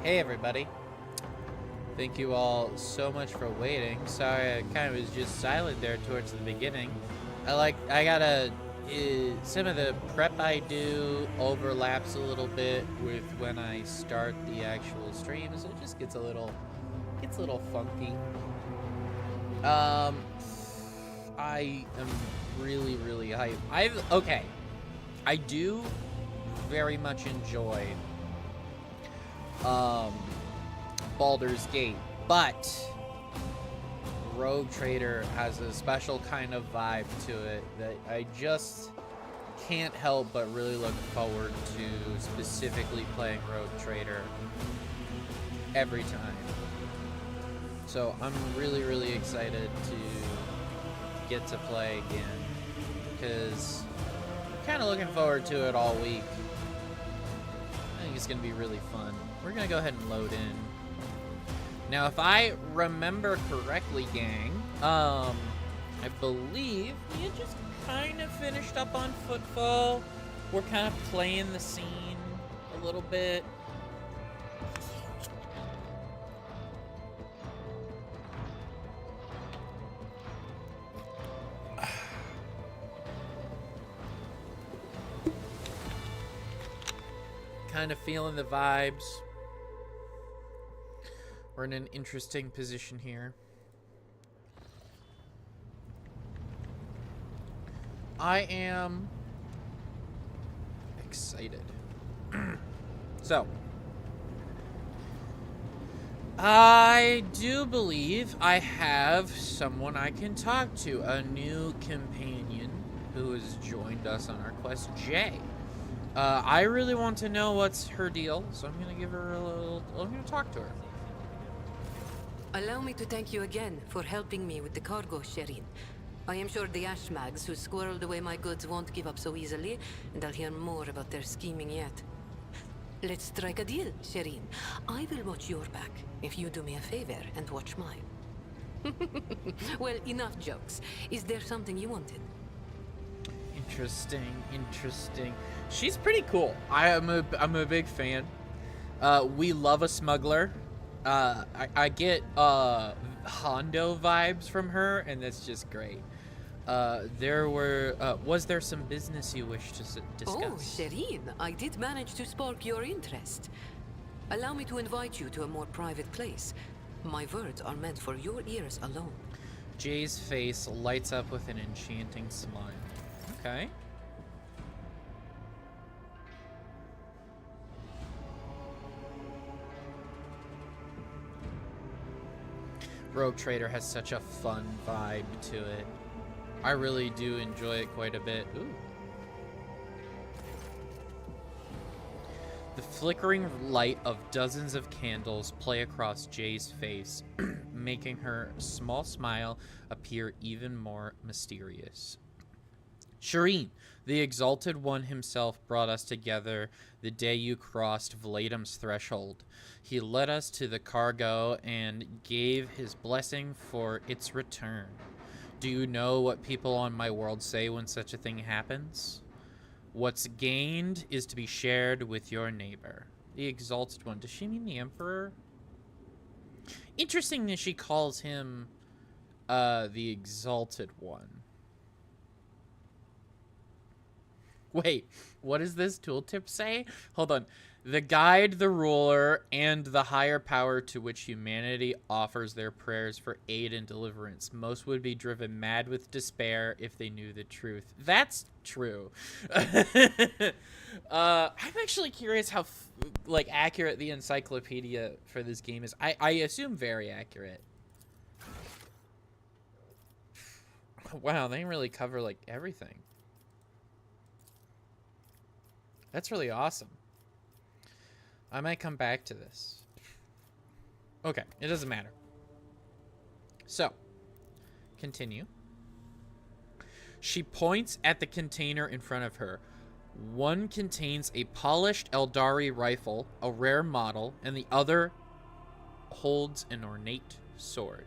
Hey everybody. Thank you all so much for waiting. Sorry I kind of was just silent there towards the beginning. I gotta, some of the prep I do overlaps a little bit with when I start the actual stream, so it just gets a little funky. I am really hyped. Okay. I do very much enjoy Baldur's Gate, but Rogue Trader has a special kind of vibe to it that I just can't help but really look forward to specifically playing Rogue Trader every time. So I'm really excited to get to play again because I'm kind of looking forward to it all week. I think it's going to be really fun. We're going to go ahead and load in. Now, if I remember correctly, gang, I believe we had just kind of finished up on Footfall. We're kind of playing the scene a little bit. Kind of feeling the vibes. We're in an interesting position here. I am excited. So, I do believe I have someone I can talk to, a new companion who has joined us on our quest, Jay. I really want to know what's her deal, so I'm going to give her a little, I'm going to talk to her. Allow me to thank you again for helping me with the cargo, Sherin. I am sure the Ashmags who squirreled away my goods won't give up so easily, and I'll hear more about their scheming yet. Let's strike a deal, Sherin. I will watch your back if you do me a favor and watch mine. Well, enough jokes. Is there something you wanted? Interesting. She's pretty cool. I'm a big fan. We love a smuggler. I get Hondo vibes from her, and that's just great. Was there some business you wish to discuss? Oh, Sherin, I did manage to spark your interest. Allow me to invite you to a more private place. My words are meant for your ears alone. Jay's face lights up with an enchanting smile. Okay. Rogue Trader has such a fun vibe to it. I really do enjoy it quite a bit. Ooh. The flickering light of dozens of candles play across Jay's face, making her small smile appear even more mysterious. Shireen, the Exalted One himself brought us together the day you crossed Vladim's threshold. He led us to the cargo and gave his blessing for its return. Do you know what people on my world say when such a thing happens? What's gained is to be shared with your neighbor. The Exalted One. Does she mean the Emperor? Interesting that she calls him the Exalted One. Wait, what does this tooltip say? Hold on. The guide, the ruler, and the higher power to which humanity offers their prayers for aid and deliverance. Most would be driven mad with despair if they knew the truth. That's true. I'm actually curious how accurate the encyclopedia for this game is. I assume very accurate. Wow, they really cover like everything. That's really awesome. I might come back to this. Okay, it doesn't matter. So, continue. She points at the container in front of her. One contains a polished Eldari rifle, a rare model, and the other holds an ornate sword.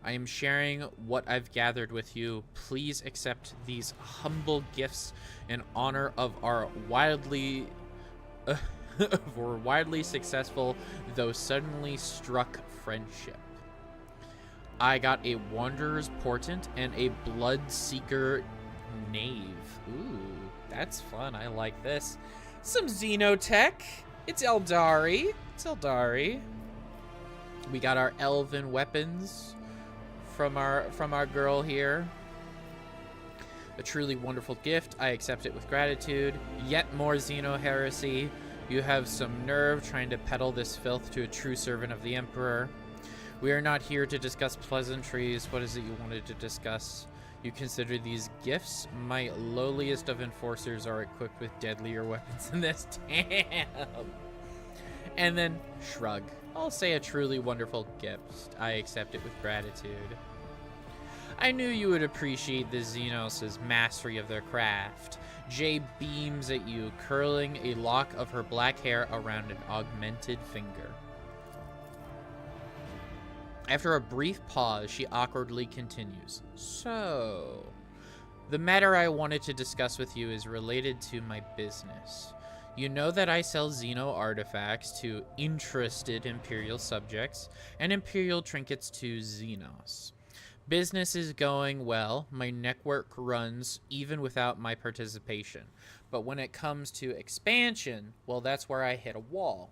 I am sharing what I've gathered with you. Please accept these humble gifts in honor of our wildly for widely successful, though suddenly struck friendship. I got a Wanderer's Portent and a Bloodseeker Knave. Ooh, that's fun. I like this. Some Xenotech. It's Eldari. We got our elven weapons from our girl here. A truly wonderful gift. I accept it with gratitude. Yet more Xeno heresy. You have some nerve trying to peddle this filth to a true servant of the Emperor. We are not here to discuss pleasantries. What is it you wanted to discuss? You consider these gifts? My lowliest of enforcers are equipped with deadlier weapons than this. Damn. And then shrug. I'll say a truly wonderful gift. I accept it with gratitude. I knew you would appreciate the Xenos' mastery of their craft. Jay beams at you, curling a lock of her black hair around an augmented finger. After a brief pause, she awkwardly continues. So, the matter I wanted to discuss with you is related to my business. You know that I sell Xeno artifacts to interested Imperial subjects and Imperial trinkets to Xenos. Business is going well. My network runs even without my participation. But when it comes to expansion, well, that's where I hit a wall.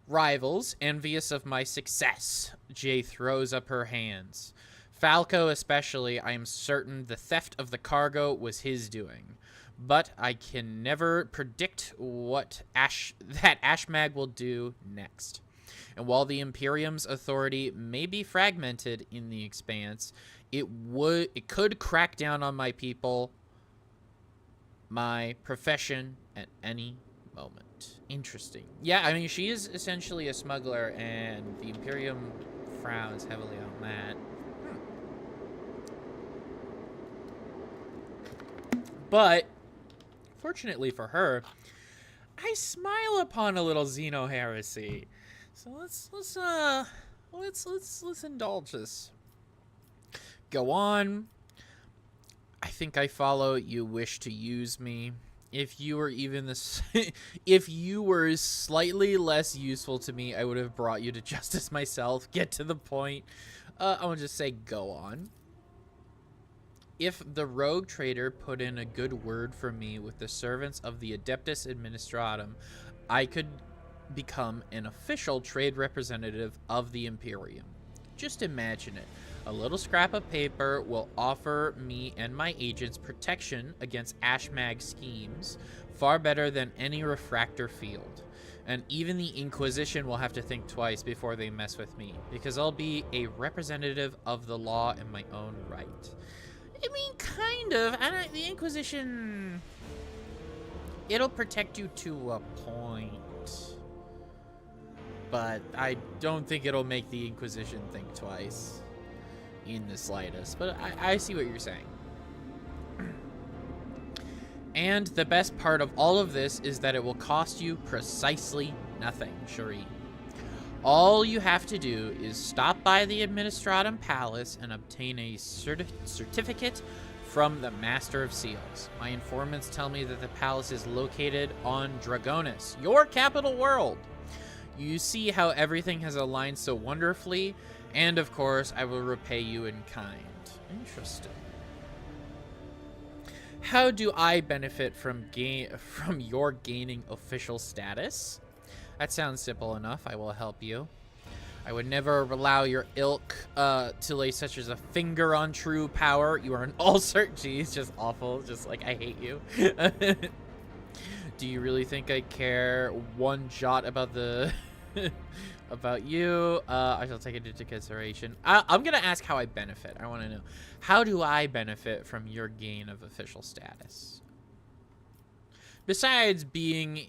Rivals, envious of my success. Jay throws up her hands. Falco especially, I am certain the theft of the cargo was his doing. But I can never predict what that Ashmag will do next. And while the Imperium's authority may be fragmented in the Expanse, it could crack down on my people, my profession at any moment. Interesting. Yeah, I mean, she is essentially a smuggler, and the Imperium frowns heavily on that. But fortunately for her, I smile upon a little Xeno heresy. So let's indulge this. Go on. I think I follow. You wish to use me. If you were even this, if you were slightly less useful to me, I would have brought you to justice myself. Get to the point. I want to just say, go on. If the rogue trader put in a good word for me with the servants of the Adeptus Administratum, I could become an official trade representative of the Imperium. Just imagine it. A little scrap of paper will offer me and my agents protection against Ashmag schemes, far better than any refractor field. And even the Inquisition will have to think twice before they mess with me, because I'll be a representative of the law in my own right. I mean, kind of. The Inquisition, it'll protect you to a point. But I don't think it'll make the Inquisition think twice in the slightest. But I see what you're saying. And the best part of all of this is that it will cost you precisely nothing, Cherie. All you have to do is stop by the Administratum Palace and obtain a certificate from the Master of Seals. My informants tell me that the palace is located on Dragonis, your capital world. You see how everything has aligned so wonderfully, and of course, I will repay you in kind. Interesting. How do I benefit from your gaining official status? That sounds simple enough. I will help you. I would never allow your ilk to lay such as a finger on true power. You are an ulcer. Geez, just awful. Just like, I hate you. Do you really think I care one jot about the about you? I shall take it into consideration. I'm gonna ask how I benefit. I want to know, how do I benefit from your gain of official status? Besides being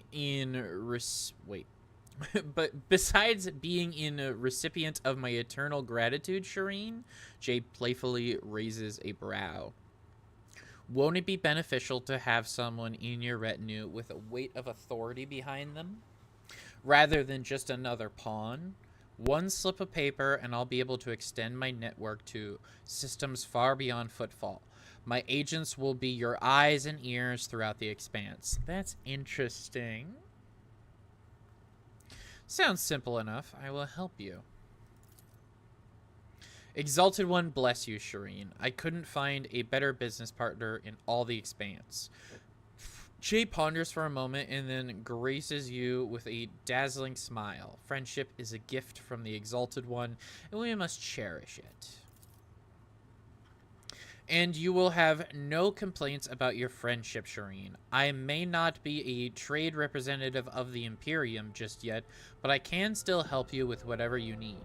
besides being in a recipient of my eternal gratitude, Shireen, Jay playfully raises a brow. Won't it be beneficial to have someone in your retinue with a weight of authority behind them, rather than just another pawn? One slip of paper and I'll be able to extend my network to systems far beyond footfall. My agents will be your eyes and ears throughout the expanse. That's interesting. Sounds simple enough. I will help you. Exalted One bless you, Shireen. I couldn't find a better business partner in all the expanse. Jay ponders for a moment and then graces you with a dazzling smile. Friendship is a gift from the Exalted One, and we must cherish it. And you will have no complaints about your friendship, Shireen. I may not be a trade representative of the Imperium just yet, but I can still help you with whatever you need.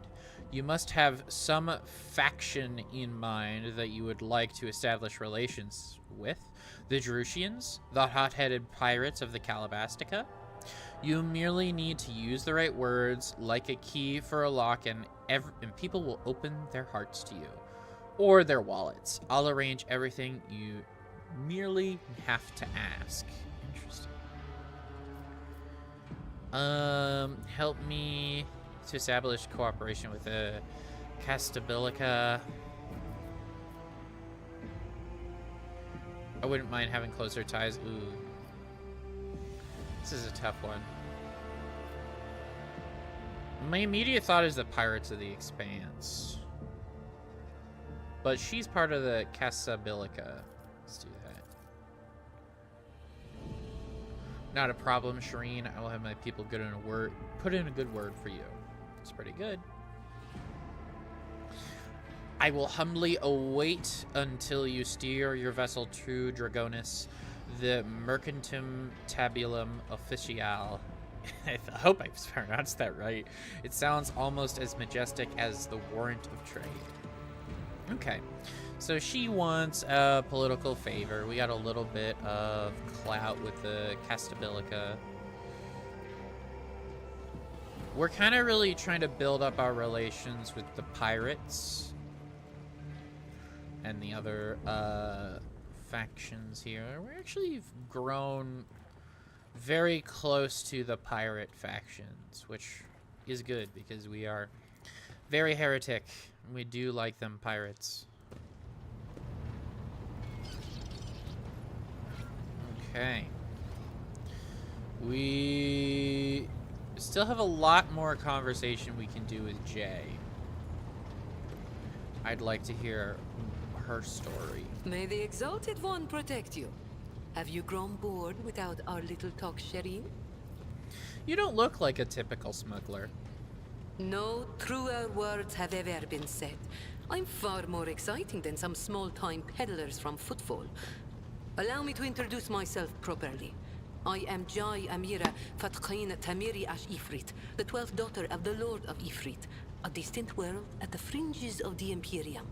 You must have some faction in mind that you would like to establish relations with. The Drushians, the hot-headed pirates of the Calabastica. You merely need to use the right words, like a key for a lock, and people will open their hearts to you. Or their wallets. I'll arrange everything. You merely have to ask. Interesting. Help me to establish cooperation with the Castabilica. I wouldn't mind having closer ties. Ooh. This is a tough one. My immediate thought is the Pirates of the Expanse. But she's part of the Casabilica. Let's do that. Not a problem, Shireen. I will have my people put in a good word for you. It's pretty good. I will humbly await until you steer your vessel to Dragonis, the Mercantum Tabulum Officiale. I hope I pronounced that right. It sounds almost as majestic as the Warrant of Trade. Okay, so she wants a political favor. We got a little bit of clout with the Castabilica. We're kind of really trying to build up our relations with the pirates and the other factions here. We're actually grown very close to the pirate factions, which is good because we are very heretic. We do like them pirates. Okay. We still have a lot more conversation we can do with Jay. I'd like to hear her story. May the Exalted One protect you. Have you grown bored without our little talk, Shireen? You don't look like a typical smuggler. No truer words have ever been said. I'm far more exciting than some small-time peddlers from Footfall. Allow me to introduce myself properly. I am Jai Amira Fatqain Tamiri Ash Ifrit, the 12th daughter of the Lord of Ifrit, a distant world at the fringes of the Imperium.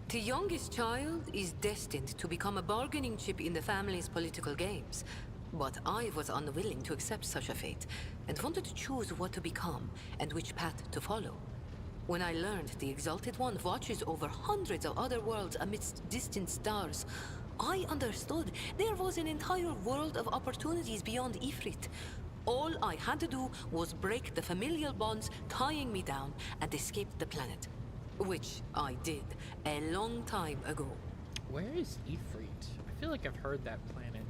The youngest child is destined to become a bargaining chip in the family's political games. But I was unwilling to accept such a fate, and wanted to choose what to become and which path to follow. When I learned the Exalted One watches over hundreds of other worlds amidst distant stars, I understood there was an entire world of opportunities beyond Ifrit. All I had to do was break the familial bonds tying me down and escape the planet. Which I did a long time ago. Where is Ifrit? I feel like I've heard that planet.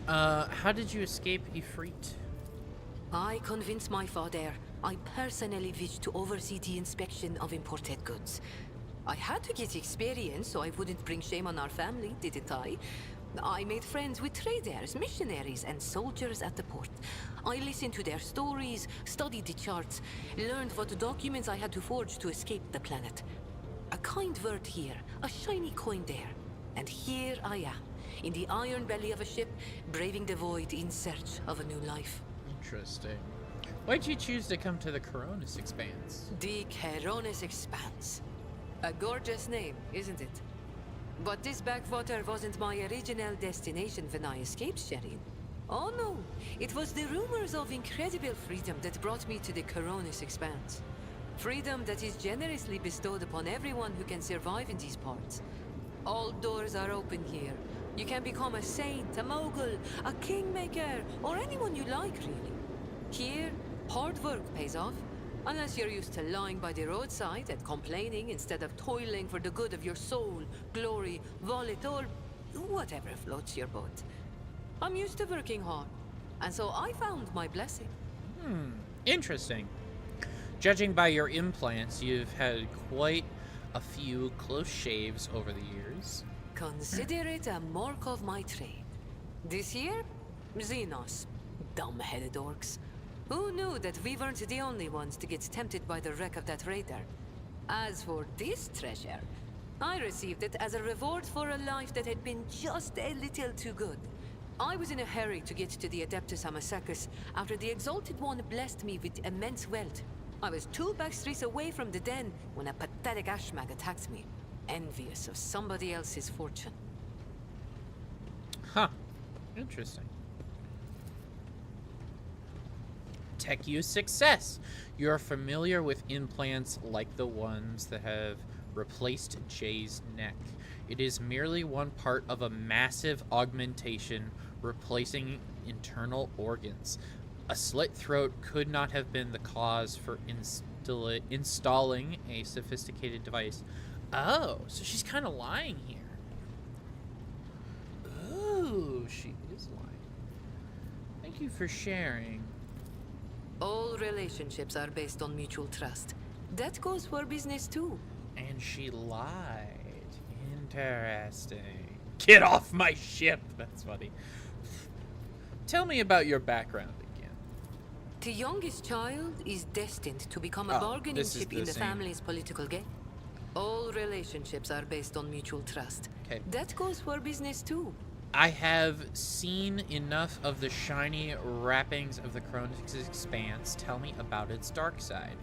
How did you escape Ifrit? I convinced my father I personally wished to oversee the inspection of imported goods. I had to get experience so I wouldn't bring shame on our family, didn't I? I made friends with traders, missionaries, and soldiers at the port. I listened to their stories, studied the charts, learned what documents I had to forge to escape the planet. A kind word here, a shiny coin there. And here I am, in the iron belly of a ship, braving the void in search of a new life. Interesting. Why'd you choose to come to the Coronis Expanse? The Coronis Expanse. A gorgeous name, isn't it? But this backwater wasn't my original destination when I escaped, Shireen. Oh no, it was the rumors of incredible freedom that brought me to the Coronis Expanse. Freedom that is generously bestowed upon everyone who can survive in these parts. All doors are open here. You can become a saint, a mogul, a kingmaker, or anyone you like, really. Here, hard work pays off. Unless you're used to lying by the roadside and complaining instead of toiling for the good of your soul, glory, wallet, or whatever floats your boat. I'm used to working hard, and so I found my blessing. Interesting. Judging by your implants, you've had quite a few close shaves over the years. Consider it a mark of my trade. This year, Xenos. Dumb-headed orcs. Who knew that we weren't the only ones to get tempted by the wreck of that raider? As for this treasure, I received it as a reward for a life that had been just a little too good. I was in a hurry to get to the Adeptus Amasacus after the Exalted One blessed me with immense wealth. I was 2 backstreets away from the den when a pathetic ashmag attacked me, envious of somebody else's fortune. Huh. Interesting. Tech use success. You're familiar with implants like the ones that have replaced Jay's neck. It is merely one part of a massive augmentation replacing internal organs. A slit throat could not have been the cause for installing a sophisticated device. Oh, so she's kind of lying here. Oh, she is lying. Thank you for sharing. All relationships are based on mutual trust. That goes for business too. And she lied. Interesting. Get off my ship! That's funny. Tell me about your background again. The youngest child is destined to become a bargaining chip in the family's political game. All relationships are based on mutual trust. Okay. That goes for business too. I have seen enough of the shiny wrappings of the Cronus Expanse. Tell me about its dark side.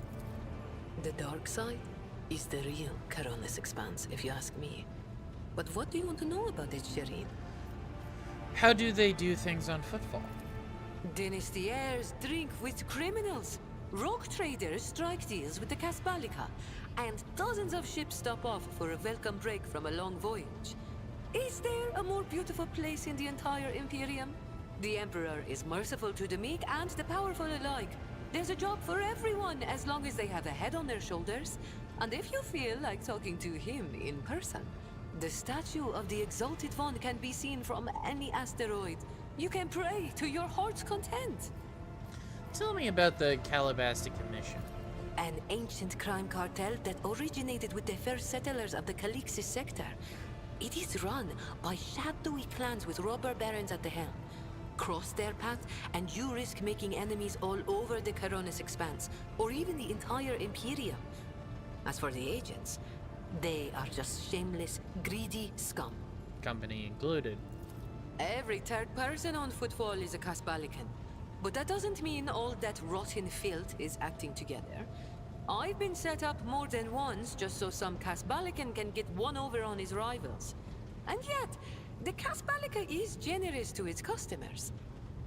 The dark side is the real Cronus Expanse, if you ask me. But what do you want to know about it, Shireen? How do they do things on Footfall? Dynasty-heirs drink with criminals. Rogue traders strike deals with the Casbalica. And dozens of ships stop off for a welcome break from a long voyage. Is there a more beautiful place in the entire Imperium? The Emperor is merciful to the meek and the powerful alike. There's a job for everyone as long as they have a head on their shoulders. And if you feel like talking to him in person, the statue of the Exalted One can be seen from any asteroid. You can pray to your heart's content. Tell me about the Calabastic Commission. An ancient crime cartel that originated with the first settlers of the Calixis sector. It is run by shadowy clans with robber barons at the helm. Cross their path, and you risk making enemies all over the Cronus Expanse, or even the entire Imperium. As for the agents, they are just shameless, greedy scum. Company included. Every third person on Footfall is a Casbalican. But that doesn't mean all that rotten filth is acting together. I've been set up more than once just so some Casbalican can get one over on his rivals. And yet, the Casbalica is generous to its customers,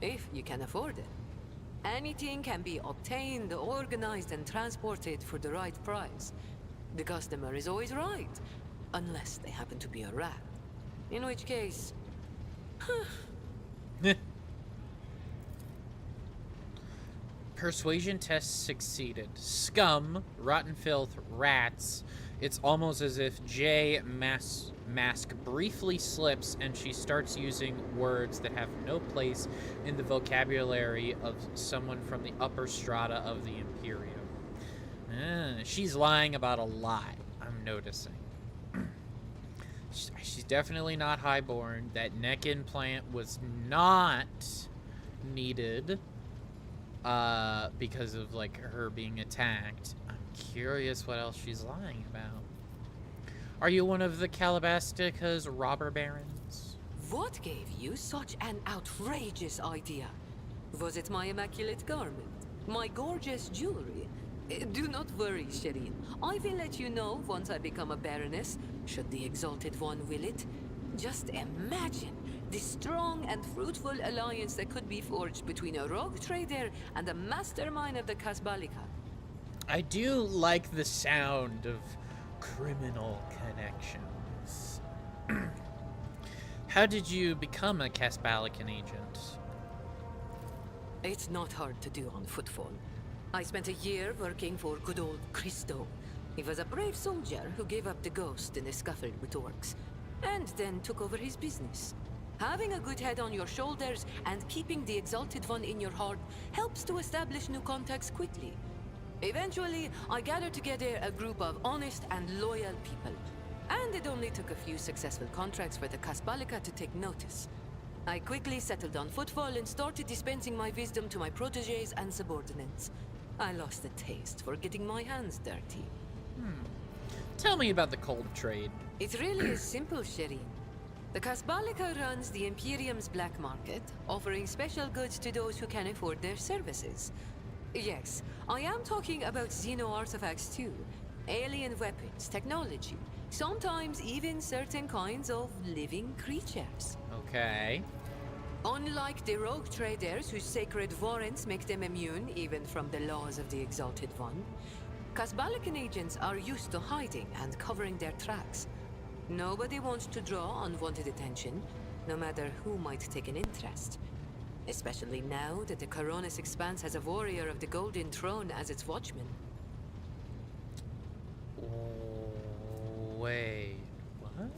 if you can afford it. Anything can be obtained, organized, and transported for the right price. The customer is always right, unless they happen to be a rat. In which case... Persuasion test succeeded. Scum, rotten filth, rats. It's almost as if Jay mask briefly slips and she starts using words that have no place in the vocabulary of someone from the upper strata of the Imperium. She's lying about a lot, I'm noticing. She's definitely not highborn. That neck implant was not needed because of like her being attacked. I'm curious what else she's lying about. Are you one of the Calabastica's robber barons? What gave you such an outrageous idea? Was it my immaculate garment? My gorgeous jewelry? Do not worry, Shireen. I will let you know once I become a baroness, should the Exalted One will it. Just imagine the strong and fruitful alliance that could be forged between a rogue trader and the mastermind of the Casbalica. I do like the sound of criminal connections. How did you become a Casbalican agent? It's not hard to do on Footfall. I spent a year working for good old Christo. He was a brave soldier who gave up the ghost in a scuffle with orcs, and then took over his business. Having a good head on your shoulders and keeping the Exalted One in your heart helps to establish new contacts quickly. Eventually, I gathered together a group of honest and loyal people, and it only took a few successful contracts for the Kasbalika to take notice. I quickly settled on footfall and started dispensing my wisdom to my protégés and subordinates. I lost the taste for getting my hands dirty. Tell me about the cold trade. It really is simple, Shireen. The Kasbalika runs the Imperium's black market, offering special goods to those who can afford their services. Yes, I am talking about Xeno artifacts too. Alien weapons, technology, sometimes even certain kinds of living creatures. Okay. Unlike the rogue traders whose sacred warrants make them immune even from the laws of the Exalted One, Kasbalikan agents are used to hiding and covering their tracks. Nobody wants to draw unwanted attention, no matter who might take an interest. Especially now that the Coronis Expanse has a warrior of the Golden Throne as its watchman. Wait, what?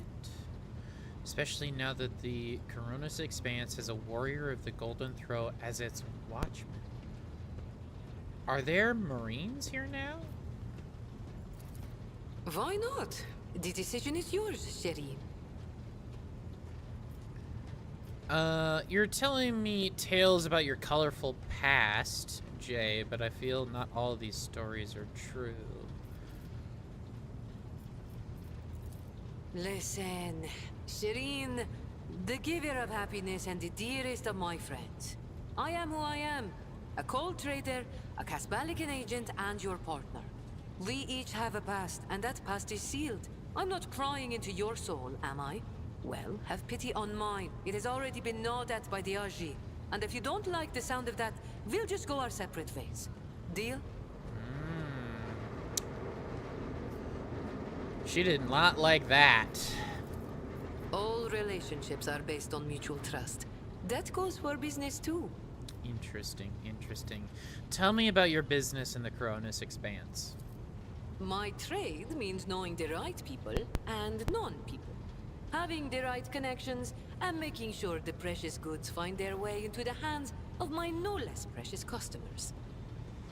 Especially now that the Coronis Expanse has a warrior of the Golden Throne as its watchman. Are there Marines here now? Why not? The decision is yours, Shireen. You're telling me tales about your colorful past, Jay, but I feel not all of these stories are true. Listen, Shireen, the giver of happiness and the dearest of my friends. I am who I am. A cold trader, a Kasbalikan agent, and your partner. We each have a past, and that past is sealed. I'm not prying into your soul, am I? Well, have pity on mine. It has already been gnawed at by the Aji. And if you don't like the sound of that, we'll just go our separate ways. Deal? She did not like that. All relationships are based on mutual trust. That goes for business too. Interesting, interesting. Tell me about your business in the Coronis Expanse. My trade means knowing the right people and non-people. Having the right connections and making sure the precious goods find their way into the hands of my no less precious customers.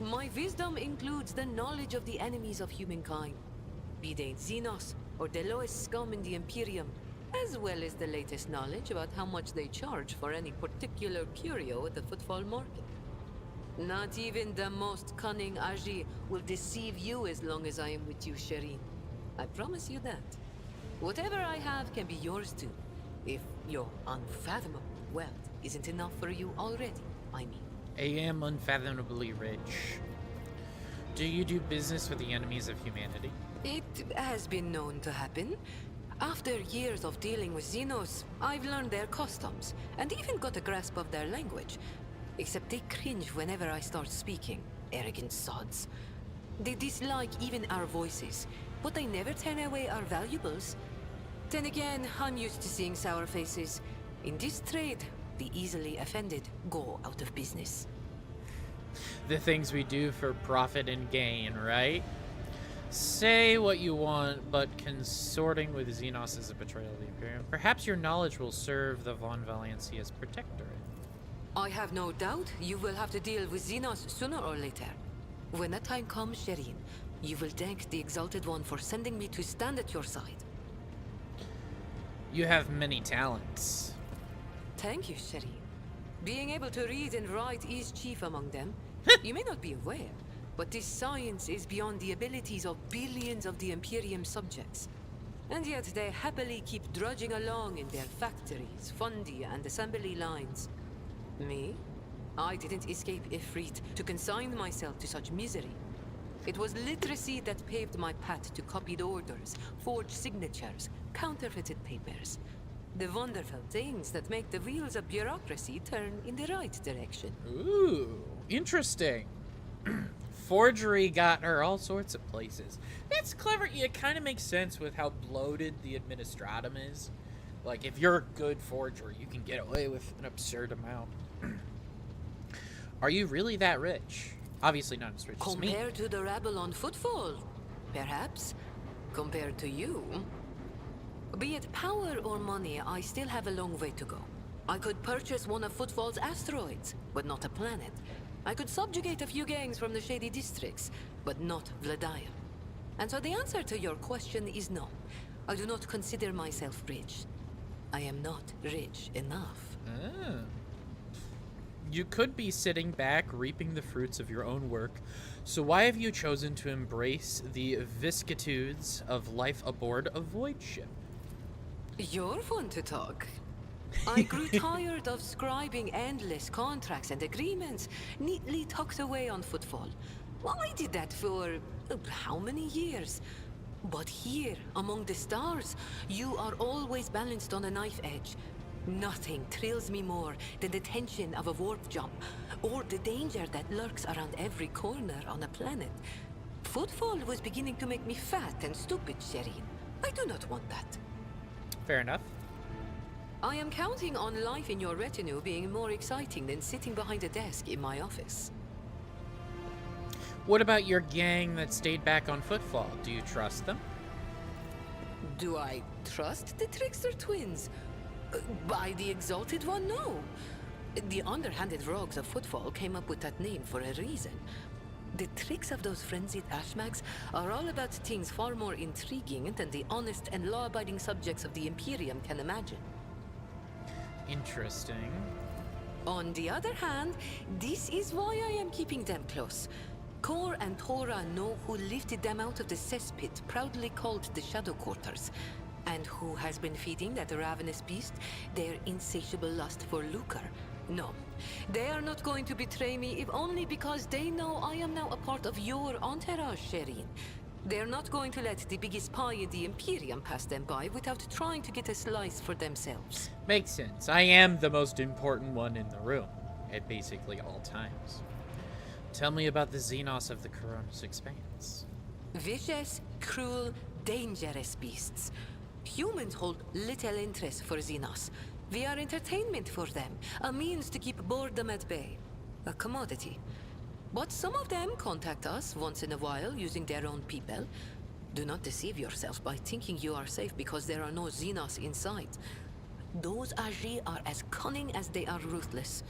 My wisdom includes the knowledge of the enemies of humankind, be they Xenos or the lowest scum in the Imperium, as well as the latest knowledge about how much they charge for any particular curio at the footfall market. Not even the most cunning Aji will deceive you as long as I am with you, Shireen. I promise you that. Whatever I have can be yours too, if your unfathomable wealth isn't enough for you already, I mean. I am unfathomably rich. Do you do business with the enemies of humanity? It has been known to happen. After years of dealing with Xenos, I've learned their customs, and even got a grasp of their language. Except they cringe whenever I start speaking. Arrogant sods. They dislike even our voices, but they never turn away our valuables. Then again, I'm used to seeing sour faces. In this trade, the easily offended go out of business. The things we do for profit and gain, right? Say what you want, but consorting with Xenos is a betrayal of the Imperium. Perhaps your knowledge will serve the Von Valencia's protectorate. I have no doubt you will have to deal with Xenos sooner or later. When that time comes, Shireen, you will thank the Exalted One for sending me to stand at your side. You have many talents. Thank you, Shireen. Being able to read and write is chief among them. You may not be aware, but this science is beyond the abilities of billions of the Imperium subjects. And yet they happily keep drudging along in their factories, fundi, and assembly lines. Me? I didn't escape Ifrit to consign myself to such misery. It was literacy that paved my path to copied orders, forged signatures, counterfeited papers. The wonderful things that make the wheels of bureaucracy turn in the right direction. Ooh, interesting. Forgery got her all sorts of places. That's clever. It kind of makes sense with how bloated the administratum is. Like, if you're a good forger, you can get away with an absurd amount. Are you really that rich? Obviously not as rich as me. Compared to the rabble on footfall, perhaps. Compared to you. Be it power or money, I still have a long way to go. I could purchase one of Footfall's asteroids, but not a planet. I could subjugate a few gangs from the shady districts, but not Vladaya. And so the answer to your question is no. I do not consider myself rich. I am not rich enough. Ah. You could be sitting back, reaping the fruits of your own work. So why have you chosen to embrace the vicissitudes of life aboard a void ship? You're fun to talk. I grew tired of scribing endless contracts and agreements neatly tucked away on Footfall. Well, I did that for how many years? But here, among the stars, you are always balanced on a knife edge. Nothing thrills me more than the tension of a warp jump, or the danger that lurks around every corner on a planet. Footfall was beginning to make me fat and stupid, Sherin. I do not want that. Fair enough. I am counting on life in your retinue being more exciting than sitting behind a desk in my office. What about your gang that stayed back on Footfall? Do you trust them? Do I trust the Trickster twins? By the Exalted One, no. The underhanded rogues of Footfall came up with that name for a reason. The tricks of those frenzied ashmags are all about things far more intriguing than the honest and law-abiding subjects of the Imperium can imagine. Interesting. On the other hand, this is why I am keeping them close. Kor and Tora know who lifted them out of the cesspit proudly called the Shadow Quarters, and who has been feeding that ravenous beast their insatiable lust for lucre. No, they are not going to betray me if only because they know I am now a part of your entourage, Sherin. They're not going to let the biggest pie in the Imperium pass them by without trying to get a slice for themselves. Makes sense. I am the most important one in the room at basically all times. Tell me about the Xenos of the Coronis Expanse. Vicious, cruel, dangerous beasts. Humans hold little interest for Xenos. We are entertainment for them, a means to keep boredom at bay. A commodity. But some of them contact us once in a while using their own people. Do not deceive yourself by thinking you are safe because there are no Xenos inside. Those Agi are as cunning as they are ruthless.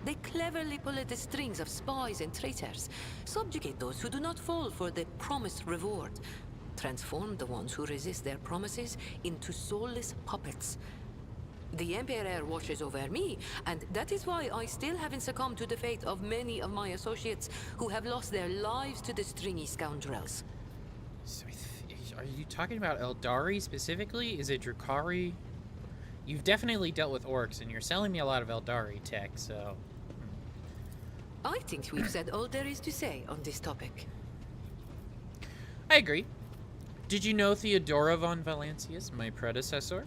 They cleverly pull at the strings of spies and traitors, subjugate those who do not fall for the promised reward, transform the ones who resist their promises into soulless puppets. The Emperor watches over me, and that is why I still haven't succumbed to the fate of many of my associates who have lost their lives to the stringy scoundrels. So are you talking about Eldari specifically? Is it Drukhari? You've definitely dealt with orcs, and you're selling me a lot of Eldari tech, so... I think we've said all there is to say on this topic. I agree. Did you know Theodora von Valancius, my predecessor?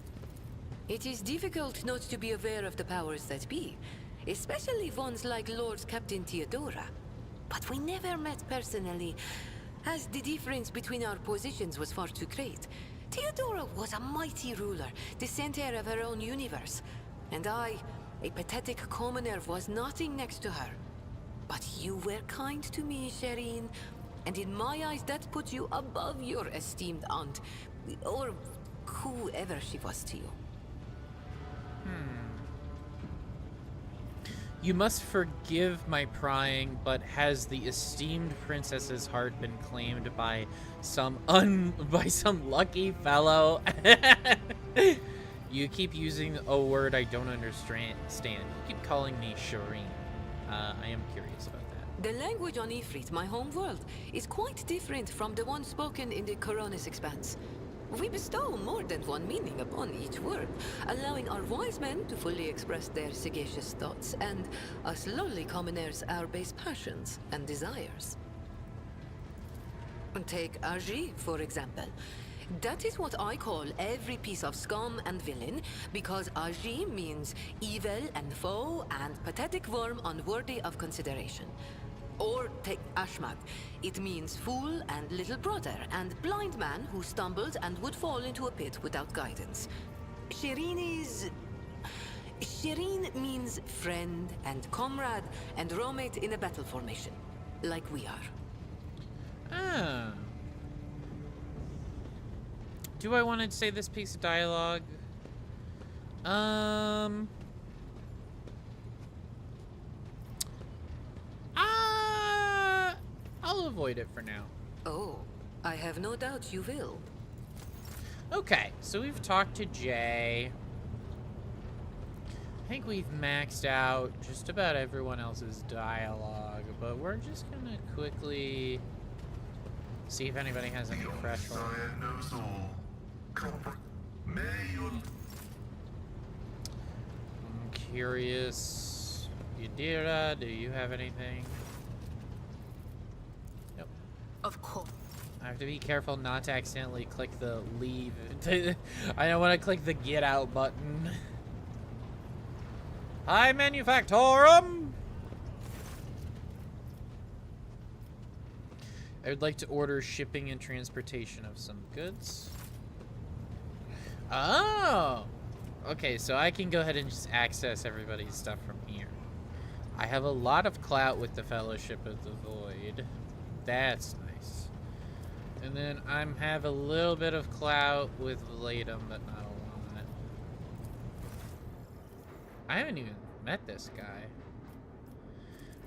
It is difficult not to be aware of the powers that be, especially ones like Lord Captain Theodora. But we never met personally, as the difference between our positions was far too great. Theodora was a mighty ruler, the center of her own universe. And I, a pathetic commoner, was nothing next to her. But you were kind to me, Sherin. And in my eyes, that put you above your esteemed aunt. Or whoever she was to you. You must forgive my prying, but has the esteemed princess's heart been claimed by some lucky fellow? You keep using a word I don't understand. You keep calling me Shireen. I am curious about that. The language on Ifrit, my home world, is quite different from the one spoken in the Coronis Expanse. We bestow more than one meaning upon each word, allowing our wise men to fully express their sagacious thoughts, and us lowly commoners our base passions and desires. Take Agi, for example. That is what I call every piece of scum and villain, because Agi means evil and foe and pathetic worm unworthy of consideration. Or take Ashmag. It means fool and little brother and blind man who stumbled and would fall into a pit without guidance. Shireen means friend and comrade and roommate in a battle formation. like we are. Ah. Do I want to say this piece of dialogue? I'll avoid it for now. Oh, I have no doubt you will. Okay, so we've talked to Jay. I think we've maxed out just about everyone else's dialogue, but we're just gonna quickly see if anybody has any fresh ones. I'm curious. Yadira, do you have anything? Nope. Of course. I have to be careful not to accidentally click the leave. I don't want to click the get out button. Hi, Manufactorum! I would like to order shipping and transportation of some goods. Oh! Okay, so I can go ahead and just access everybody's stuff from here. I have a lot of clout with the Fellowship of the Void. That's nice. And then I have a little bit of clout with Latum, but not a lot. I haven't even met this guy.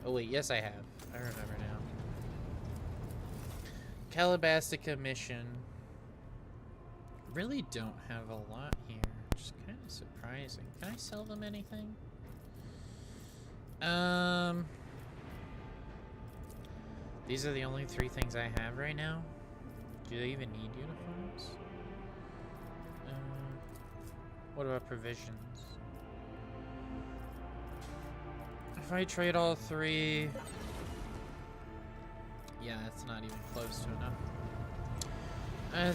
Oh wait, yes I have. I remember now. Calabastica mission. Really don't have a lot here. Which is kind of surprising. Can I sell them anything? These are the only 3 things I have right now. Do they even need uniforms? What about provisions? If I trade all 3... Yeah, that's not even close to enough.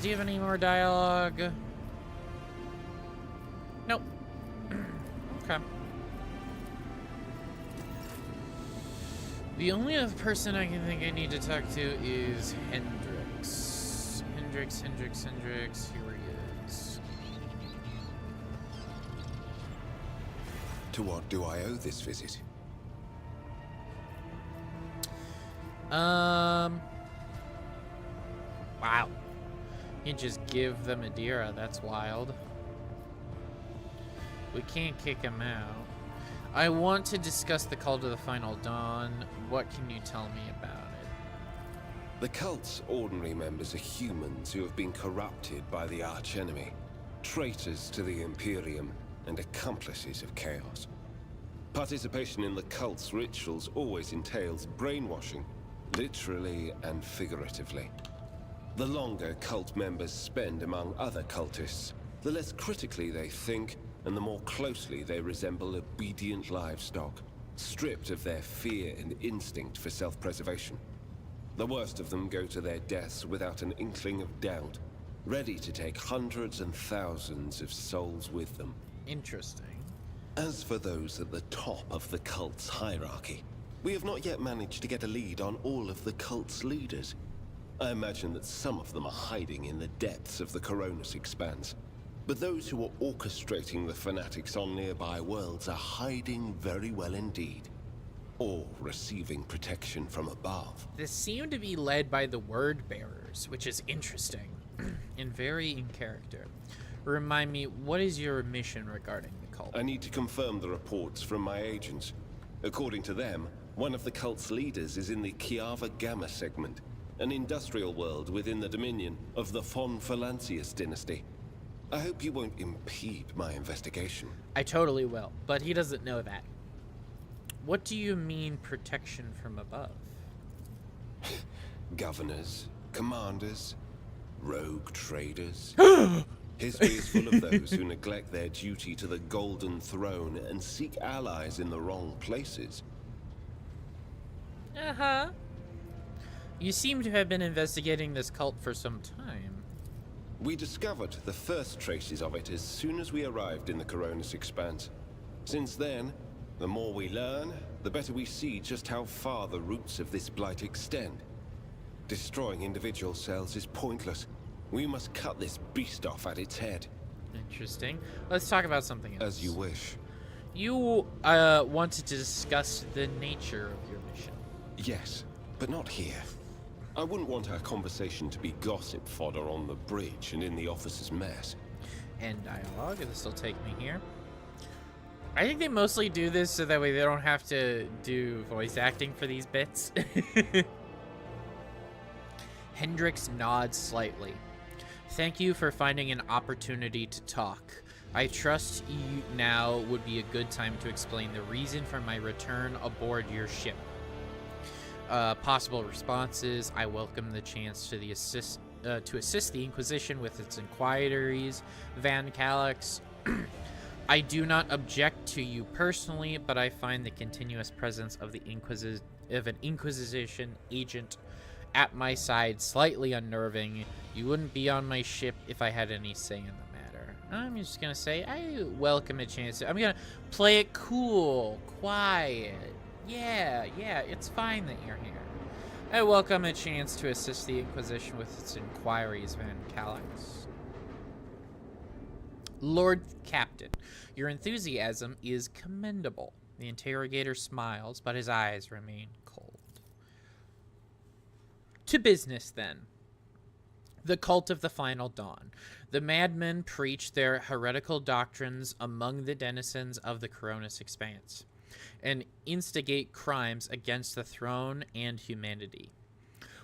Do you have any more dialogue? Nope. Okay. The only other person I can think I need to talk to is Hendrix. Hendrix. Here he is. To what do I owe this visit? Wow. You just give them Madeira. That's wild. We can't kick him out. I want to discuss the call to the Final Dawn. What can you tell me about it? The cult's ordinary members are humans who have been corrupted by the archenemy, traitors to the Imperium, and accomplices of chaos. Participation in the cult's rituals always entails brainwashing, literally and figuratively. The longer cult members spend among other cultists, the less critically they think, and the more closely they resemble obedient livestock, stripped of their fear and instinct for self-preservation. The worst of them go to their deaths without an inkling of doubt, ready to take hundreds and thousands of souls with them. Interesting. As for those at the top of the cult's hierarchy, we have not yet managed to get a lead on all of the cult's leaders. I imagine that some of them are hiding in the depths of the Coronis Expanse. But those who are orchestrating the fanatics on nearby worlds are hiding very well indeed. Or receiving protection from above. This seemed to be led by the Word Bearers, which is interesting and very in character. Remind me, what is your mission regarding the cult? I need to confirm the reports from my agents. According to them, one of the cult's leaders is in the Kiava Gamma segment, an industrial world within the dominion of the Von Valancius dynasty. I hope you won't impede my investigation. I totally will, but he doesn't know that. What do you mean protection from above? Governors, commanders, rogue traders. History is full of those who neglect their duty to the Golden Throne and seek allies in the wrong places. Uh-huh. You seem to have been investigating this cult for some time. We discovered the first traces of it as soon as we arrived in the Coronis Expanse. Since then, the more we learn, the better we see just how far the roots of this blight extend. Destroying individual cells is pointless. We must cut this beast off at its head. Interesting. Let's talk about something else. As you wish. You wanted to discuss the nature of your mission. Yes. But not here. I wouldn't want our conversation to be gossip fodder on the bridge and in the officers' mess. End dialogue. This will take me here. I think they mostly do this so that way they don't have to do voice acting for these bits. Hendrix nods slightly. Thank you for finding an opportunity to talk. I trust you now would be a good time to explain the reason for my return aboard your ship. Possible responses. I welcome the chance to assist the Inquisition with its inquiries. Van Calyx. I do not object to you personally, but I find the continuous presence of an Inquisition agent at my side slightly unnerving. You wouldn't be on my ship if I had any say in the matter. I'm just gonna say I welcome a chance. I'm gonna play it cool, quiet. Yeah, it's fine that you're here. I welcome a chance to assist the Inquisition with its inquiries, Van Calyx. Lord Captain, your enthusiasm is commendable. The interrogator smiles, but his eyes remain cold. To business, then. The cult of the final dawn. The madmen preach their heretical doctrines among the denizens of the Coronis Expanse and instigate crimes against the throne and humanity.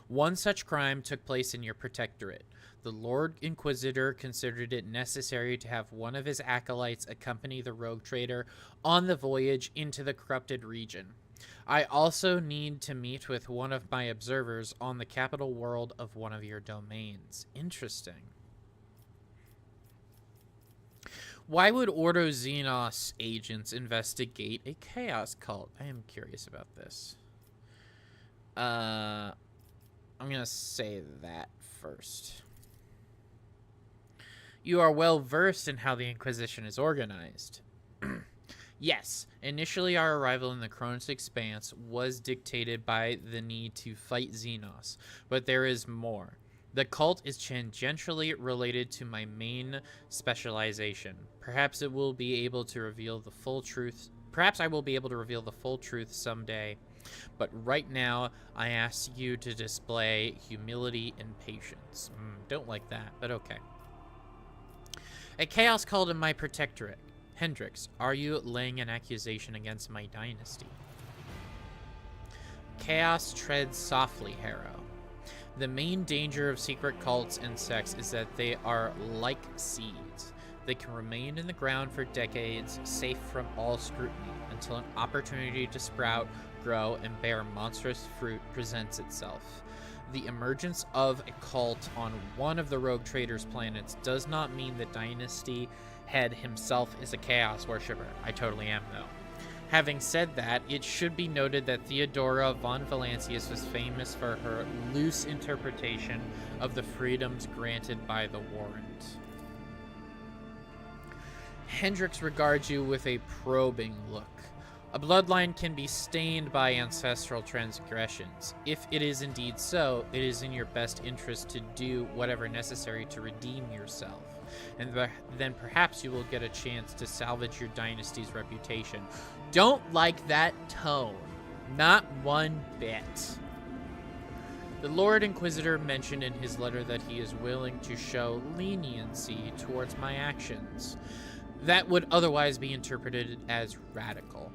One such crime took place in your protectorate. The Lord Inquisitor considered it necessary to have one of his acolytes accompany the rogue trader on the voyage into the corrupted region. I also need to meet with one of my observers on the capital world of one of your domains. Interesting. Why would Ordo Xenos agents investigate a chaos cult? I am curious about this. I'm going to say that first. You are well versed in how the Inquisition is organized. Yes, initially our arrival in the Cronus Expanse was dictated by the need to fight Xenos, but there is more. The cult is tangentially related to my main specialization. Perhaps I will be able to reveal the full truth someday. But right now, I ask you to display humility and patience. Don't like that, but okay. A chaos cult in my protectorate. Hendrix, are you laying an accusation against my dynasty? Chaos treads softly, Harrow. The main danger of secret cults and sects is that they are like seeds. They can remain in the ground for decades, safe from all scrutiny, until an opportunity to sprout, grow, and bear monstrous fruit presents itself. The emergence of a cult on one of the rogue traders' planets does not mean the dynasty head himself is a chaos worshipper. I totally am, though. Having said that, it should be noted that Theodora von Valancius was famous for her loose interpretation of the freedoms granted by the warrant. Hendrix regards you with a probing look. A bloodline can be stained by ancestral transgressions. If it is indeed so, it is in your best interest to do whatever necessary to redeem yourself. And then perhaps you will get a chance to salvage your dynasty's reputation. Don't like that tone. Not one bit. The Lord Inquisitor mentioned in his letter that he is willing to show leniency towards my actions. That would otherwise be interpreted as radical.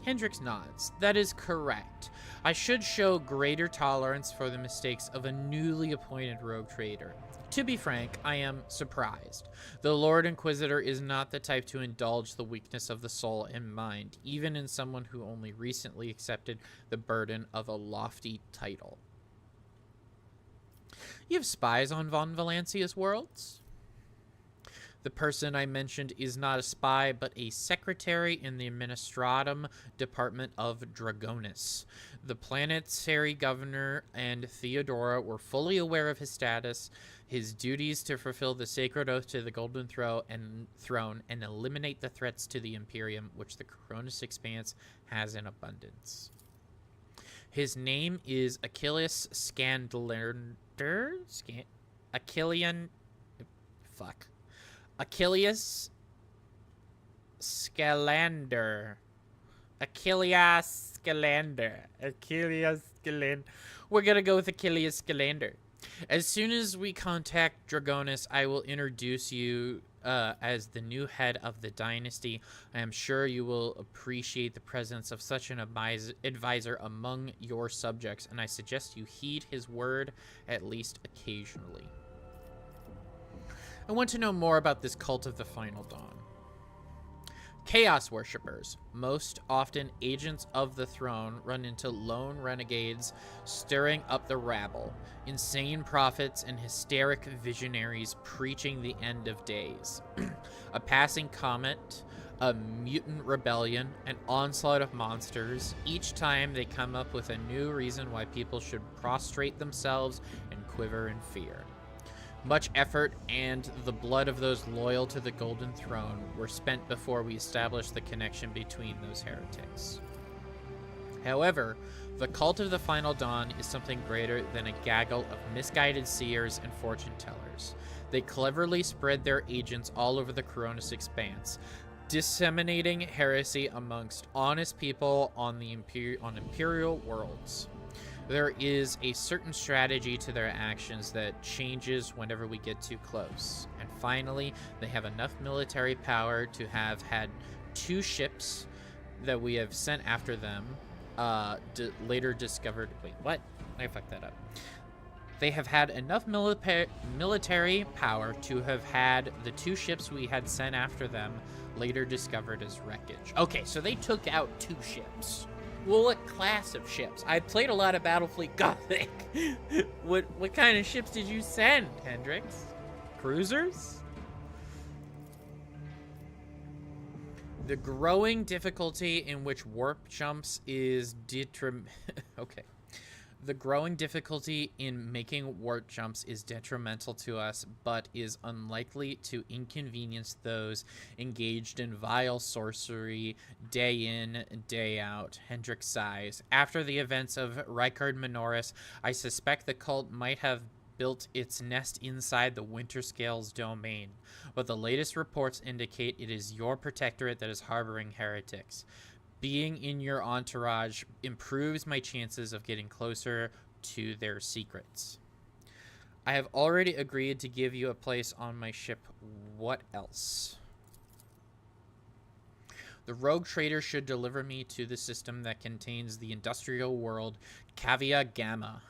Hendrix nods. That is correct. I should show greater tolerance for the mistakes of a newly appointed rogue trader. To be frank, I am surprised. The Lord Inquisitor is not the type to indulge the weakness of the soul and mind, even in someone who only recently accepted the burden of a lofty title. You have spies on Von Valancius worlds? The person I mentioned is not a spy, but a secretary in the Administratum Department of Dragonis. The planetary governor and Theodora were fully aware of his status, his duties to fulfill the sacred oath to the Golden Throne and eliminate the threats to the Imperium, which the Cronus Expanse has in abundance. His name is Achilles Scandalander? Achilles Scalander. Achilles Scalander. Achilles Scalander. We're gonna go with Achilles Scalander. As soon as we contact Dragonis, I will introduce you as the new head of the dynasty. I am sure you will appreciate the presence of such an advisor among your subjects, and I suggest you heed his word at least occasionally. I want to know more about this cult of the Final Dawn. Chaos worshippers, most often agents of the throne, run into lone renegades stirring up the rabble, insane prophets and hysteric visionaries preaching the end of days. A passing comet, a mutant rebellion, an onslaught of monsters. Each time they come up with a new reason why people should prostrate themselves and quiver in fear. Much effort and the blood of those loyal to the Golden Throne were spent before we established the connection between those heretics. However, the cult of the Final Dawn is something greater than a gaggle of misguided seers and fortune tellers. They cleverly spread their agents all over the Coronis Expanse, disseminating heresy amongst honest people on the imperial worlds. There is a certain strategy to their actions that changes whenever we get too close. And finally, they have enough military power to have had 2 ships that we have sent after them, later discovered... Wait, what? I fucked that up. They have had enough military power to have had the 2 ships we had sent after them later discovered as wreckage. Okay, so they took out 2 ships. Well, what class of ships? I played a lot of Battlefleet Gothic. What kind of ships did you send, Hendrix? Cruisers? The growing difficulty in which warp jumps is okay. The growing difficulty in making warp jumps is detrimental to us, but is unlikely to inconvenience those engaged in vile sorcery day in, day out. Hendrix sighs. After the events of Rykard Minoris, I suspect the cult might have built its nest inside the Winterscale's domain, but the latest reports indicate it is your protectorate that is harboring heretics. Being in your entourage improves my chances of getting closer to their secrets. I have already agreed to give you a place on my ship. What else? The rogue trader should deliver me to the system that contains the industrial world, Cavia Gamma.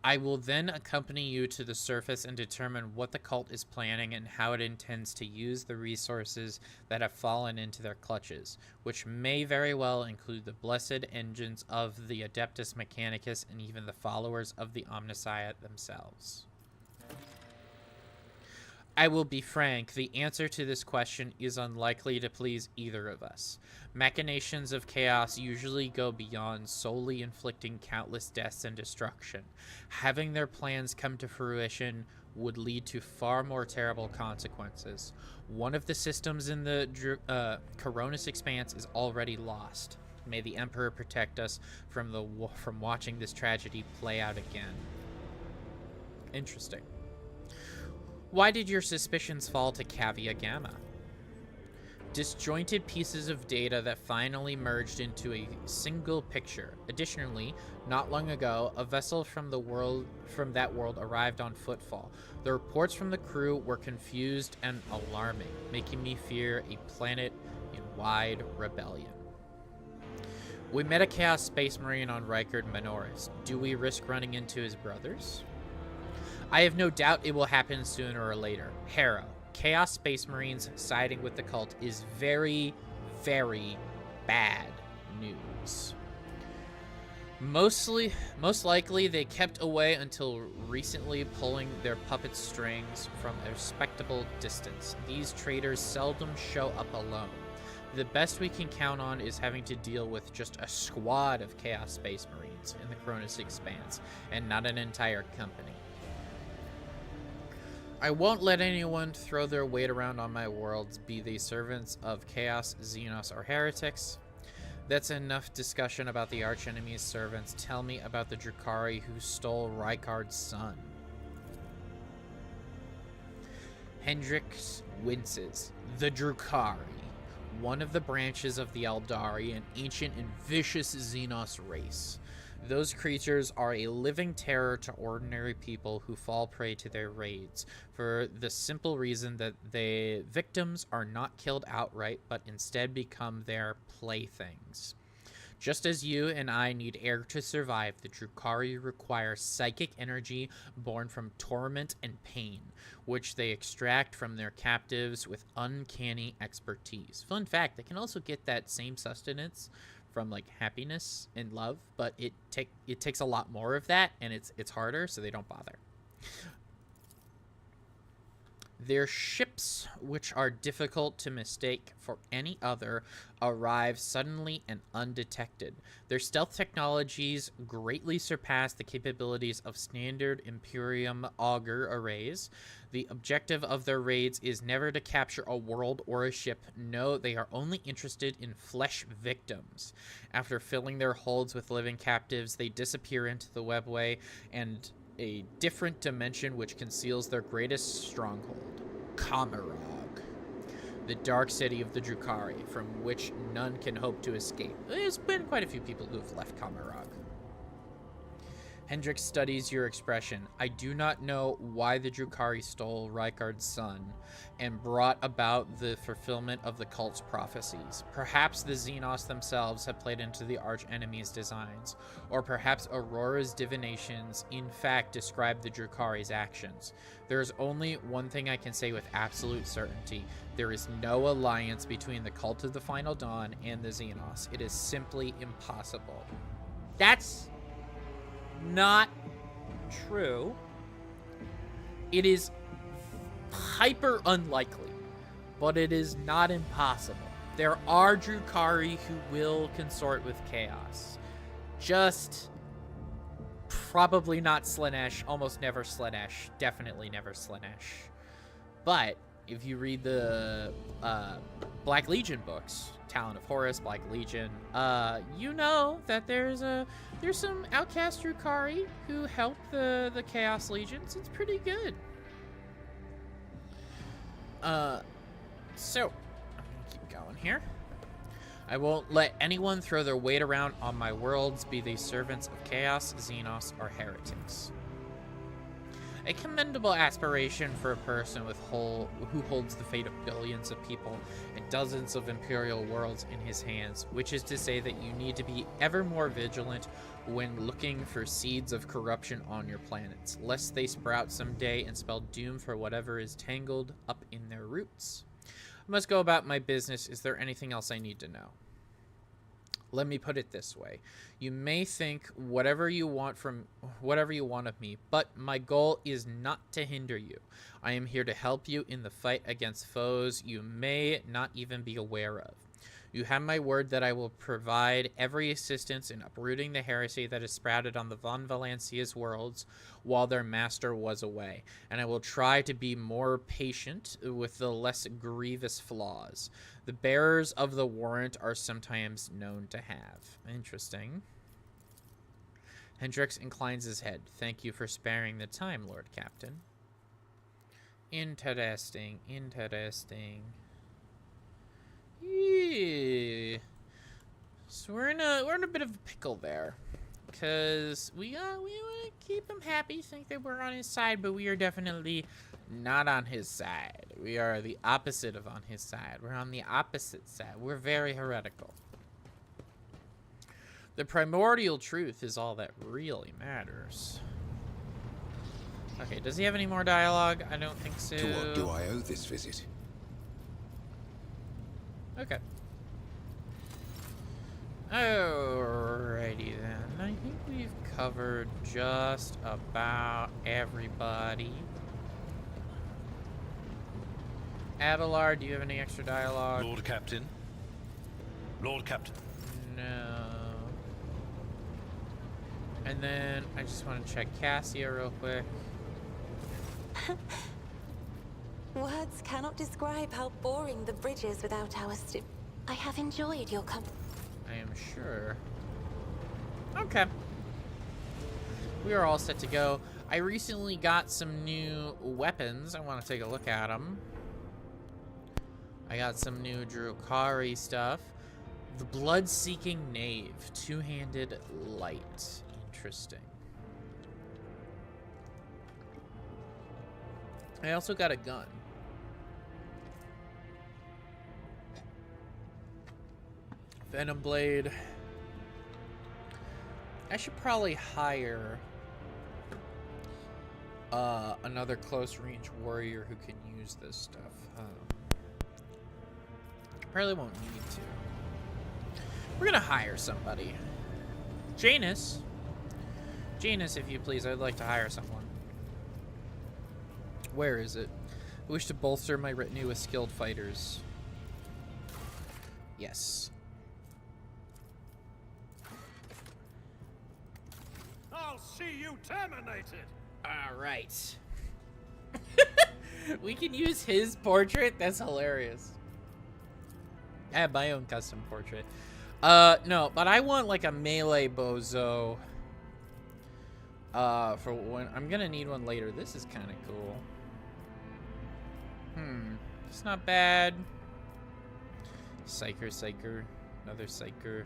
I will then accompany you to the surface and determine what the cult is planning and how it intends to use the resources that have fallen into their clutches, which may very well include the blessed engines of the Adeptus Mechanicus and even the followers of the Omnissiah themselves. I will be frank, the answer to this question is unlikely to please either of us. Machinations of chaos usually go beyond solely inflicting countless deaths and destruction. Having their plans come to fruition would lead to far more terrible consequences. One of the systems in the Coronis Expanse is already lost. May the Emperor protect us from watching this tragedy play out again. Interesting. Why did your suspicions fall to Cavia Gamma? Disjointed pieces of data that finally merged into a single picture. Additionally, not long ago, a vessel from that world arrived on Footfall. The reports from the crew were confused and alarming, making me fear a planet in wide rebellion. We met a Chaos Space Marine on Rykard Minoris. Do we risk running into his brothers? I have no doubt it will happen sooner or later. Harrow, Chaos Space Marines siding with the cult is very, very bad news. Most likely they kept away until recently, pulling their puppet strings from a respectable distance. These traitors seldom show up alone. The best we can count on is having to deal with just a squad of Chaos Space Marines in the Cronus Expanse, and not an entire company. I won't let anyone throw their weight around on my worlds, be they servants of Chaos, Xenos, or heretics. That's enough discussion about the archenemy's servants. Tell me about the Drukhari who stole Rykard's son. Hendrix winces. The Drukhari. one of the branches of the Eldari, an ancient and vicious Xenos race. Those creatures are a living terror to ordinary people who fall prey to their raids, for the simple reason that the victims are not killed outright, but instead become their playthings. Just as you and I need air to survive, the Drukhari require psychic energy born from torment and pain, which they extract from their captives with uncanny expertise. Fun fact, they can also get that same sustenance from like happiness and love, but it takes a lot more of that, and it's harder, so they don't bother. Their ships, which are difficult to mistake for any other, arrive suddenly and undetected. Their stealth technologies greatly surpass the capabilities of standard Imperium auger arrays. The objective of their raids is never to capture a world or a ship. No, they are only interested in flesh victims. After filling their holds with living captives, they disappear into the webway and a different dimension which conceals their greatest stronghold, Kamarog, the dark city of the Drukhari, from which none can hope to escape. There's been quite a few people who have left Kamarog. Hendrik studies your expression. I do not know why the Drukhari stole Rykard's son and brought about the fulfillment of the cult's prophecies. Perhaps the Xenos themselves have played into the arch-enemy's designs, or perhaps Aurora's divinations in fact describe the Drukhari's actions. There is only one thing I can say with absolute certainty. There is no alliance between the Cult of the Final Dawn and the Xenos. It is simply impossible. That's not true. It is hyper unlikely, but it is not impossible. There are Drukhari who will consort with Chaos. Just probably not Slaanesh, almost never Slaanesh, definitely never Slaanesh. But if you read the Black Legion books, Talon of Horus, Black Legion, you know that there's some outcast Drukhari who help the Chaos Legions. It's pretty good. So I'm gonna keep going here. I won't let anyone throw their weight around on my worlds, be they servants of Chaos, Xenos, or heretics. A commendable aspiration for a person who holds the fate of billions of people and dozens of imperial worlds in his hands, which is to say that you need to be ever more vigilant when looking for seeds of corruption on your planets, lest they sprout someday and spell doom for whatever is tangled up in their roots. I must go about my business. Is there anything else I need to know? Let me put it this way. You may think whatever you want of me, but my goal is not to hinder you. I am here to help you in the fight against foes you may not even be aware of. You have my word that I will provide every assistance in uprooting the heresy that is sprouted on the Von Valancia's worlds while their master was away, and I will try to be more patient with the less grievous flaws the bearers of the warrant are sometimes known to have. Interesting. Hendrix inclines his head. Thank you for sparing the time, Lord Captain. Interesting, interesting. Yeah. So we're in a bit of a pickle there, because we want to keep him happy, think that we're on his side, but we are definitely not on his side. We are the opposite of on his side. We're on the opposite side. We're very heretical. The primordial truth is all that really matters. Okay, does he have any more dialogue? I don't think so. To what do I owe this visit? Okay. Alrighty then. I think we've covered just about everybody. Adelar, do you have any extra dialogue? Lord Captain. Lord Captain. No. And then I just want to check Cassia real quick. Words cannot describe how boring the bridge is without our I have enjoyed your company. I am sure. Okay. We are all set to go. I recently got some new weapons. I want to take a look at them. I got some new Drukari stuff. The Blood-Seeking Knave. Two-handed light. Interesting. I also got a gun. Venom Blade. I should probably hire another close-range warrior who can use this stuff. Probably won't need to. We're gonna hire somebody. Janus. Janus, if you please, I'd like to hire someone. Where is it? I wish to bolster my retinue with skilled fighters. Yes. I'll see you terminated. All right. We can use his portrait. That's hilarious. I have my own custom portrait. No, but I want like a melee bozo. For when I'm gonna need one later. This is kind of cool. It's not bad. Psyker. Another Psyker.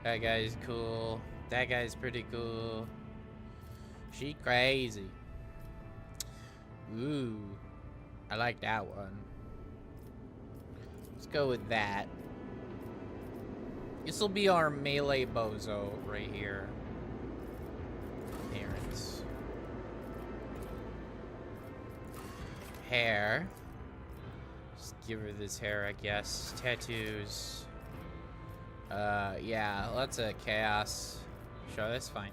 That guy's cool. That guy's pretty cool. She crazy. Ooh. I like that one. Let's go with that. This will be our melee bozo right here. Parents. Hair. Just give her this hair, I guess. Tattoos. Yeah, lots of chaos. Sure, that's fine.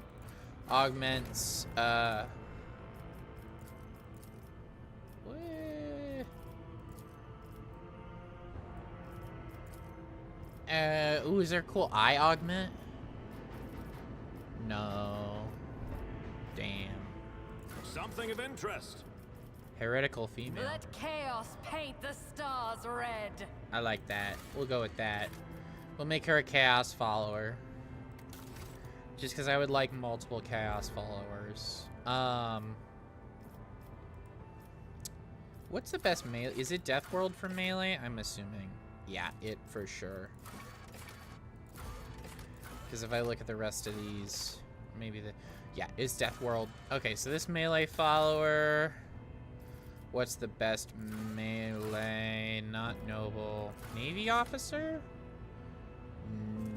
Augments, ooh, is there a cool eye augment? No. Damn. Something of interest. Heretical female. Let chaos paint the stars red. I like that. We'll go with that. We'll make her a chaos follower. Just because I would like multiple chaos followers. What's the best melee? Is it Death World for melee? I'm assuming. Yeah, it for sure. Because if I look at the rest of these, maybe the... Yeah, it's Death World. Okay, so this melee follower... What's the best melee? Not noble. Navy officer?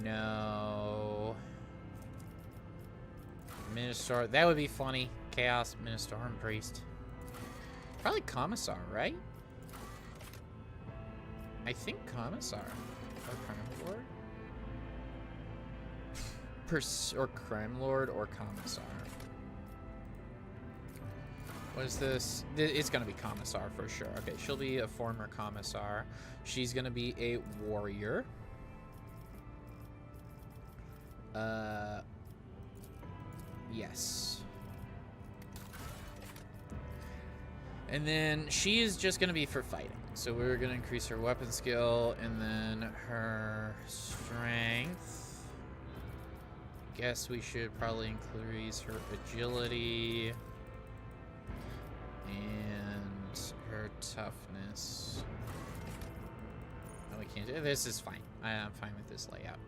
No. Minister. That would be funny. Chaos Minister and Priest. Probably Commissar, right? I think Commissar. Or Crime Lord? Or Crime Lord or Commissar. What is this? It's gonna be Commissar for sure. Okay, she'll be a former Commissar. She's gonna be a warrior. Yes. And then she is just gonna be for fighting. So we're gonna increase her weapon skill and then her strength. Guess we should probably increase her agility and her toughness. No, we can't do this. Is fine. I'm fine with this layout.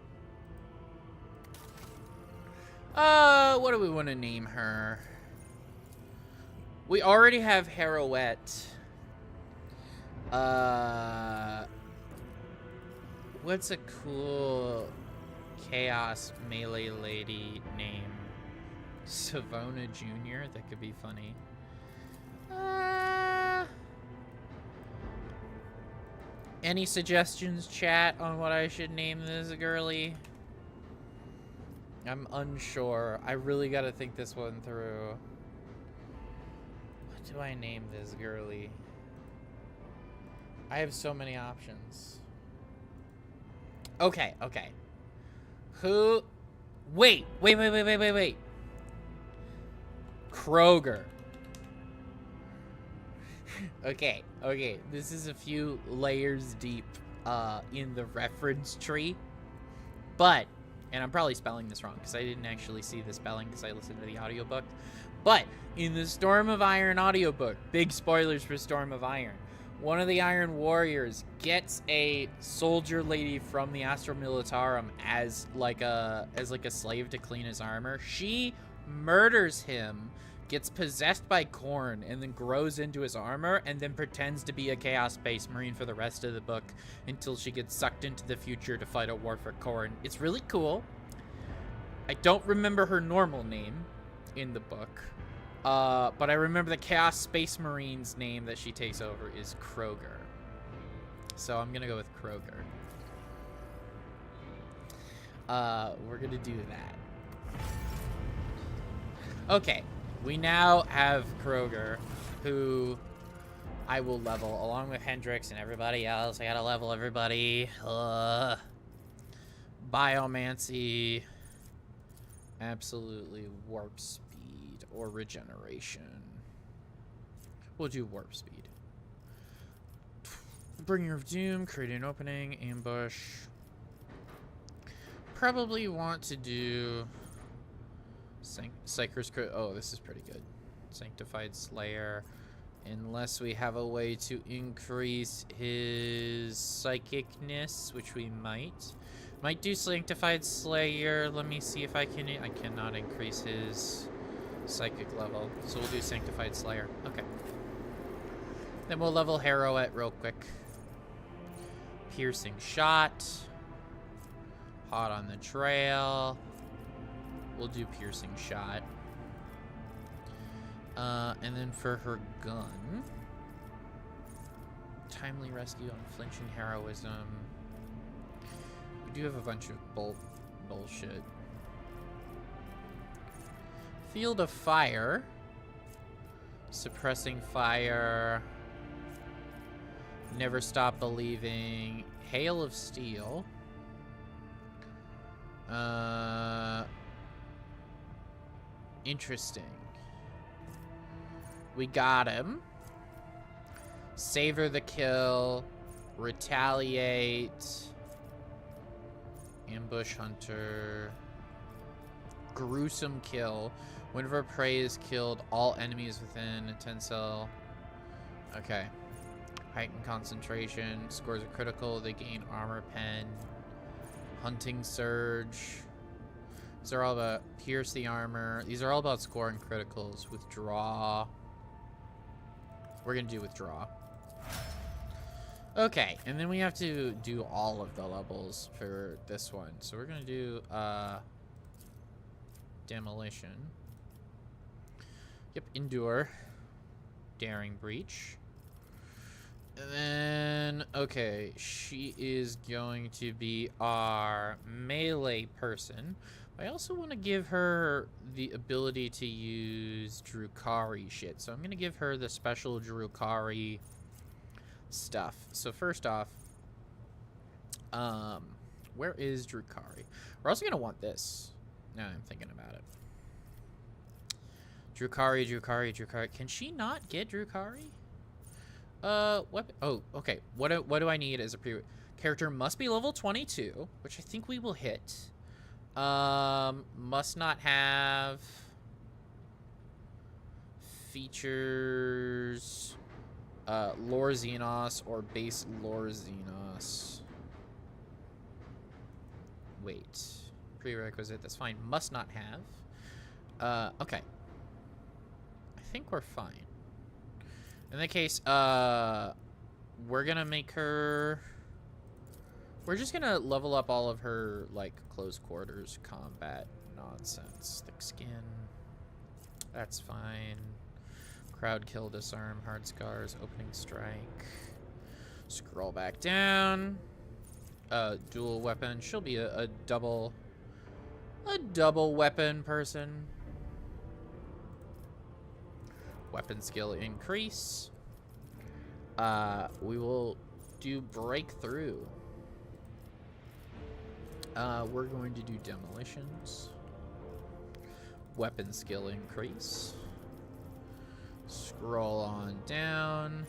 What do we want to name her? We already have Heroette. What's a cool chaos melee lady name? Savona Jr.? That could be funny. Any suggestions, chat, on what I should name this girly? I'm unsure. I really gotta think this one through. What do I name this girly? I have so many options. Okay. Who? Wait. Kroger. Okay. This is a few layers deep in the reference tree. But, and I'm probably spelling this wrong because I didn't actually see the spelling because I listened to the audiobook. But in the Storm of Iron audiobook, big spoilers for Storm of Iron, One of the Iron Warriors gets a soldier lady from the Astra Militarum as like a slave to clean his armor. She murders him, gets possessed by Khorne, and then grows into his armor, and then pretends to be a Chaos Space Marine for the rest of the book until she gets sucked into the future to fight a war for Khorne. It's really cool. I don't remember her normal name in the book. But I remember the Chaos Space Marine's name that she takes over is Kroger. So I'm gonna go with Kroger. We're gonna do that. Okay, we now have Kroger, who I will level, along with Hendrix and everybody else. I gotta level everybody. Biomancy. Absolutely warp speed. Or regeneration. We'll do warp speed. Bringer of Doom, create an opening, ambush. Probably want to do Psyker's oh, this is pretty good. Sanctified Slayer. Unless we have a way to increase his psychicness, which we might. Might do Sanctified Slayer. Let me see if I can. I cannot increase his psychic level, so we'll do Sanctified Slayer. Okay. Then we'll level Harrowet real quick. Piercing Shot. Hot on the Trail. We'll do Piercing Shot. And then for her gun, Timely Rescue, Unflinching Heroism. We do have a bunch of bullshit. Field of Fire. Suppressing Fire. Never Stop Believing. Hail of Steel. Interesting. We got him. Savor the Kill. Retaliate. Ambush Hunter. Gruesome Kill. Whenever prey is killed, all enemies within a 10 cell. Okay. Heightened concentration. Scores a critical. They gain armor pen. Hunting Surge. These are all about pierce the armor. These are all about scoring criticals. Withdraw. We're going to do withdraw. Okay. And then we have to do all of the levels for this one. So we're going to do Demolition. Yep, Endure. Daring Breach. And then, okay, she is going to be our melee person. I also want to give her the ability to use Drukhari shit. So I'm going to give her the special Drukhari stuff. So first off, where is Drukhari? We're also going to want this. Now I'm thinking about it. Drukhari. Can she not get Drukhari? What? Oh, okay. What do I need as a character? Must be level 22, which I think we will hit. Must not have features. Lore Xenos or base Lore Xenos. Wait. Prerequisite. That's fine. Must not have. Okay. I think we're fine. In that case, we're gonna make her... We're just gonna level up all of her, like, close quarters combat nonsense. Thick skin. That's fine. Crowd kill, disarm, hard scars, opening strike. Scroll back down. Dual weapon. She'll be a double weapon person. Weapon skill increase. We will do breakthrough. We're going to do demolitions. Weapon skill increase. Scroll on down.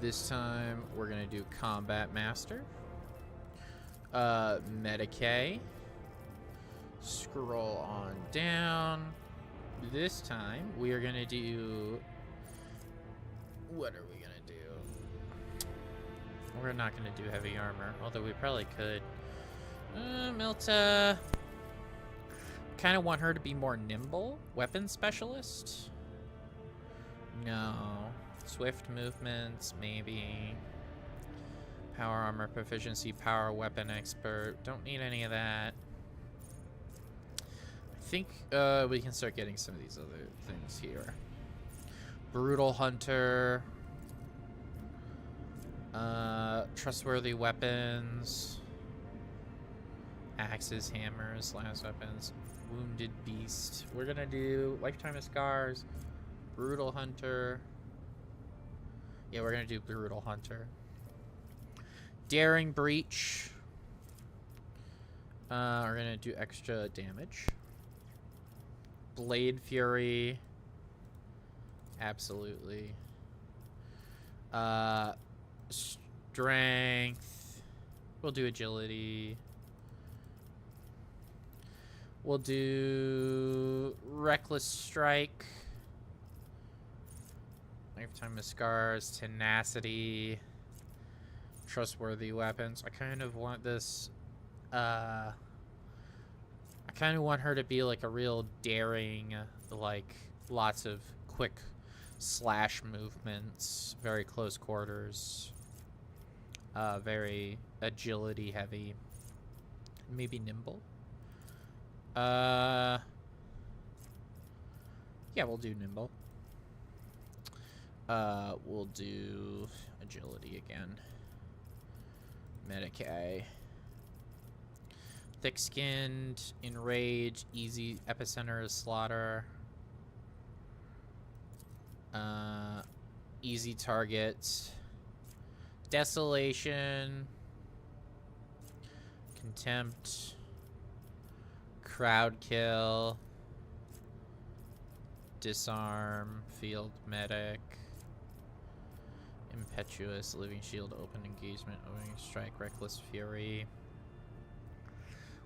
This time we're gonna do combat master. Medicae. Scroll on down. This time we are gonna do... What are we gonna do? We're not going to do heavy armor, although we probably could. Milta. Kind of want her to be more nimble. Weapon specialist? No. Swift movements, maybe. Power armor proficiency, power weapon expert. Don't need any of that. I think we can start getting some of these other things here. Brutal hunter. Trustworthy weapons. Axes, hammers, last weapons. Wounded beast. We're gonna do lifetime of scars. Brutal hunter. Yeah, we're gonna do brutal hunter. Daring breach. We're gonna do extra damage. Blade fury. Absolutely. Strength. We'll do agility. We'll do reckless strike. Lifetime of scars, tenacity, trustworthy weapons. I kind of want this. I kind of want her to be like a real daring, like lots of quick slash movements, very close quarters, very agility heavy, maybe nimble. Yeah, we'll do nimble. We'll do agility again. Medicae. Thick-skinned, enraged, easy epicenter of slaughter. Easy target. Desolation. Contempt. Crowd kill. Disarm. Field medic. Impetuous. Living shield. Open engagement. Opening strike. Reckless fury.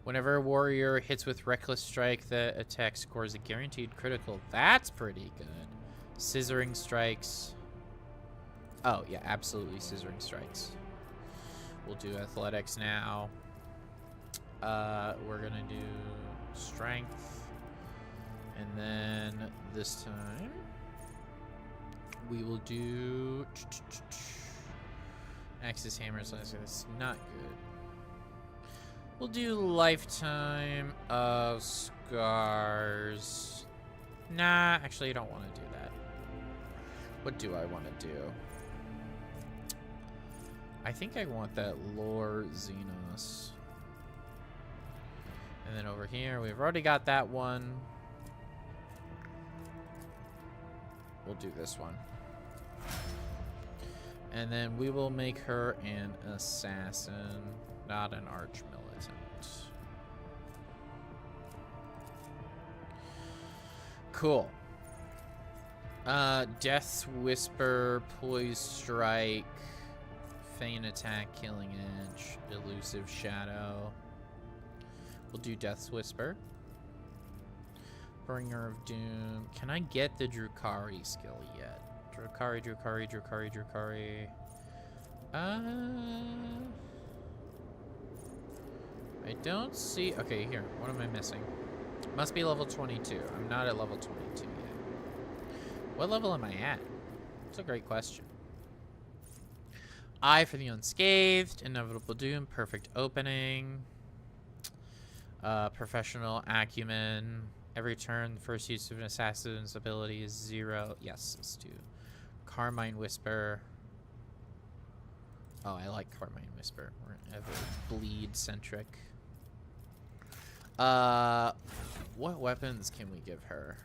Whenever a warrior hits with reckless strike, the attack scores a guaranteed critical. That's pretty good. Scissoring strikes. Oh, yeah, absolutely scissoring strikes. We'll do athletics now. We're gonna do strength. And then this time we will do axes, hammers. That's not good. We'll do lifetime of scars. Nah, actually I don't want to do that. What do I want to do? I think I want that Lore Xenos. And then over here, we've already got that one. We'll do this one. And then we will make her an assassin, not an arch-militant. Cool. Death's Whisper, Poise Strike, Feign Attack, Killing Edge, Elusive Shadow. We'll do Death's Whisper. Bringer of Doom. Can I get the Drukhari skill yet? Drukhari. I don't see... Okay, here. What am I missing? Must be level 22. I'm not at level 22 yet. What level am I at? It's a great question. Eye for the Unscathed. Inevitable Doom. Perfect Opening. Professional Acumen. Every turn, the first use of an assassin's ability is 0. Yes, let's do Carmine Whisper. Oh, I like Carmine Whisper. We're ever bleed-centric. What weapons can we give her?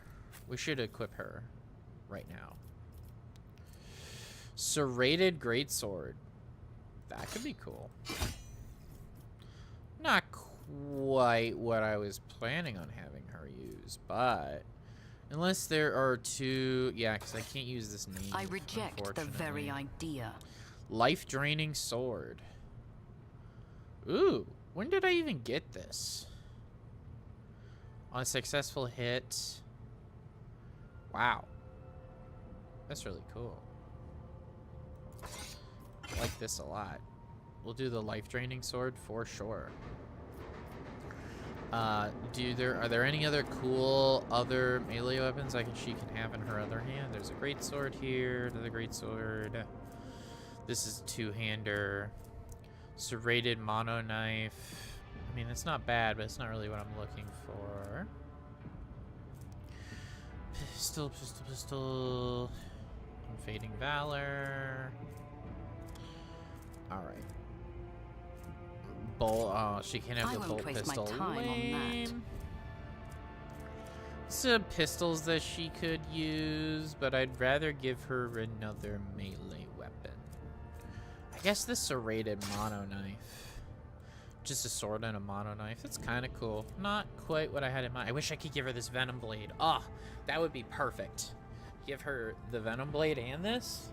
We should equip her right now. Serrated Greatsword. That could be cool. Not quite what I was planning on having her use, but unless there are two... Yeah, because I can't use this name. I reject the very idea. Life-draining sword. Ooh, when did I even get this? On a successful hit. Wow. That's really cool. I like this a lot. We'll do the life-draining sword for sure. Are there any other cool other melee weapons she can have in her other hand? There's a great sword here, another great sword. This is a two-hander. Serrated mono knife. I mean, it's not bad, but it's not really what I'm looking for. Pistol, pistol, pistol. Unfading Valor. Alright. She can't have the bolt pistol. Lame. Some pistols that she could use, but I'd rather give her another melee weapon. I guess the serrated mono knife. Just a sword and a mono knife. That's kind of cool. Not quite what I had in mind. I wish I could give her this venom blade. Oh, that would be perfect. Give her the venom blade and this.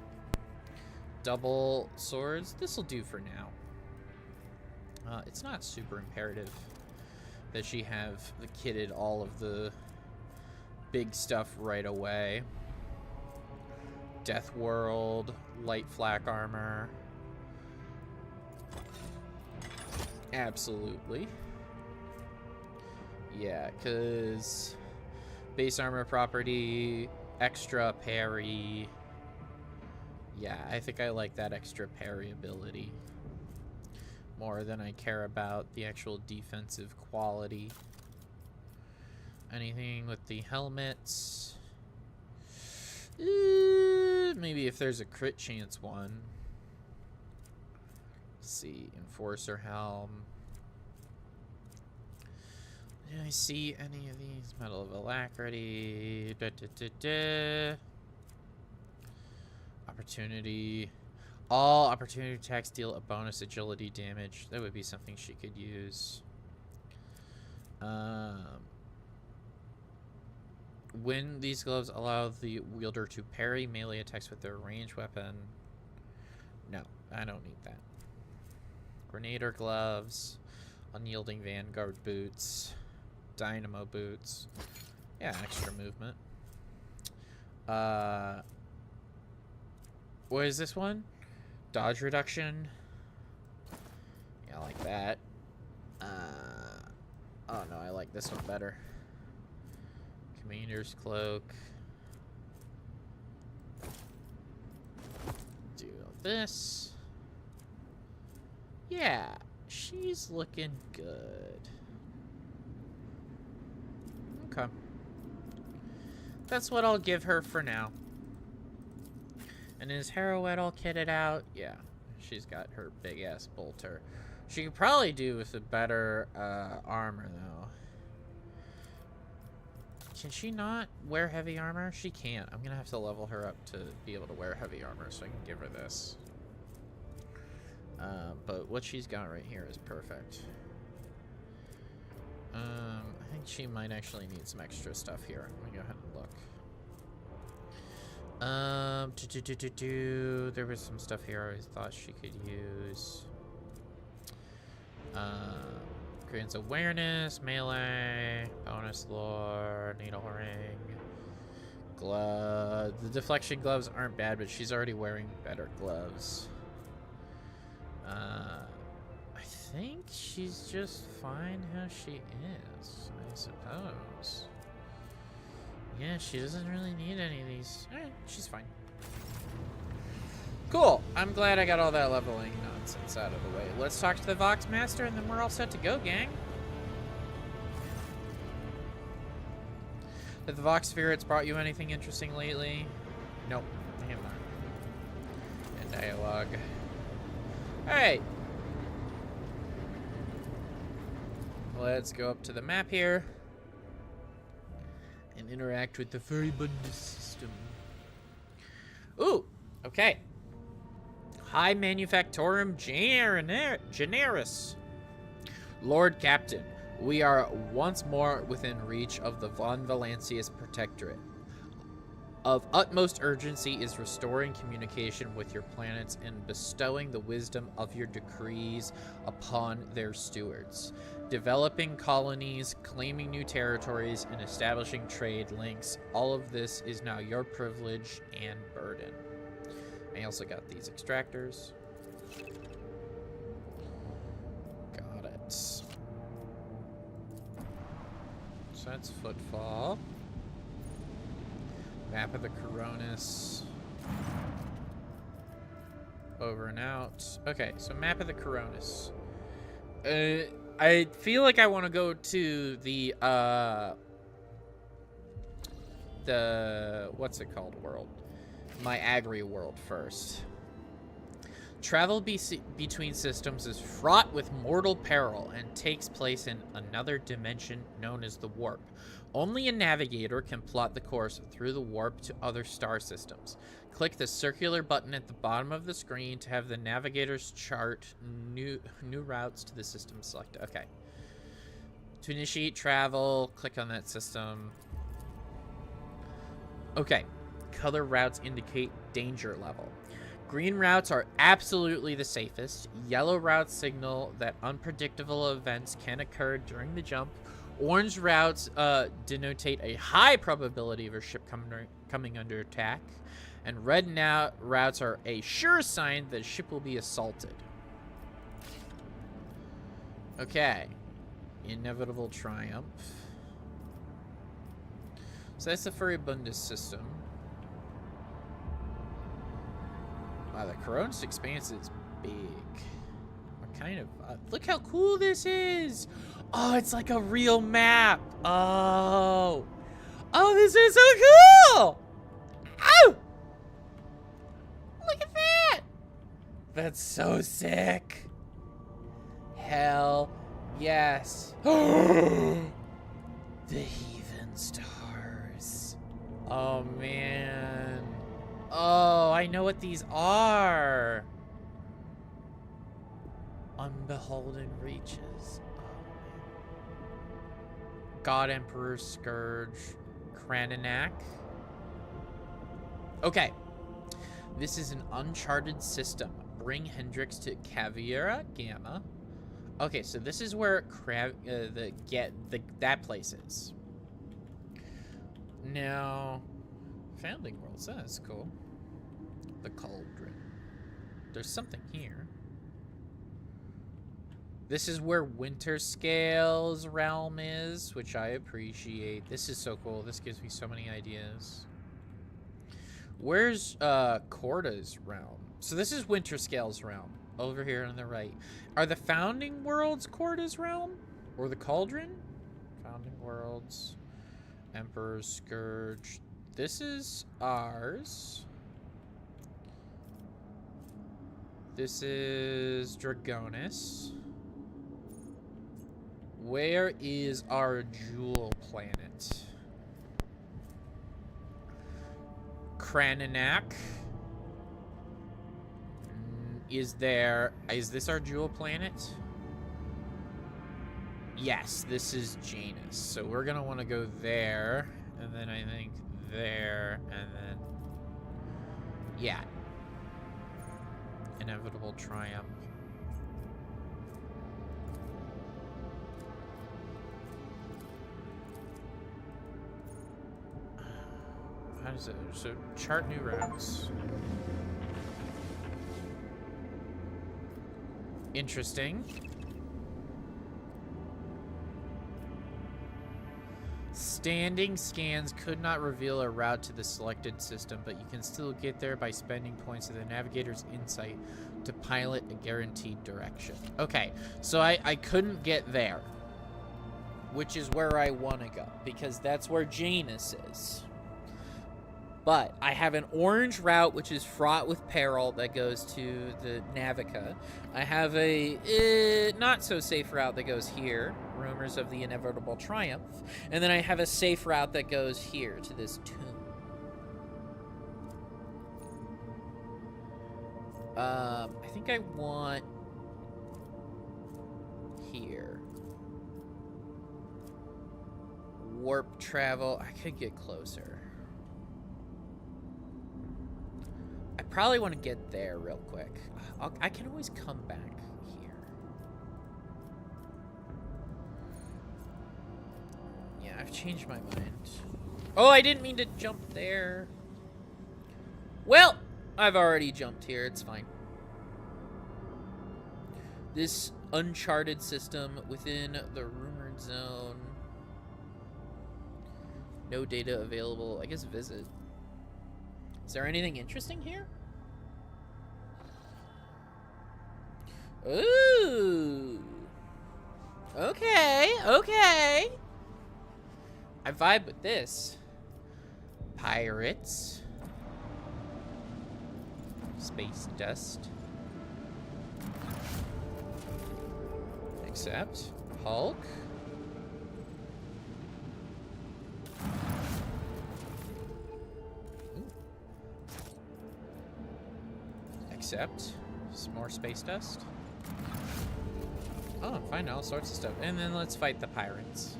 Double swords. This will do for now. It's not super imperative that she have kitted all of the big stuff right away. Death World, light flak armor. Absolutely. Yeah, because base armor property, extra parry. Yeah, I think I like that extra parry ability more than I care about the actual defensive quality. Anything with the helmets? Maybe if there's a crit chance one. Let's see, Enforcer Helm. Did I see any of these? Medal of Alacrity. Opportunity. All opportunity attacks deal a bonus agility damage. That would be something she could use. When these gloves allow the wielder to parry melee attacks with their ranged weapon. No, I don't need that. Grenader gloves. Unyielding Vanguard boots. Dynamo boots. Yeah, extra movement. What is this one? Dodge reduction. Yeah, I like that. Oh no, I like this one better. Commander's cloak. Do this. Yeah, she's looking good. Okay. That's what I'll give her for now. And is Harrowette all kitted out? Yeah, she's got her big ass bolter. She could probably do with a better armor though. Can she not wear heavy armor? She can't. I'm gonna have to level her up to be able to wear heavy armor so I can give her this. But what she's got right here is perfect. I think she might actually need some extra stuff here. Let me go ahead and look. There was some stuff here I always thought she could use. Grants awareness, melee, bonus lore, needle ring, glove. The deflection gloves aren't bad, but she's already wearing better gloves. I think she's just fine how she is, I suppose. Yeah, she doesn't really need any of these. Alright, she's fine. Cool. I'm glad I got all that leveling nonsense out of the way. Let's talk to the Vox Master, and then we're all set to go, gang. Have the Vox Spirits brought you anything interesting lately? Nope, I have not. And dialogue. Alright. Let's go up to the map here and interact with the Furibundus system. Ooh, okay. High Manufactorum Generis. Lord Captain, we are once more within reach of the Von Valancius Protectorate. Of utmost urgency is restoring communication with your planets and bestowing the wisdom of your decrees upon their stewards. Developing colonies, claiming new territories, and establishing trade links. All of this is now your privilege and burden. I also got these extractors. so that's Footfall. Map of the Coronis. Over and out. Okay, so map of the Coronis. I feel like I want to go to the what's it called world? My Agri world first. Travel between systems is fraught with mortal peril and takes place in another dimension known as the Warp. Only a navigator can plot the course through the Warp to other star systems. Click the circular button at the bottom of the screen to have the navigator's chart new routes to the system selected. Okay. To initiate travel, click on that system. Okay. Color routes indicate danger level. Green routes are absolutely the safest. Yellow routes signal that unpredictable events can occur during the jump. Orange routes denotate a high probability of a ship coming under attack. And red routes are a sure sign that a ship will be assaulted. Okay. Inevitable Triumph. So that's the Furibundus system. Wow, the Coronis Expanse is big. What kind of... look how cool this is! Oh, it's like a real map! Oh! Oh, this is so cool! Oh! Look at that! That's so sick! Hell yes. The Heathen Stars. Oh, man. Oh, I know what these are. Unbeholden Reaches. Oh, man. God Emperor Scourge. Krananak. Okay. This is an uncharted system. Bring Hendrix to Caviera Gamma. Okay, so this is where that place is. Now, Founding Worlds, that's cool. The Cauldron. There's something here. This is where Winterscale's realm is, which I appreciate. This is so cool. This gives me so many ideas. Where's Corda's realm? So this is Winterscale's realm. Over here on the right. Are the Founding Worlds Corda's realm? Or the Cauldron? Founding Worlds. Emperor's Scourge. This is ours. This is Dragonis. Where is our jewel planet? Krananak. Is this our jewel planet? Yes, this is Janus. So we're gonna want to go there, and then I think there, and then yeah. Inevitable Triumph. How does it? So chart new routes. Interesting. Standing scans could not reveal a route to the selected system, but you can still get there by spending points of the navigator's insight to pilot a guaranteed direction. Okay, so I couldn't get there, which is where I want to go, because that's where Janus is. But I have an orange route, which is fraught with peril, that goes to the Navica. I have a not-so-safe route that goes here, Rumors of the Inevitable Triumph. And then I have a safe route that goes here to this tomb. I think I want here. Warp travel. I could get closer. I probably want to get there real quick. I can always come back here. Yeah, I've changed my mind. Oh, I didn't mean to jump there. Well, I've already jumped here. It's fine. This uncharted system within the rumored zone. No data available. I guess visit. Is there anything interesting here? Ooh. Okay, okay. I vibe with this. Pirates. Space dust. Accept. Hulk. Ooh. Accept. Some more space dust. Oh, I'm finding all sorts of stuff. And then let's fight the pirates.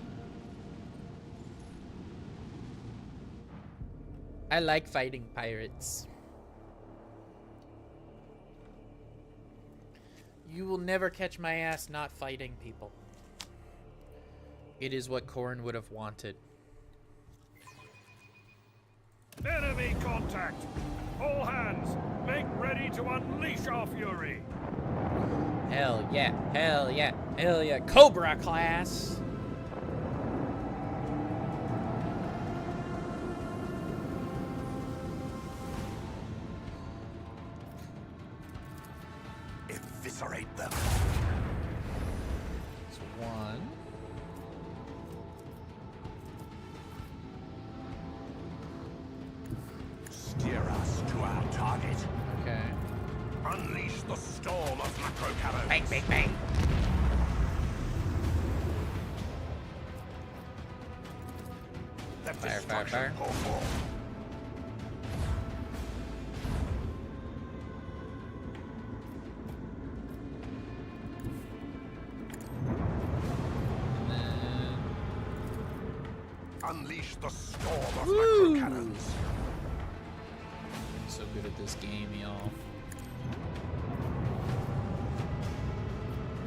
I like fighting pirates. You will never catch my ass not fighting people. It is what Corrin would have wanted. Enemy contact! All hands, make ready to unleash our fury! Hell yeah, hell yeah, hell yeah. Cobra class! Eviscerate them! It's one. Steer us to our target. Okay. Unleash the storm of macro cannons. Bang, bang, bang. Let Fire, fire, destruction fire. pour forth. And then... Unleash the storm of Woo! macro cannons. I'm so good at this game, y'all.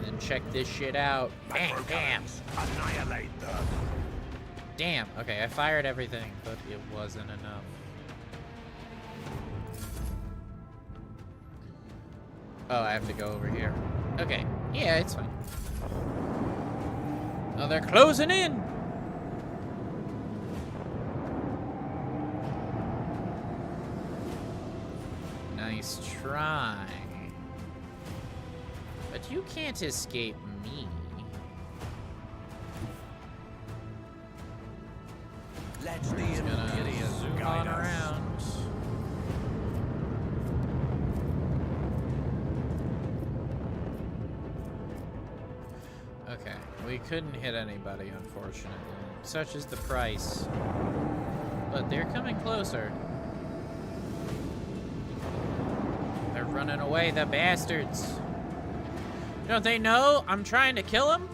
Then check this shit out. Bam, Macro bam. cannons, annihilate them. Damn. Okay, I fired everything, but it wasn't enough. Oh, I have to go over here. Okay. Yeah, it's fine. Oh, they're closing in. Nice try. But you can't escape me. Let the Just gonna Imperium zoom guide on us. around. Okay, we couldn't hit anybody, unfortunately. Such is the price. But they're coming closer. They're running away, the bastards. Don't they know I'm trying to kill them?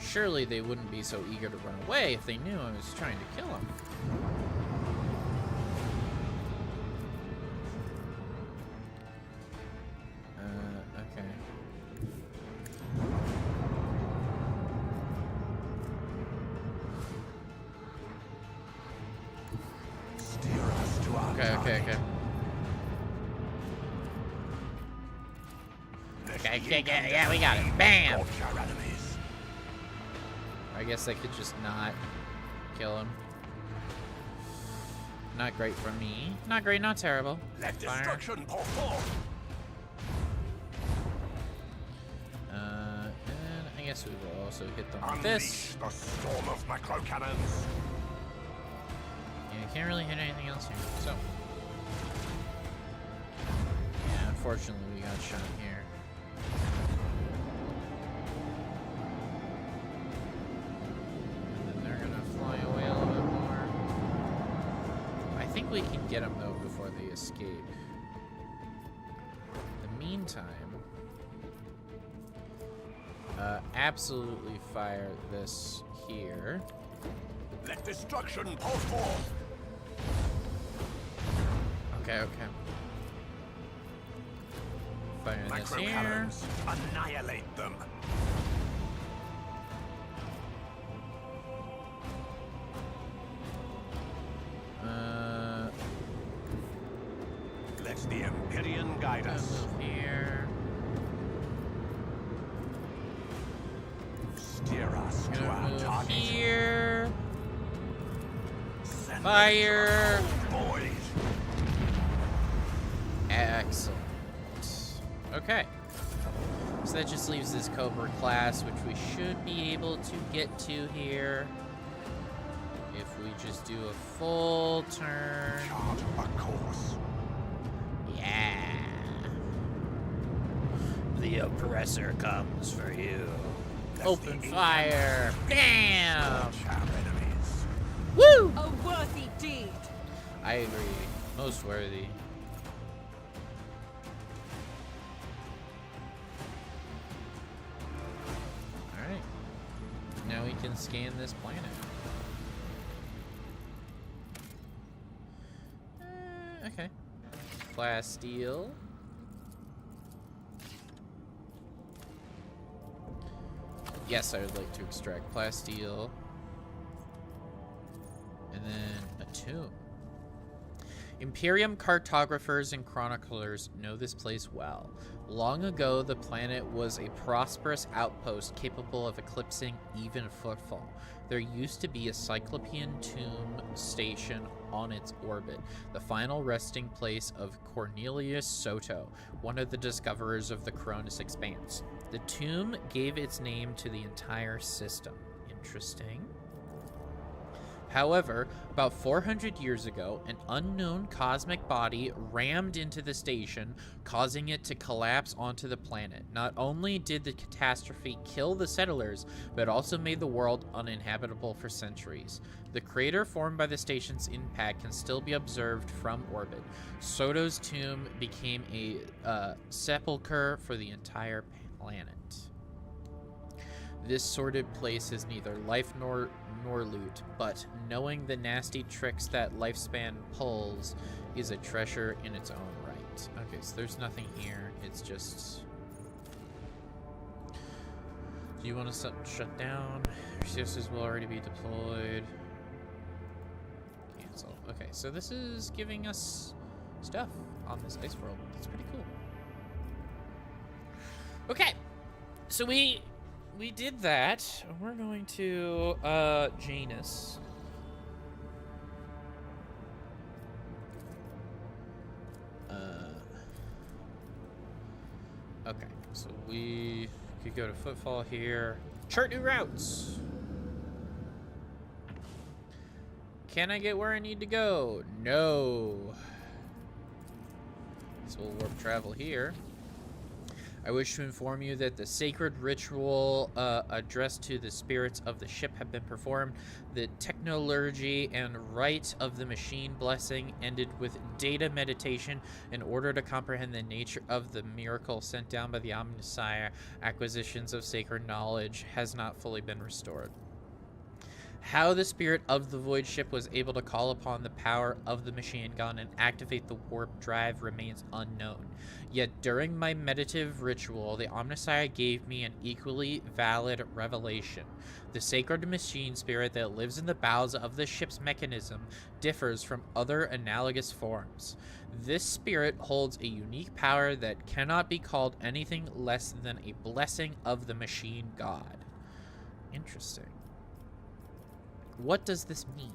Surely they wouldn't be so eager to run away if they knew I was trying to kill them. Okay. Steer us to our Okay, target. okay. Yeah, we got it. Bam! Scorch our enemies. I guess I could just not kill him. Not great for me. Not great, not terrible. Let Fire. destruction pour forth. And I guess we will also hit them with Unleash this. the storm of macro cannons. Yeah, can't really hit anything else here. So. Yeah, unfortunately we got shot here. And then they're gonna fly away a little bit more. I think we can get them though before they escape. In the meantime, absolutely fire this here. Let destruction pour forth. Okay, okay. Fire this Macro here. cannons, annihilate them. Let the Empyrean guide us. Move here. Steer us to Gonna our move target. here. Fire! Excellent. Okay. So that just leaves this Cobra class, which we should be able to get to here. If we just do a full turn. Chart a course. Yeah. The oppressor comes for you. Open fire. Bam! Our enemies. Woo! A worthy deed. I agree. Most worthy. Alright. Now we can scan this planet. Okay. Plasteel. Yes, I would like to extract plasteel. And then a tomb. Imperium cartographers and chroniclers know this place well. Long ago, the planet was a prosperous outpost capable of eclipsing even footfall. There used to be a Cyclopean tomb station on its orbit, the final resting place of Cornelius Soto, one of the discoverers of the Cronus Expanse. The tomb gave its name to the entire system. Interesting. However, about 400 years ago, an unknown cosmic body rammed into the station, causing it to collapse onto the planet. Not only did the catastrophe kill the settlers, but also made the world uninhabitable for centuries. The crater formed by the station's impact can still be observed from orbit. Soto's tomb became a sepulcher for the entire planet. This sordid place is neither life nor loot, but knowing the nasty tricks that lifespan pulls is a treasure in its own right. Okay, so there's nothing here. It's just... Do you want to shut down? Resources will already be deployed. Cancel. Okay, so this is giving us stuff on this ice world. That's pretty cool. Okay, so we did that. We're going to Janus. Okay, so we could go to Footfall here. Chart new routes. Can I get where I need to go? No. So we'll warp travel here. I wish to inform you that the sacred ritual addressed to the spirits of the ship have been performed. The technology and rite of the machine blessing ended with data meditation in order to comprehend the nature of the miracle sent down by the Omnissiah. Acquisitions of sacred knowledge has not fully been restored. How the spirit of the void ship was able to call upon the power of the machine gun and activate the warp drive remains unknown. Yet during my meditative ritual, the Omnissiah gave me an equally valid revelation. The sacred machine spirit that lives in the bowels of the ship's mechanism differs from other analogous forms. This spirit holds a unique power that cannot be called anything less than a blessing of the machine god. Interesting. What does this mean?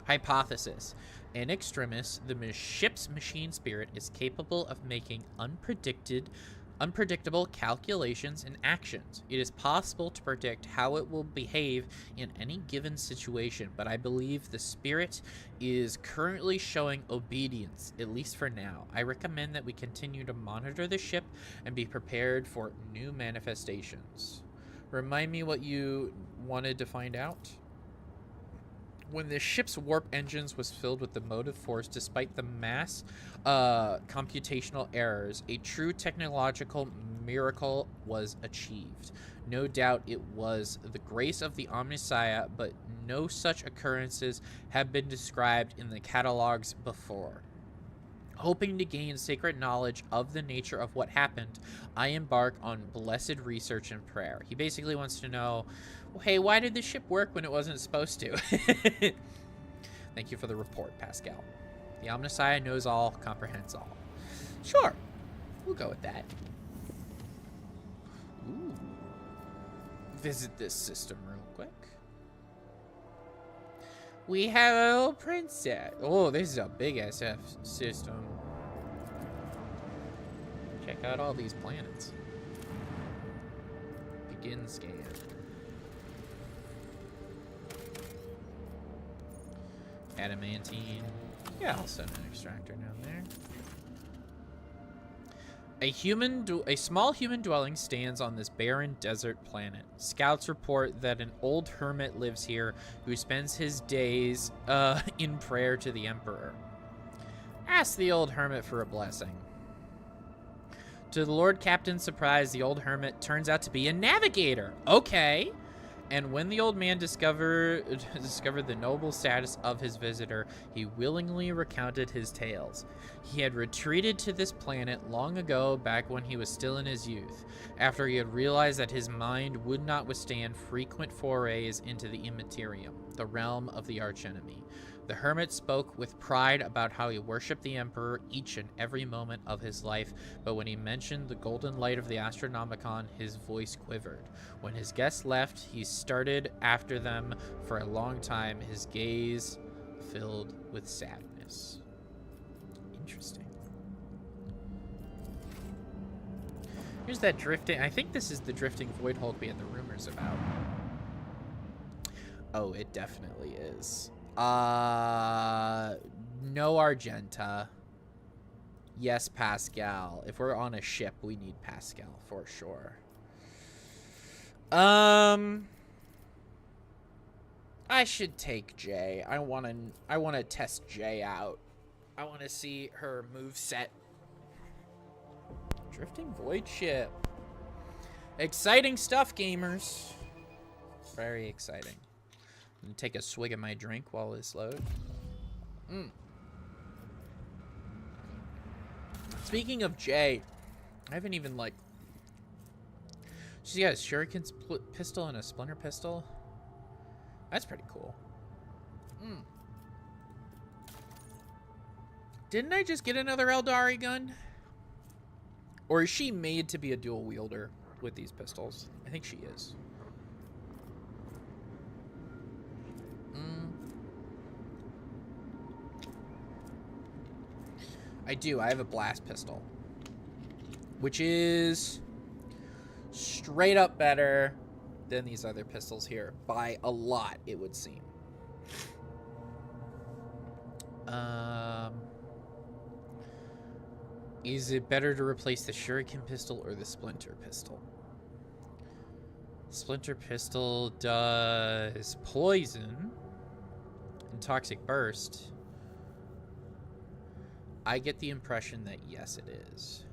Hypothesis. In extremis, the ship's machine spirit is capable of making unpredictable calculations and actions. It is possible to predict how it will behave in any given situation, but I believe the spirit is currently showing obedience, at least for now. I recommend that we continue to monitor the ship and be prepared for new manifestations. Remind me what you wanted to find out? When the ship's warp engines was filled with the motive force, despite the mass computational errors, a true technological miracle was achieved. No doubt it was the grace of the Omnissiah, but no such occurrences have been described in the catalogs before. Hoping to gain sacred knowledge of the nature of what happened, I embark on blessed research and prayer. He basically wants to know, well, hey, why did the ship work when it wasn't supposed to? Thank you for the report, Pascal. The Omnissiah knows all, comprehends all. Sure, we'll go with that. Ooh. Visit this system real quick. We have a little princess. Oh, this is a big SF system. Check out all these planets. Begin scan. Adamantine. Yeah, I'll send an extractor down there. A small human dwelling stands on this barren desert planet. Scouts report that an old hermit lives here who spends his days in prayer to the Emperor. Ask the old hermit for a blessing. To the Lord Captain's surprise, the old hermit turns out to be a navigator. Okay. And when the old man discovered the noble status of his visitor, he willingly recounted his tales. He had retreated to this planet long ago, back when he was still in his youth, after he had realized that his mind would not withstand frequent forays into the Immaterium, the realm of the archenemy. The hermit spoke with pride about how he worshipped the Emperor each and every moment of his life, but when he mentioned the golden light of the Astronomicon, his voice quivered. When his guests left, he started after them for a long time, his gaze filled with sadness. Interesting. Here's that drifting. I think this is the drifting Void Hulk we had the rumors about. Oh, it definitely is. No Argenta. Yes, Pascal. If we're on a ship, we need Pascal for sure. I should take Jay. I wanna test Jay out. I wanna see her moveset. Drifting Void Ship. Exciting stuff, gamers. Very exciting. I'm gonna take a swig of my drink while this loads. Speaking of Jay, I haven't even like. She's got a shuriken pistol and a splinter pistol. That's pretty cool. Didn't I just get another Eldari gun? Or is she made to be a dual wielder with these pistols? I think she is. I do. I have a blast pistol, which is straight up better than these other pistols here by a lot, it would seem. Is it better to replace the shuriken pistol or the splinter pistol? Splinter pistol does poison and toxic burst. I get the impression that yes, it is.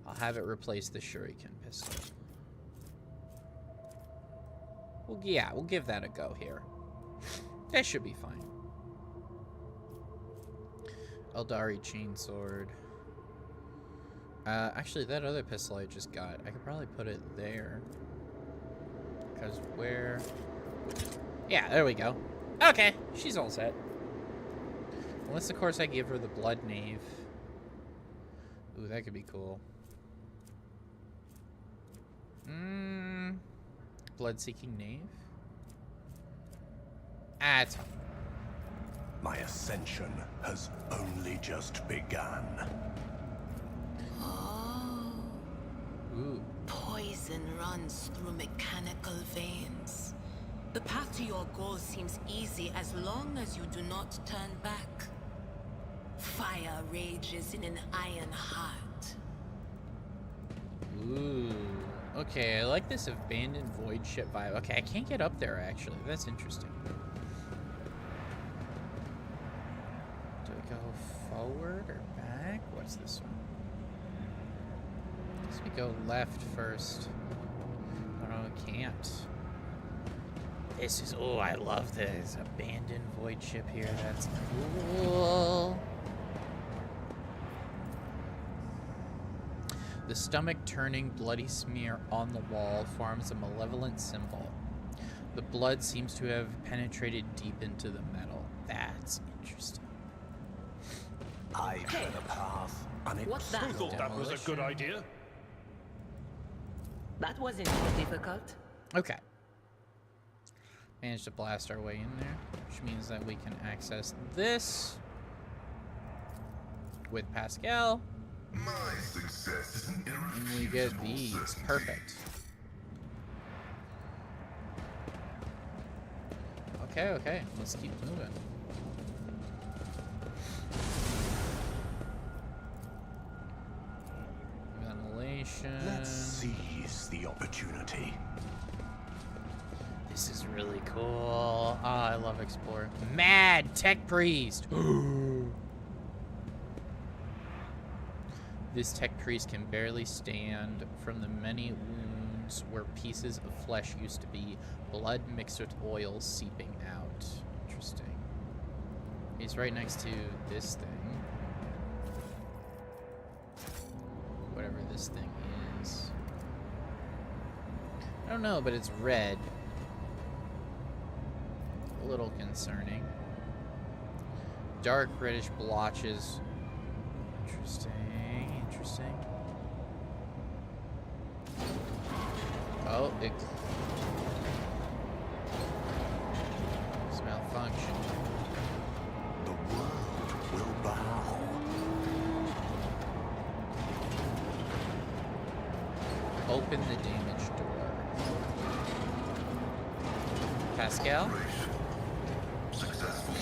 I'll have it replace the shuriken pistol. Well, yeah, we'll give that a go here. That should be fine. Eldari chainsword. Actually, that other pistol I just got, I could probably put it there. Because where... Yeah, there we go. Okay, she's all set. Unless, of course, I give her the Blood Knave. Ooh, that could be cool. Blood-seeking Knave? Ah, it's fine. My ascension has only just begun. Oh. Ooh. Poison runs through mechanical veins. The path to your goal seems easy as long as you do not turn back. Fire rages in an iron heart. Ooh. Okay, I like this abandoned void ship vibe. Okay, I can't get up there, actually. That's interesting. Do we go forward or back? What's this one? I guess we go left first. Oh, no, we can't. This is... Oh, I love this abandoned void ship here. That's cool. The stomach-turning bloody smear on the wall forms a malevolent symbol. The blood seems to have penetrated deep into the metal. That's interesting. I tread a path What's that? Who thought that was a good idea? That wasn't too difficult. Okay. Managed to blast our way in there, which means that we can access this with Pascal. My success is an And we get these. certainty. Perfect. Okay, okay. Let's keep moving. Ventilation. Let's seize the opportunity. This is really cool. Oh, I love exploring. Mad Tech Priest. This Tech Priest can barely stand from the many wounds where pieces of flesh used to be, blood mixed with oil seeping out. Interesting. He's right next to this thing. Whatever this thing is. I don't know, but it's red. A little concerning. Dark reddish blotches. Interesting. Interesting. Oh, it's malfunction. The world will bow. Open the damaged door. Pascal? Successful.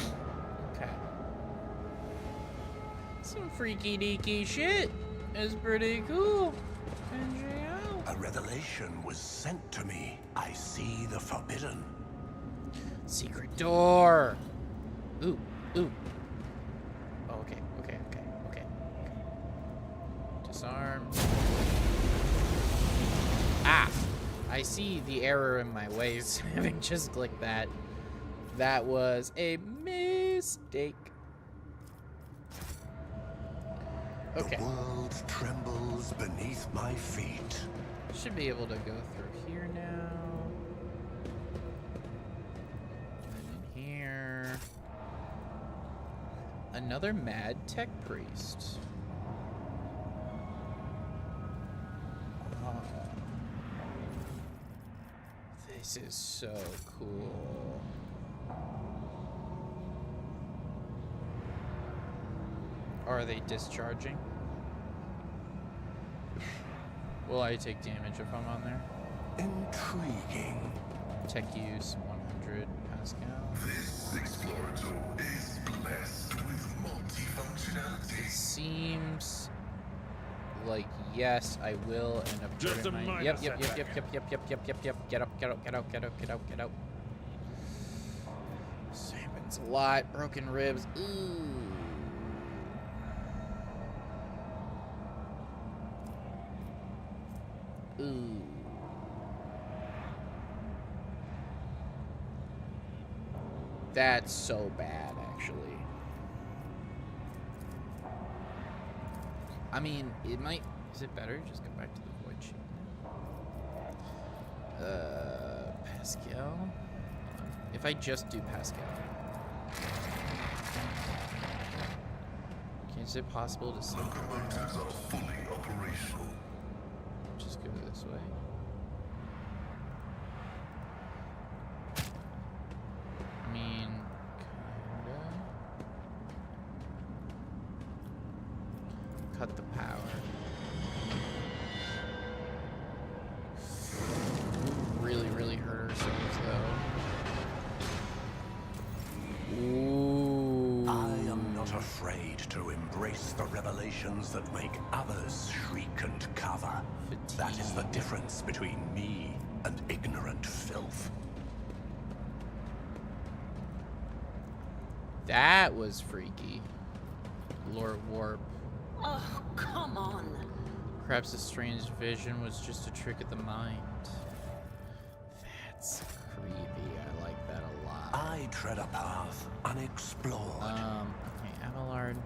Okay. Some freaky deaky shit is pretty cool. NGO. A revelation was sent to me. I see the forbidden. Secret door. Ooh, ooh. Oh, okay, okay, okay, okay, okay. Disarm. Ah! I see the error in my ways, having just clicked that. That was a mistake. Okay. The world trembles beneath my feet. Should be able to go through here now. And in here. Another Mad Tech Priest. Oh. This is so cool. Are they discharging? Will I take damage if I'm on there? Intriguing. Tech use 100 Pascal. This explorator is blessed with multifunctionality. Seems like yes, I will end up Just hurting a my. minor Yep. Get up. Get up. This happens a lot. Broken ribs. Ooh. Ooh. That's so bad, actually. I mean, it might... Is it better? Just go back to the void sheet. Pascal? If I just do Pascal... Is it possible to see? Locomotives are fully operational. Just go this way. I mean, kinda. Cut the power. Really, really hurt ourselves though. Ooh. I am not afraid to embrace the revelations that make others shriek and cover. That is the difference between me and ignorant filth. That was freaky. Lord Warp. Oh, come on. Perhaps a strange vision was just a trick of the mind. That's creepy. I like that a lot. I tread a path unexplored. Okay, Abelard.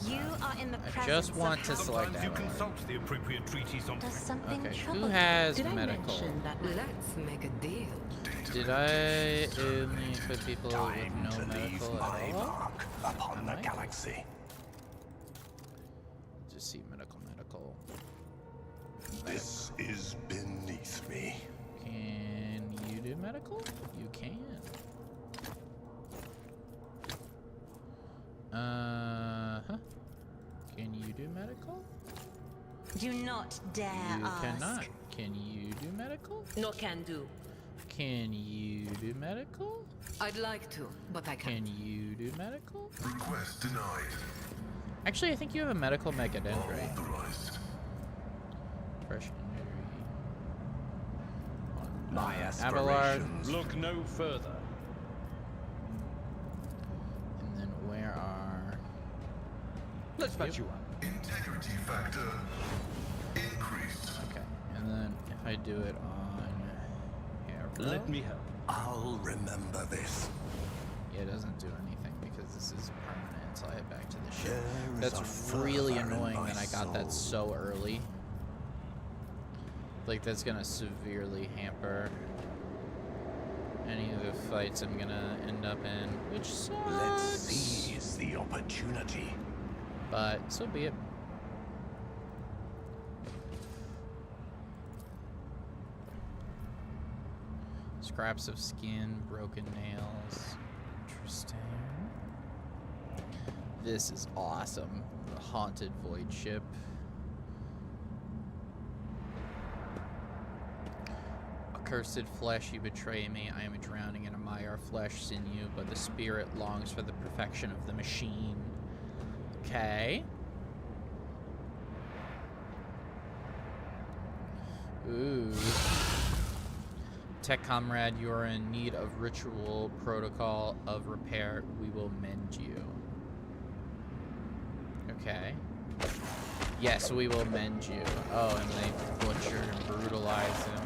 You are in the I presence just want of to select Sometimes you Abelard. consult the appropriate treaties on. Does something Okay, trouble who you? has Did I medical? mention that? Let's make a deal. Did I only put people Time with to no leave medical my at all? mark upon Am the I? galaxy. Just see medical. This is beneath me. Can you do medical? You can. Huh? Can you do medical? Do not dare You ask. cannot. Can you do medical? No can do. Can you do medical? I'd like to, but I can't. Can you do medical? Request denied. Actually, I think you have a medical megadendrite. Authorized. Fresh injury. My Abelard. aspirations. Look no further. And then where are... Let's patch you up. Integrity factor increased. Okay. And then if I do it on... Arrow, Let me help. I'll remember this. Yeah, it doesn't do anything because this is permanent until I head back to the ship. There is That's a really fervor in annoying my that I got that soul. so early. Like, that's gonna severely hamper any of the fights I'm gonna end up in, which sucks. Let's seize the opportunity. But so be it. Scraps of skin, broken nails. Interesting. This is awesome. The haunted void ship. Accursed flesh, you betray me. I am drowning in a mire of flesh sinew, but the spirit longs for the perfection of the machine. Okay. Ooh. Tech comrade, you are in need of ritual protocol of repair. We will mend you. Okay. Yes, we will mend you. Oh, and they butcher and brutalize him.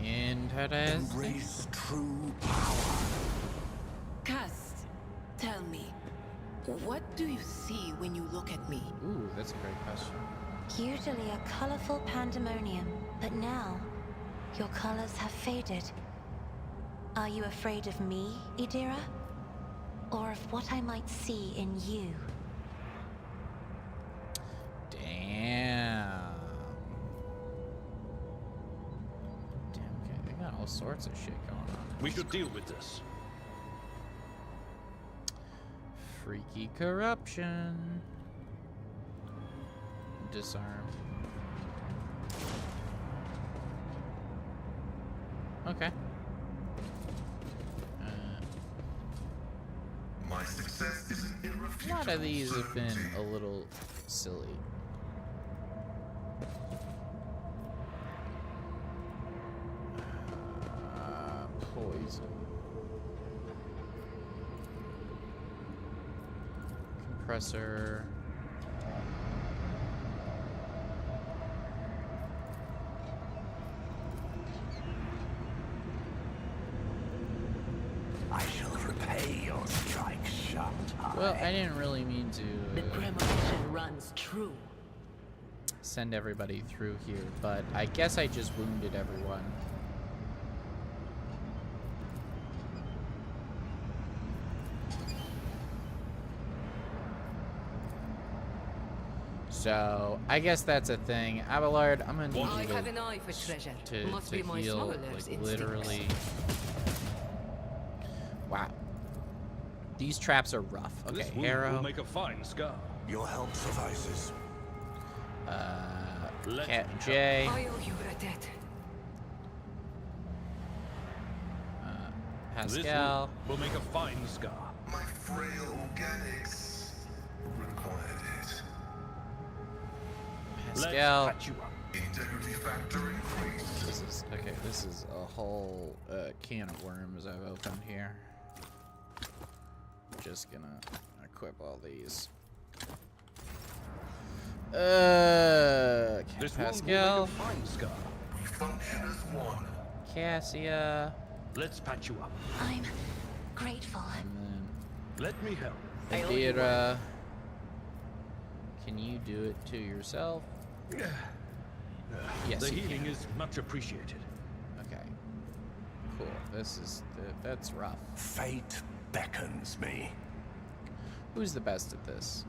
Interesting. Embrace true power. Cast, tell me, what do you see when you look at me? Ooh, that's a great question. Usually a colorful pandemonium, but now your colors have faded. Are you afraid of me, Idira? Or of what I might see in you? Damn. Damn, okay, they got all sorts of shit going on. We should deal with this. Freaky corruption. Disarm. Okay. My success is an A irrefutable lot of these have been certainty. a little silly. Poison. Compressor. I shall repay your strike shot. Well, I didn't really mean The to premonition runs true. send everybody through here, but I guess I just wounded everyone. So, I guess that's a thing. Abelard, I'm gonna need I you have an eye for treasure. to Must be my heal, smuggler's like, instincts. literally. Wow. These traps are rough. Okay, This wound Harrow. will make a fine scar. Your help suffices. Let Cat me J. I owe you a debt. This Pascal. wound will make a fine scar. My frail organics required it. Pascal. Let's patch you up. Integrity factor increased. This is okay. This is a whole can of worms I've opened here. Just gonna equip all these. This Pascal, wound will make a fine scar. We function as one. Cassia, Let's patch you up. I'm grateful. and Let me help. then Adira. Can you do it to yourself? Yes, The you healing can. is much appreciated. Okay. Cool. This is that's rough. Fate beckons me. Who's the best at this?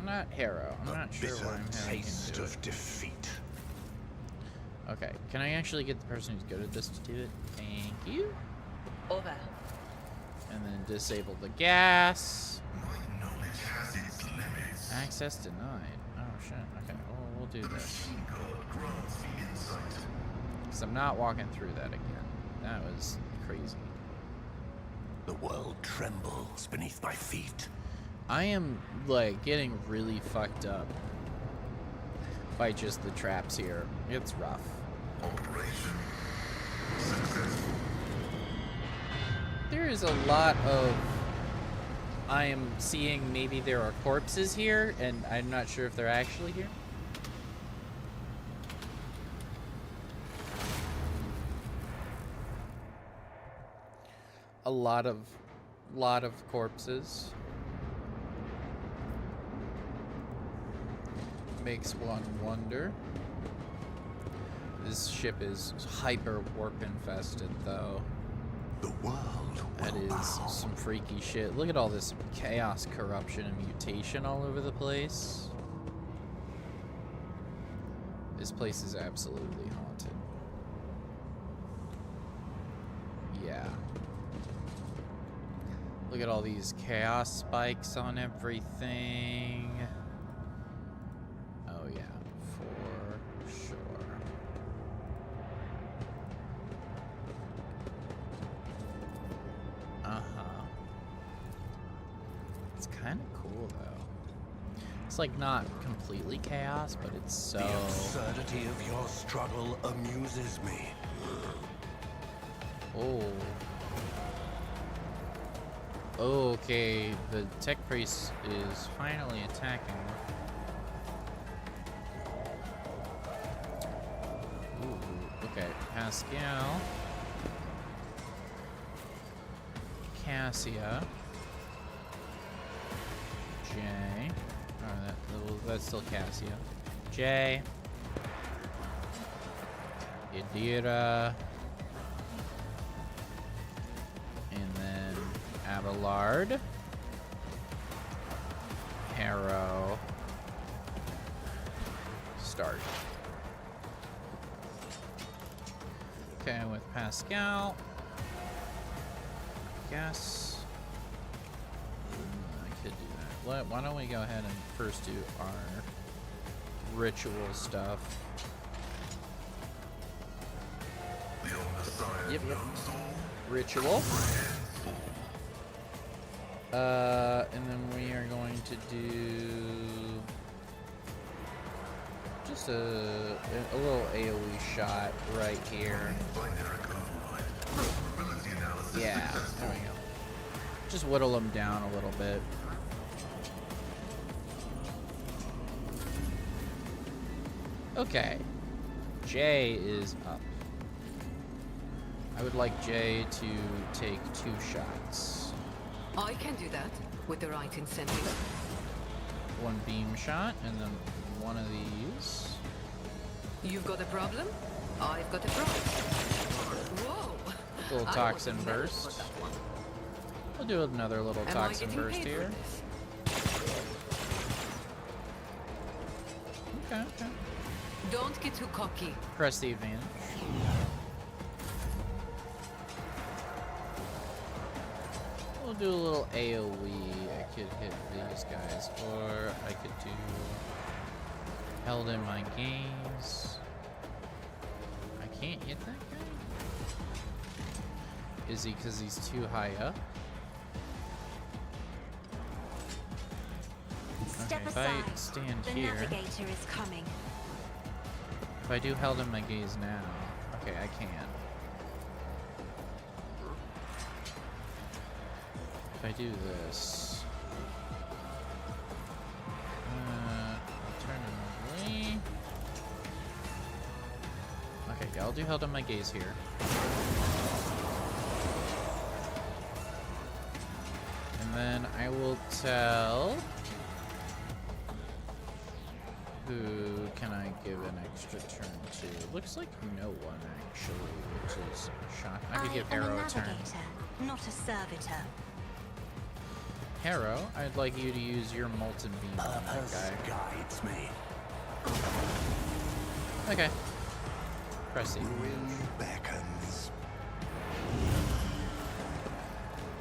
Not Harrow. I'm not sure bitter why I'm having him taste do of it. defeat. Okay, can I actually get the person who's good at this to do it? Thank you. Over. And then disable the gas. My knowledge has its limits. Access denied. Oh shit. Okay, well, we'll do The this. machine god grants the insight. Because I'm not walking through that again. That was crazy. The world trembles beneath my feet. I am, like, getting really fucked up by just the traps here. It's rough. Operation successful. There is a lot of... I am seeing maybe there are corpses here, and I'm not sure if they're actually here. A lot of corpses. Makes one wonder. This ship is hyper warp infested, though. The world That will is bow. some freaky shit. Look at all this chaos, corruption, and mutation all over the place. This place is absolutely haunted. Yeah. Look at all these chaos spikes on everything. Oh yeah, for sure. It's kind of cool though. It's like not completely chaos, but it's so... The absurdity of your struggle amuses me. Oh. Okay, the tech priest is finally attacking. Ooh, okay, Pascal. Cassia. Jay. Oh, that's still Cassia. Jay. Idira. And then Abelard. Harrow. Start. Okay, with Pascal. Yes. I could do that. Why don't we go ahead and first do our ritual stuff. The old Messiah Yep. knows all. Ritual. And then we are going to do just a little AoE shot right here. Binary override. Probability analysis Yeah, successful. there we go. Just whittle them down a little bit. Okay. Jay is up. I would like Jay to take 2 shots. I can do that with the right incentive. 1 beam shot, and then 1 of these. You've got a problem? I've got a problem. Whoa! Little I toxin wasn't ready burst. for that one. We'll do another little Am I toxin getting burst paid for here. this? Okay, okay. Don't get too cocky. Press the advantage. We'll do a little AoE. I could hit these guys, or I could do held in my gaze. I can't hit that guy? Is he because he's too high up? Step Okay, if aside. I stand The here, navigator is coming. if I do held in my gaze now, okay, I can. If I do this, alternatively, okay, yeah, I'll do held in my gaze here. And then I will tell. Who can I give an extra turn to? Looks like no one actually, which is shocking. I could give am Harrow a a turn. navigator, not a servitor. Harrow, I'd like you to use your Molten Beam on that Purpose guy. guides me. Okay. Press the Ruin beckons.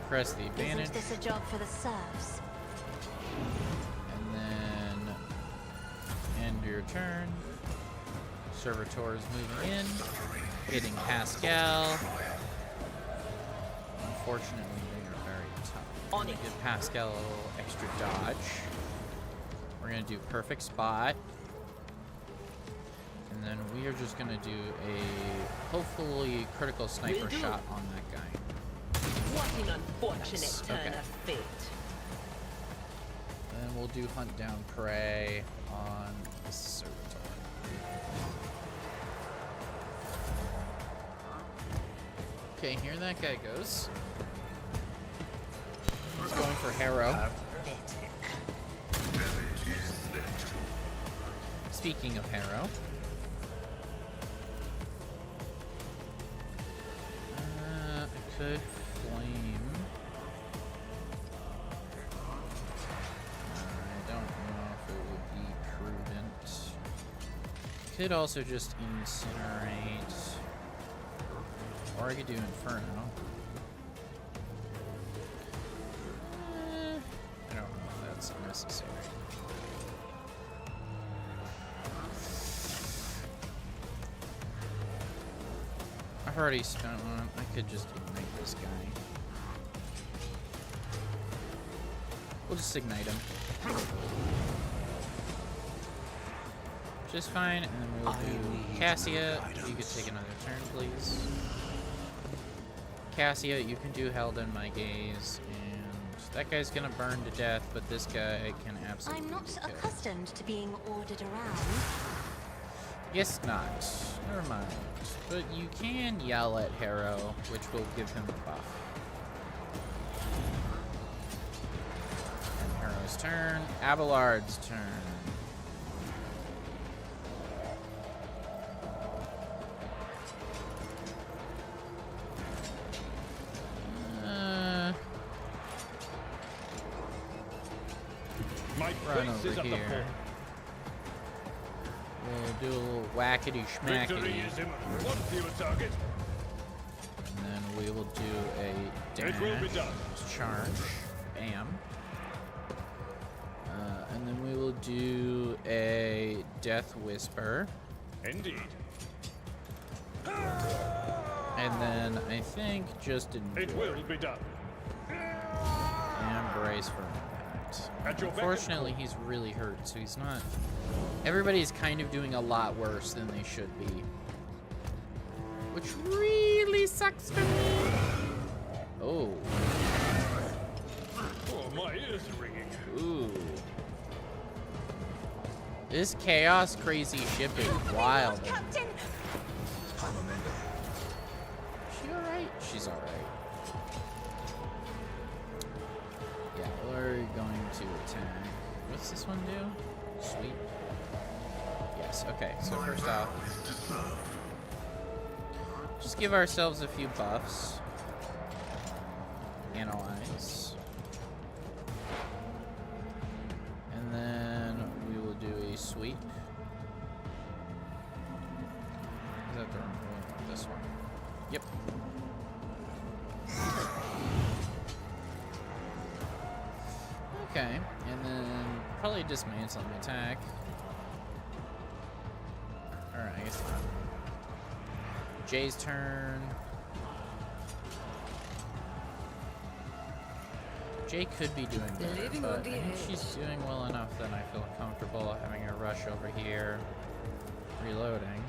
Press the advantage. Isn't this a job for the serfs? And then end your turn. Servitor is moving in. Hitting Pascal. Unfortunately, they are very tough. We're gonna give Pascal a little extra dodge. We're gonna do perfect spot. And then we are just gonna do a hopefully critical sniper shot on that guy. What an unfortunate Nice. turn Okay. of fate. And we'll do hunt down prey on the servitor. Okay, here that guy goes. He's going for Harrow. Speaking of Harrow. I could flame. I don't know if it would be prudent. Could also just incinerate. Or I could do Inferno. I don't know if that's necessary. I've already spent one. I could just ignite this guy. We'll just ignite him. Just fine, and then we'll do Cassia. You could take another turn, please. Cassia, you can do Held in My Gaze, and that guy's gonna burn to death, but this guy can absolutely I'm not kill. accustomed to being ordered around. Guess not. Never mind. But you can yell at Harrow, which will give him a buff. And Harrow's turn. Abelard's turn. My Run base is over at the here. fort. We'll do a little whackety Victory schmackety. is imminent. One fewer target. And then we will do a dash. It will be done. Charge. Bam. And then we will do a Death Whisper. Indeed. And then I think just enjoy. It will be done. And brace for impact. At your beck and Unfortunately, he's really hurt, so he's not. Everybody's kind of doing a lot worse than they should be. Which really sucks for me. Oh. Oh, my ears are ringing. Ooh. This chaos crazy ship is wild. Captain! She alright? She's alright. Yeah, we're going to attack. What's this one do? Sweep. Yes, okay, so first off, just give ourselves a few buffs. Analyze. And then we will do a sweep. Is that the wrong one? This one. Yep. Okay, and then probably dismantling attack. Alright, I guess not. Jay's turn. Jay could be doing better, Living but on I the think edge. she's doing well enough that I feel comfortable having her rush over here, reloading,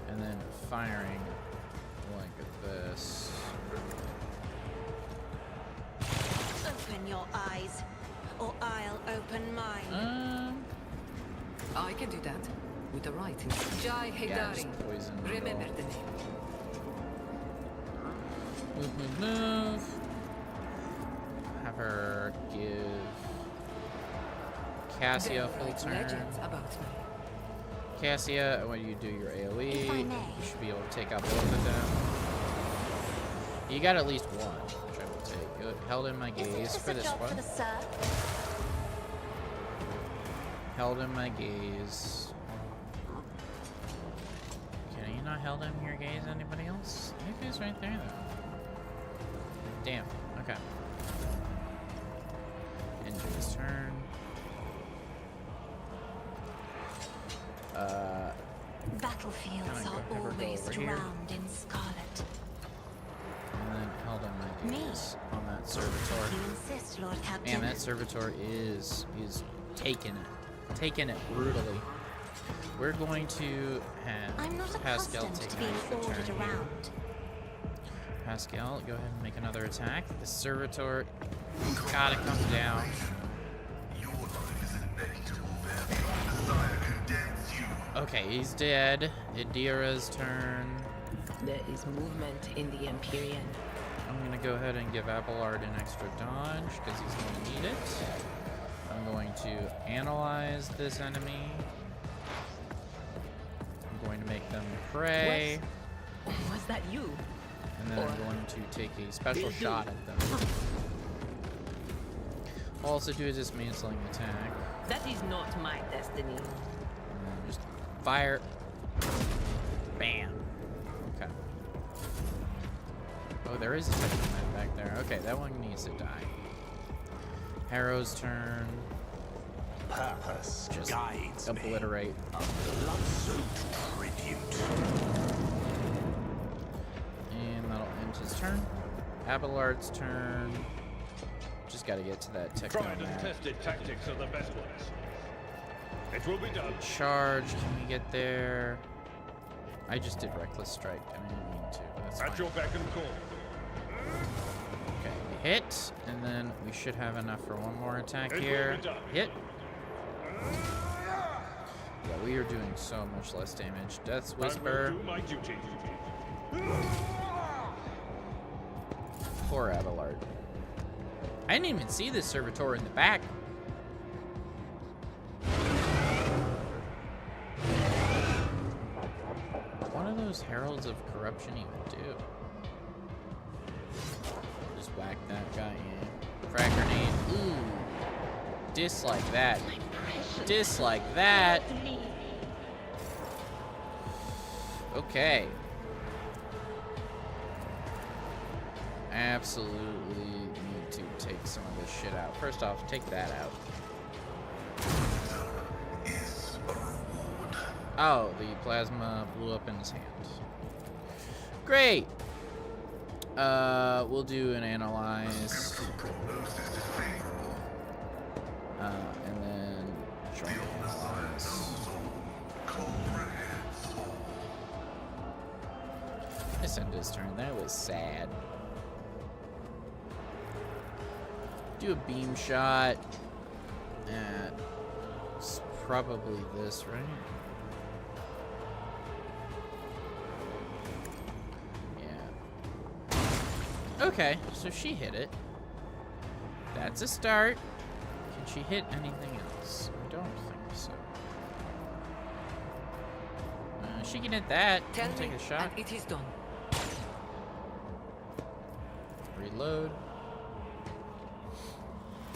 and then firing like this. Open your eyes, or I'll open mine. I can do that. With the right. Jai Yeah, just Hedari. poison. Remember roll. the name. Move, move, move. Have her give Cassia There a full write turn. legends about me. Cassia, when you do your AoE, If I may. you should be able to take out both of them. You got at least one, which I will take. Good. Held in my gaze for this one. Held in my gaze. Can you not held in your gaze? Anybody else? Maybe it's right there though. Damn. Okay. End his turn. Battlefields are always drowned in scarlet. And then held on my gaze on that servitor. You insist, Lord Captain. And that servitor is taking it brutally. We're going to have I'm not Pascal accustomed take to being an extra ordered turn around. here. Pascal, go ahead and make another attack. The servitor gotta come down. Your life is inevitable, therefore the Messiah condemns you. Okay, he's dead. Idira's turn. There is movement in the Empyrean. I'm gonna go ahead and give Abelard an extra dodge because he's gonna need it. I'm going to analyze this enemy. I'm going to make them pray. Was that you? And then I'm going to take a special shot at them. I'll also do a dismantling attack. That is not my destiny. And then just fire. Bam. Okay. Oh, there is a second man back there. Okay, that one needs to die. Harrow's turn. Purpose Just guides obliterate. me. A blood-soaked tribute. And that'll end his turn. Abelard's turn. Just gotta get to that techno Tried and mat. tested tactics are the best ones. It will be done. Charge, can we get there? I just did reckless strike. I didn't mean to. That's At fine. your beck and call. Okay, we hit, and then we should have enough for one more attack It will here. be done. Hit. Yeah, we are doing so much less damage. Death's I will Whisper. do my duty. Poor Abelard. I didn't even see this servitor in the back. What do those heralds of corruption even do? Just whack that guy in. Frag grenade. Ooh. Dislike that. Dislike that. Okay. Absolutely need to take some of this shit out. First off, take that out. Is a reward. Oh, the plasma blew up in his hand. Great. We'll do an analyze. Prognosis is favorable. And then joint analyze. Let's end his turn. That was sad. Do a beam shot at probably this, right? Yeah. Okay, so she hit it. That's a start. Can she hit anything else? I don't think so. She can hit that. Tell I'll take me, a shot. and it is done. Reload.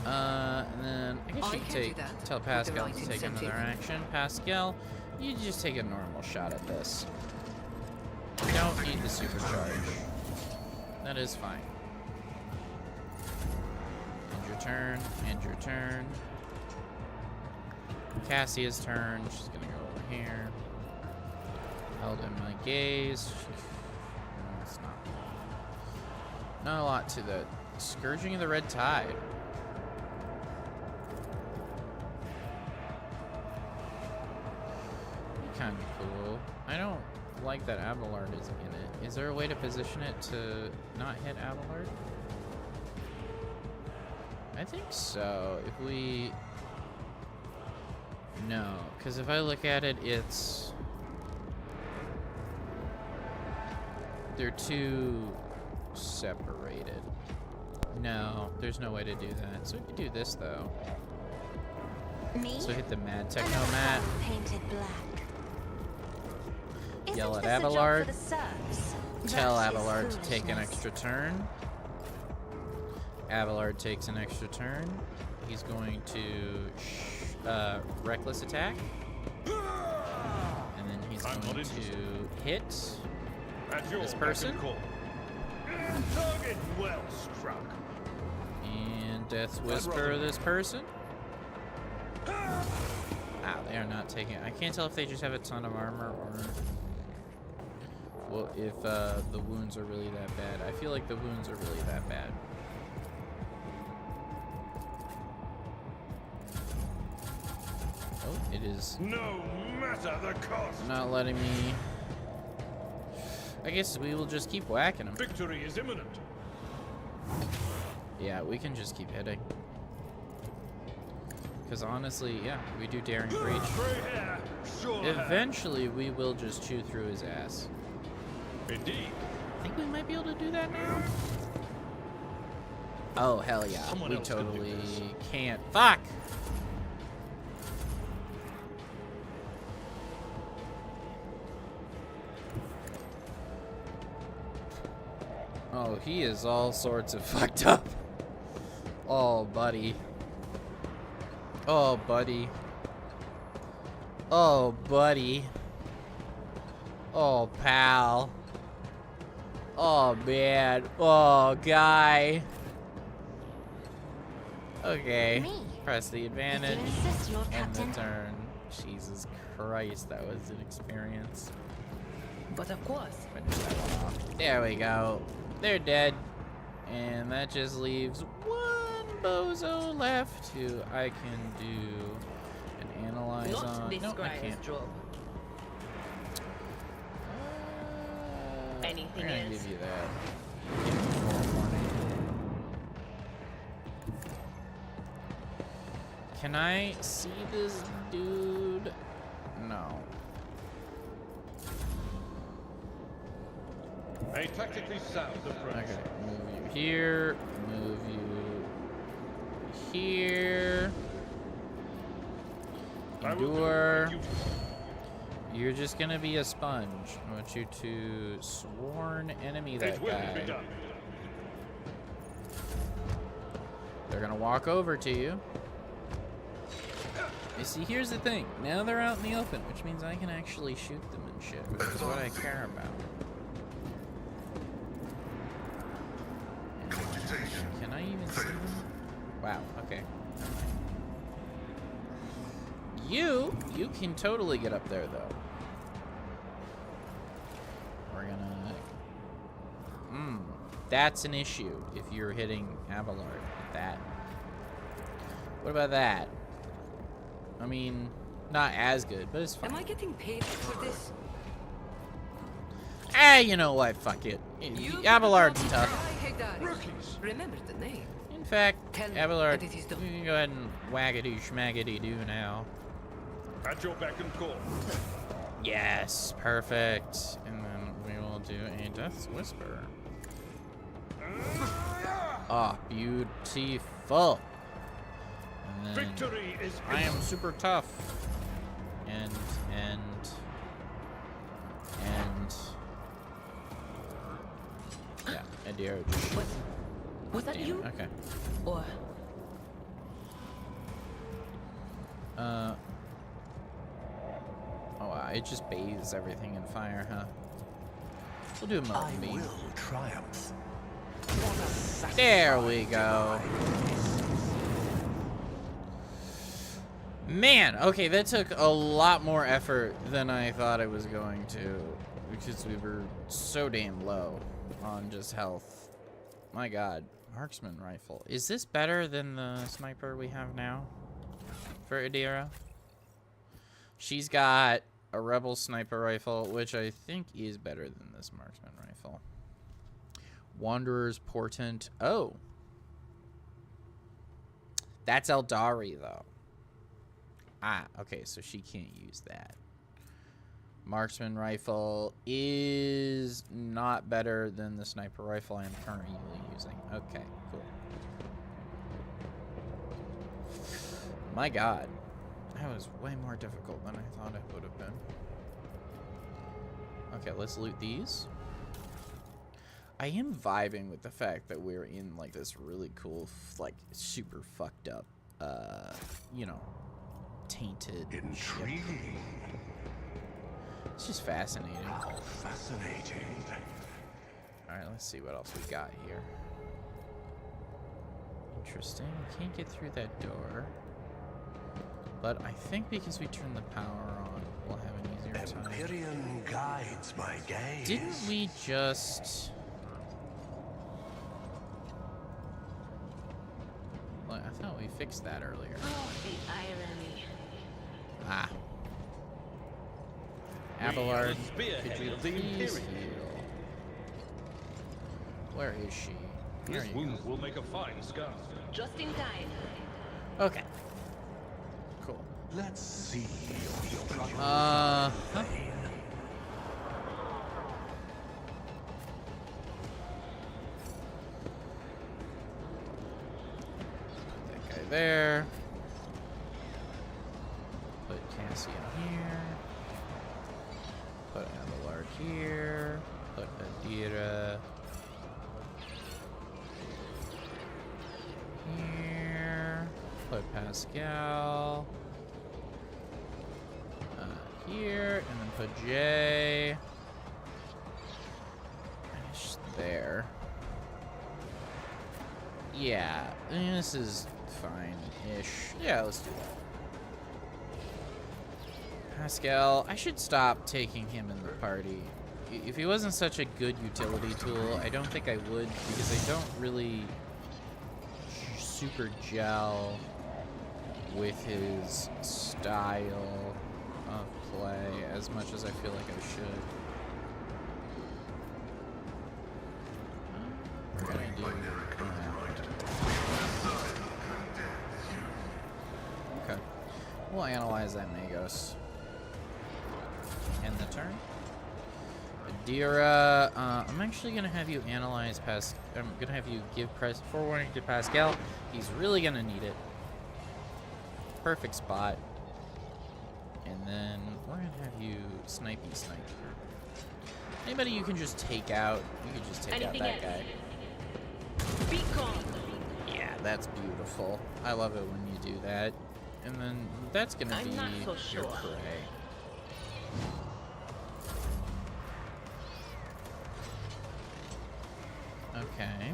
And then I guess I you can can do take that tell with the Pascal right to take incentive. another action. Pascal, you just take a normal shot at this. You don't need the supercharge. That is fine. End your turn. End your turn. Cassia's turn. She's gonna go over here. Held in my gaze. No, it's not. Not a lot to the Scourging of the Red Tide. Kind of cool. I don't like that Abelard is in it. Is there a way to position it to not hit Abelard? I think so. If we... No, because if I look at it, it's... They're too separated. No, there's no way to do that. So we could do this, though. Me? So hit the Mad Techno Another Mat. painted black. Yell Isn't at this a job Abelard. for the serfs? tell That is Abelard to take an foolishness. extra turn. Abelard takes an extra turn. He's going to reckless attack. And then he's going to hit At your this person. beck and call. Target well struck. And Death Whisper this person. Wow, they are not taking... I can't tell if they just have a ton of armor or... Well, if the wounds are really that bad. I feel like the wounds are really that bad. Oh, it is No matter the cost. not letting me... I guess we will just keep whacking them. Victory is imminent. Yeah, we can just keep hitting. Because honestly, yeah, we do Daring Breach. Gray hair, sure hand. Eventually, we will just chew through his ass. Indeed. I think we might be able to do that now. Oh, hell yeah. Someone We else can do totally this. can't. Fuck! Oh, he is all sorts of fucked up. Oh, buddy. Oh, buddy. Oh, buddy. Oh, pal. Oh, man. Oh, guy. Okay. Me. Press the If you advantage. insist, Lord End the Captain. turn. Jesus Christ, that was an experience. But of course, Finish that one off. There we go. They're dead. And that just leaves one bozo left who I can do an analyze not on. this No, I scry's can't. job. Anything We're gonna else? give you that. Give you more warning. Can I see this dude? No. A tactically sound approach. Okay, move you here, move you here. I will do Endure. my duty. You're just gonna be a sponge. I want you to sworn enemy that It will be guy. done. They're gonna walk over to you. You see, here's the thing. Now they're out in the open, which means I can actually shoot them and shit, which is what I care about. Can I even see them? Wow, okay. You can totally get up there, though. We're gonna... that's an issue if you're hitting Abelard with that. What about that? I mean, not as good, but it's fine. Am I getting paid for this? Ah, you know what? Fuck it. Abelard's tough. Rookies. Remember the name. In fact, Tell me Abelard, that it is done. you can go ahead and waggity schmaggity do now. At your beck and call. Yes, perfect. And then we will do a Death Whisper. Ah, beautiful. And then Victory is I am imminent. super tough. And yeah, Adira just Was that damn you? it, okay. Or Oh wow, it just bathes everything in fire, huh? We'll do a I mode beam. will triumph. There we go. Man, okay, that took a lot more effort than I thought it was going to, because we were so damn low on just health. My god, marksman rifle. Is this better than the sniper we have now for Adira? She's got a rebel sniper rifle, which I think is better than this marksman rifle. Wanderer's Portent. Oh. That's Eldari, though. Ah, okay, so she can't use that. Marksman rifle is not better than the sniper rifle I'm currently using. Okay, cool. My god. That was way more difficult than I thought it would have been. Okay, let's loot these. I am vibing with the fact that we're in like this really cool, like super fucked up, you know, tainted. Intriguing. It's just fascinating. How fascinating. All right, let's see what else we got here. Interesting. Can't get through that door. But I think because we turned the power on, we'll have an easier time. Empyrean guides my gaze. Didn't we just... Well, I thought we fixed that earlier. Oh, the irony. Ah. Abelard, could you please heal? Where is she? There This you wound go. will make a fine scar. Just in time. Okay. Cool. Let's see your struggle. Huh? That guy there. Put Cassie in here. Put Abelard here. Put Adira here. Put Pascal here, and then put Jay there. Yeah, I mean, this is fine-ish. Yeah, let's do that. Pascal, I should stop taking him in the party. If he wasn't such a good utility tool, I don't think I would, because I don't really super gel with his style of play as much as I feel like I should. We're gonna do okay. We'll analyze that Magos. End the turn. Adira, I'm actually gonna have you analyze I'm gonna have you give forewarning to Pascal. He's really gonna need it. Perfect spot. And then we're gonna have you snipey snipe. Anybody you can just take out. You can just take out that guy. Be calm. Yeah, that's beautiful. I love it when you do that. And then that's gonna be not so your sure. prey. Okay.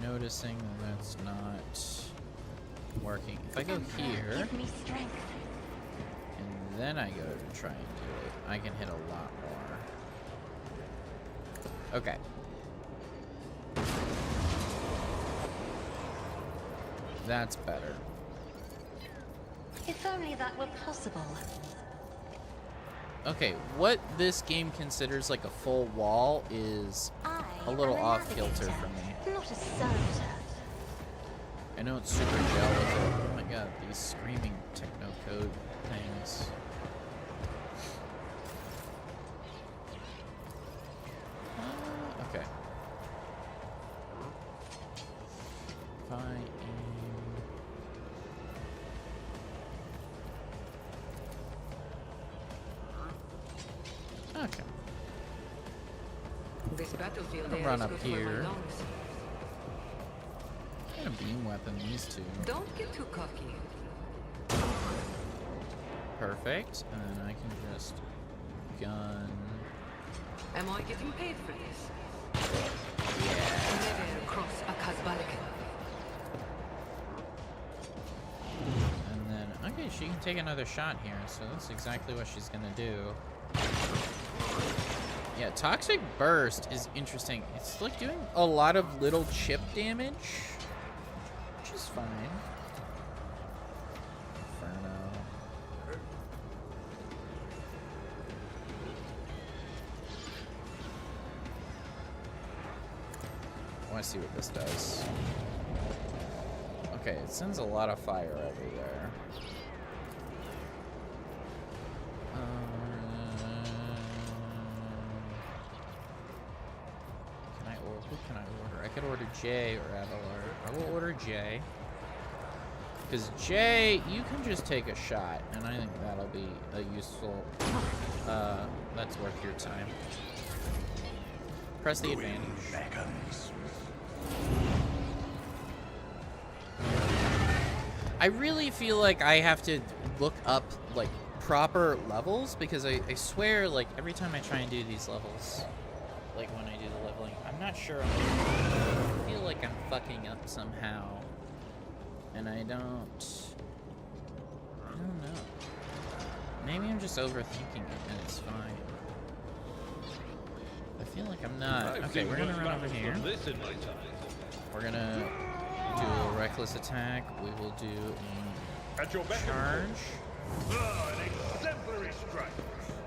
Noticing that that's not working. If I go here, Give me strength. and then I go to try and do it, I can hit a lot more. Okay. That's better. If only that were possible. Okay, what this game considers like a full wall is a little off kilter for me. Not a servitor. I know it's super gel with it. Oh my god, these screaming techno code things. Okay. If I aim... Okay. This battlefield I'm gonna air run is up good for my here. lungs. I'm gonna beam weapon these two. Don't get too cocky. Perfect. And then I can just gun. Am I getting paid for this? Never cross a Kazbalikan. And then, okay, she can take another shot here, so that's exactly what she's gonna do. Yeah, Toxic Burst is interesting. It's like doing a lot of little chip damage, which is fine. Inferno. I want to see what this does. Okay, it sends a lot of fire everywhere. Who can I order? I could order Jay or Abelard. I will order Jay. Because Jay, you can just take a shot, and I think that'll be a useful, that's worth your time. Press the advantage. Beckons. I really feel like I have to look up like proper levels because I swear like every time I try and do these levels, like when I do the leveling, I'm not sure. I feel like I'm fucking up somehow, and I don't know. Maybe I'm just overthinking it and it's fine. I feel like I'm not. Okay, we're gonna run over here. We're gonna do a reckless attack. We will do a charge. An exemplary strike.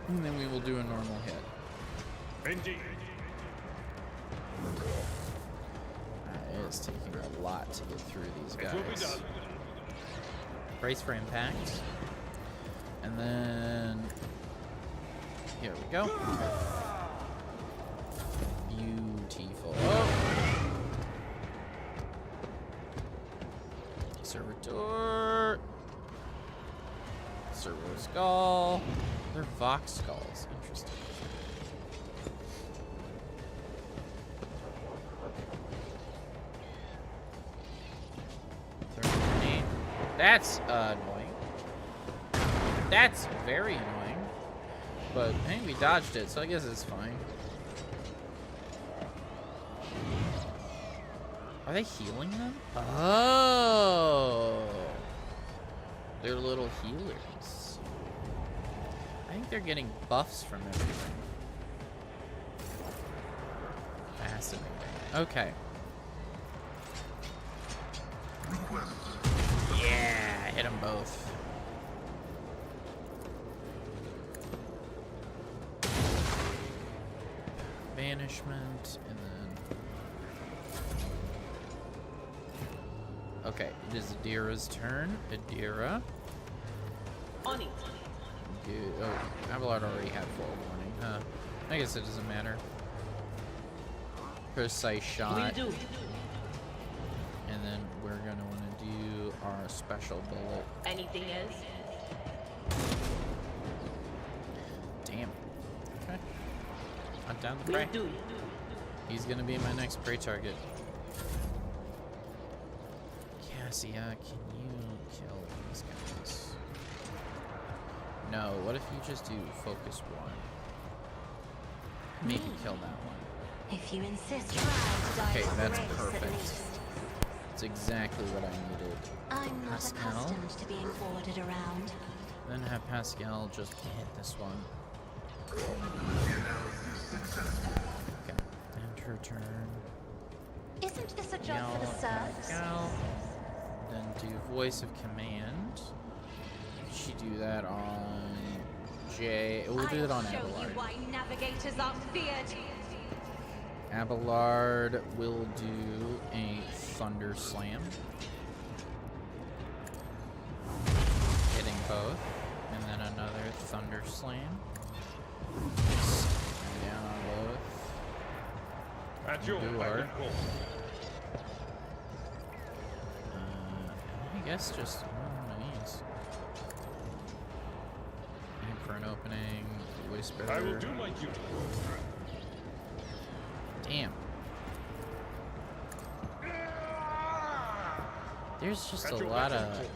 And then we will do a normal hit. Indeed. It is taking a lot to get through these It will be guys. done. Brace for impact. And then here we go. Beautiful. Oh. Servitor. Servo skull. They're Vox skulls. Interesting. That's annoying. That's very annoying. But hey, we dodged it, so I guess it's fine. Are they healing them? Oh. They're little healers. I think they're getting buffs from everything. Fascinating. Okay. Yeah, hit them both. Banishment, and then... Okay, it is Adira's turn. Adira. On it. Oh, Abelard already had full warning, huh? I guess it doesn't matter. Precise shot. Will do. And then we're gonna want to do our special bullet. Anything else? Damn. Okay. I'm down the Will prey. do. He's gonna be my next prey target. Cassia, can you kill these guys? No, what if you just do focus one? Maybe kill that one. If you insist, try to die Okay, for that's grace, at perfect. least. That's exactly what I needed. I'm not Pascal. accustomed to being ordered around. Then have Pascal just hit this one. Okay, end her turn. Isn't this a job for the serfs? Pascal. Then do voice of command. She do that on Jay. We'll do it on I'll show you Abelard. why navigators are feared. Abelard will do a Thunder Slam. Hitting both. And then another Thunder Slam. Down on both. At your You beck are. and call. I guess just one of these. Aim for an opening. Whisper. I will do my duty. Damn. There's just At a your lot beck and of... call.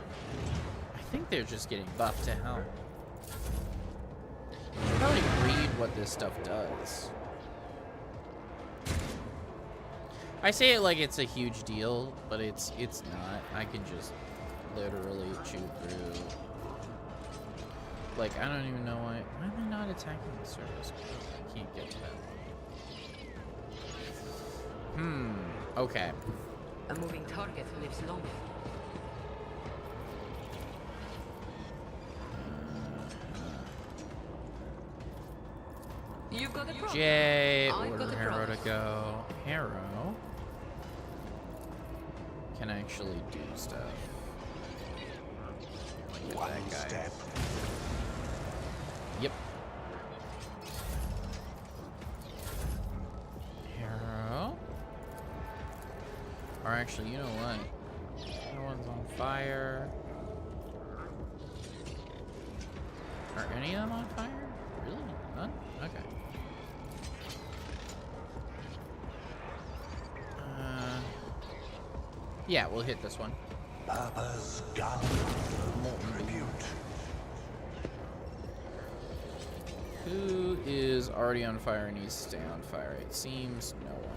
I think they're just getting buffed to hell. I should probably read what this stuff does. I say it like it's a huge deal, but it's not. I can just literally chew through. Like, I don't even know why am I not attacking the service? I can't get to that one. Okay. A moving target lives longer. You've got a problem. Jay, I've order got a Harrow to problem. go. Harrow can actually do stuff. Like One that guy. step. Yep. Harrow. Or actually, you know what? That one's on fire. Are any of them on fire? Really? None? Okay. Yeah, we'll hit this one. Purpose gun. Tribute. Who is already on fire and needs to stay on fire? It seems no one.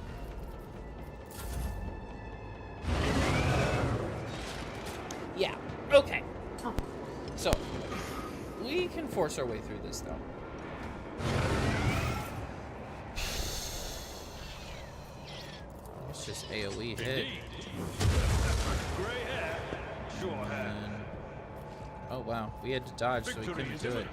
Yeah, okay. So, we can force our way through this, though. It's just AoE hit. Grey hair, sure hair. And, oh, wow. We had to dodge, so we couldn't do it.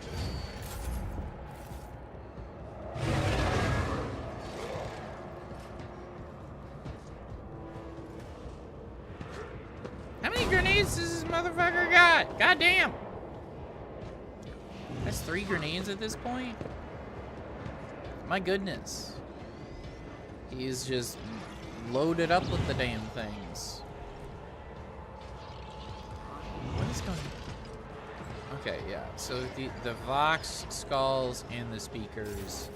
How many grenades does this motherfucker got? God damn! That's 3 grenades at this point? My goodness. He's just loaded up with the damn things. What is going on? Okay, yeah. So the Vox skulls and the speakers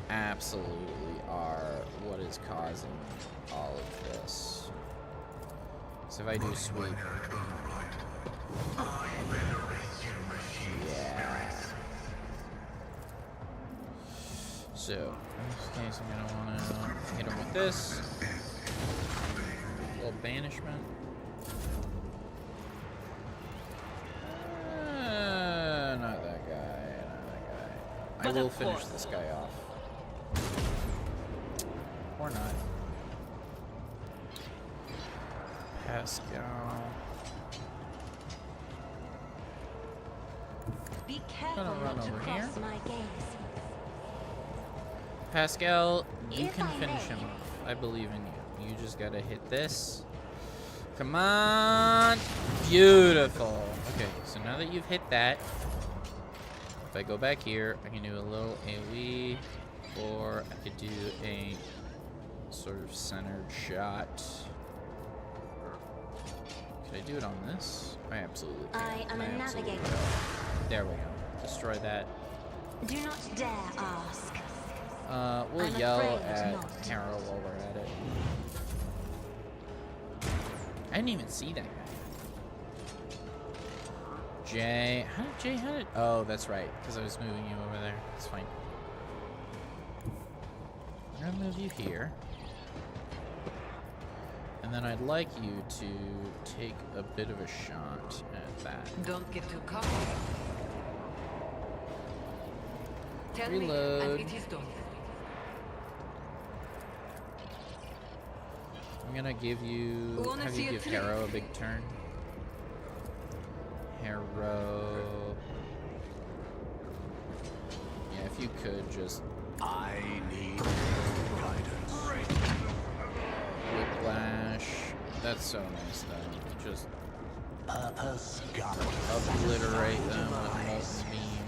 absolutely are what is causing all of this. So if I do sweep. Yeah. So, in this case, I'm gonna wanna hit him with this. A little banishment. Not that guy, not that guy. I will finish this guy off. Or not. Pascal. Be careful run not to over cross here. my gaze. Pascal, you If can I finish may. him off. I believe in you. You just gotta hit this. Come on. Beautiful. Okay, so now that you've hit that, if I go back here, I can do a little AoE, or I could do a sort of centered shot. Could I do it on this? I absolutely can. I am a absolutely navigator. will. There we go. Destroy that. Do not dare ask. We'll I'm yell afraid at not. Carol while we're at it. I didn't even see that guy. Jay, how did, oh, that's right, because I was moving you over there. It's fine. I'm gonna move you here. And then I'd like you to take a bit of a shot at that. Don't get too cocky. Tell Reload. me, and it is done. I'm gonna give you, Wanna have see you a give trick? Harrow a big turn. Harrow. Yeah, if you could just I need guidance. whiplash. That's so nice though. Just Purpose gun. obliterate them with Molten Beam.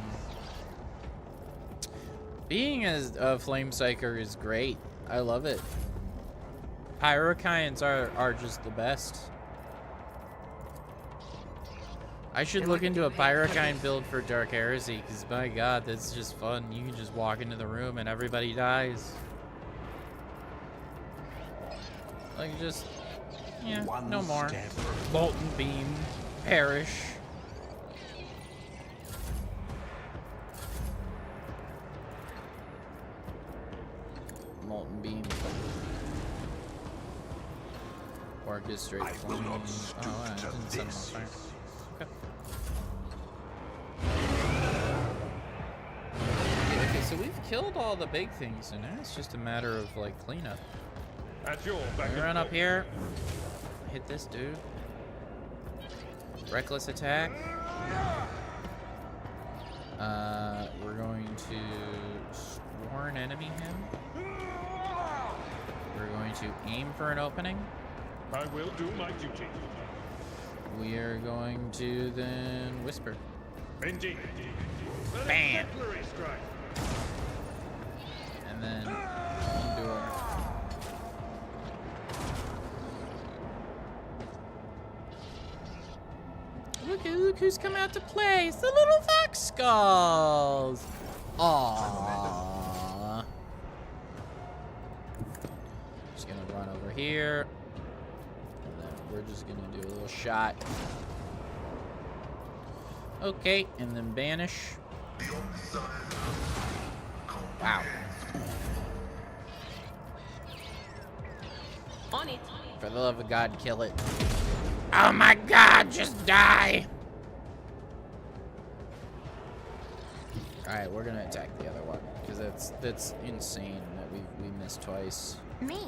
Being as a Flame Psyker is great. I love it. Pyrokines are just the best. I should look into a Pyrokine build for Dark Heresy, because my god, that's just fun. You can just walk into the room and everybody dies. Like, just, yeah, One no more. step. Molten Beam, perish. Molten Beam. Orchestrate I will flame. not stoop Oh, I to didn't set him on this. fire. Okay. Okay, so we've killed all the big things, and now it's just a matter of, like, cleanup. At your back. We run up here, hit this dude. Reckless attack. We're going to sworn enemy him. We're going to aim for an opening. I will do my duty. We are going to then whisper. Indeed. An Bam. exemplary strike. And then endure. Look who's come out to play. It's the little Fox Skulls. Aww. Just gonna run over here. And then we're just gonna do a little shot. Okay, and then banish. Wow. On it. For the love of God, kill it. Oh my God, just die! Alright, we're gonna attack the other one, because that's insane that we missed twice. Me?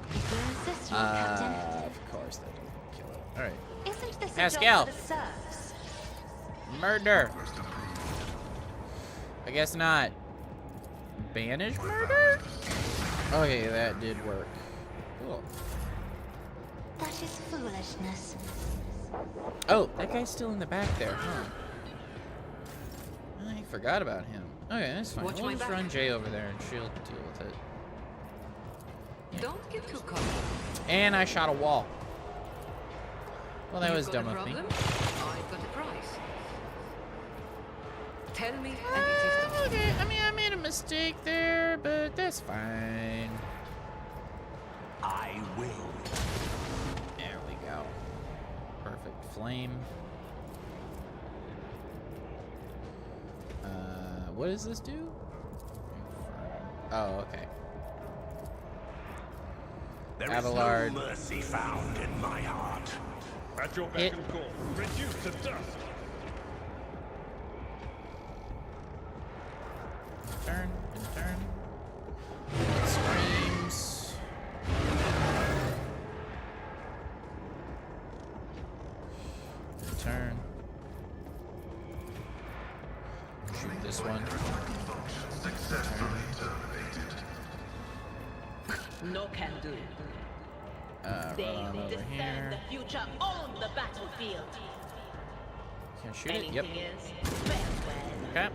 If you insist, Lord Captain. Of course that doesn't kill it. Alright. Isn't this Pascal. a job for the serfs? Murder! I guess not. Banish murder? Okay, that did work. Cool. That is foolishness. Oh, that guy's still in the back there, huh? I forgot about him. Okay, that's fine. Watch We'll my just back. run Jay over there and she'll deal with it. Don't get too cocky. And I shot a wall. Well, that You've was got dumb a of me. problem? I've got a prize. Tell me, and it is done. Okay, I mean, I made a mistake there, but that's fine. I will. There we go. Perfect flame. What does this do? Oh, okay. There Abelard. is no mercy found in my heart. At your beck and call. Reduced to dust. Turn and turn. Screams. And turn. Shoot this one. No can do. Run on over Defend here. the future on the battlefield. Can I shoot it? Yep. Anything else? Farewell. Okay.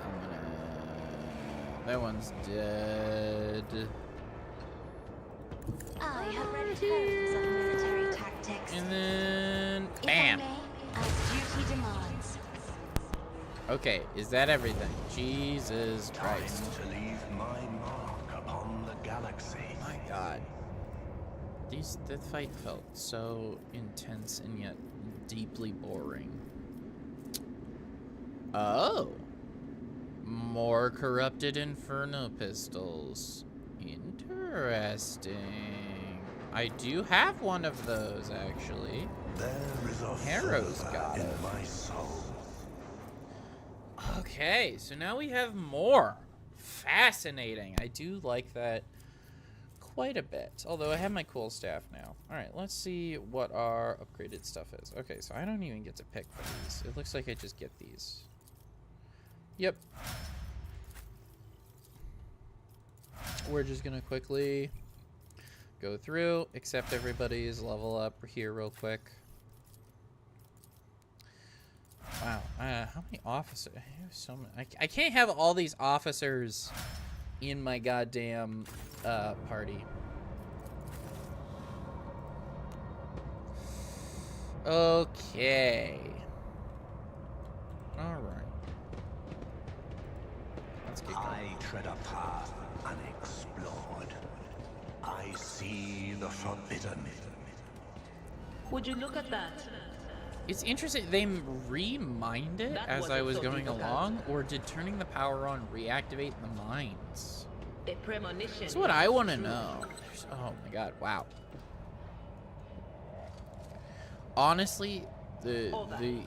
I'm gonna... That one's dead. I have read tomes of military tactics. And then... If I Bam! may, as duty demands. Okay, is that everything? Jesus Time Christ. to leave my mark upon the galaxy. My God. That fight felt so intense and yet deeply boring. Oh. More corrupted Inferno pistols. Interesting. I do have one of those, actually. There is a Harrow's fervor got in it. my soul. Okay, so now we have more. Fascinating. I do like that quite a bit. Although I have my cool staff now. Alright, let's see what our upgraded stuff is. Okay, so I don't even get to pick for these. It looks like I just get these. Yep. We're just gonna quickly go through, accept everybody's level up here real quick. Wow, how many officers? I have so many. I can't have all these officers in my goddamn party. Okay. All right. Let's get going. I tread a path unexplored. I see the forbidden. Would you look at that? It's interesting. They re-mined it That as I wasn't was so going difficult. along, or did turning the power on reactivate the mines? A premonition. That's what I want to True. know. Oh my god! Wow. Honestly, the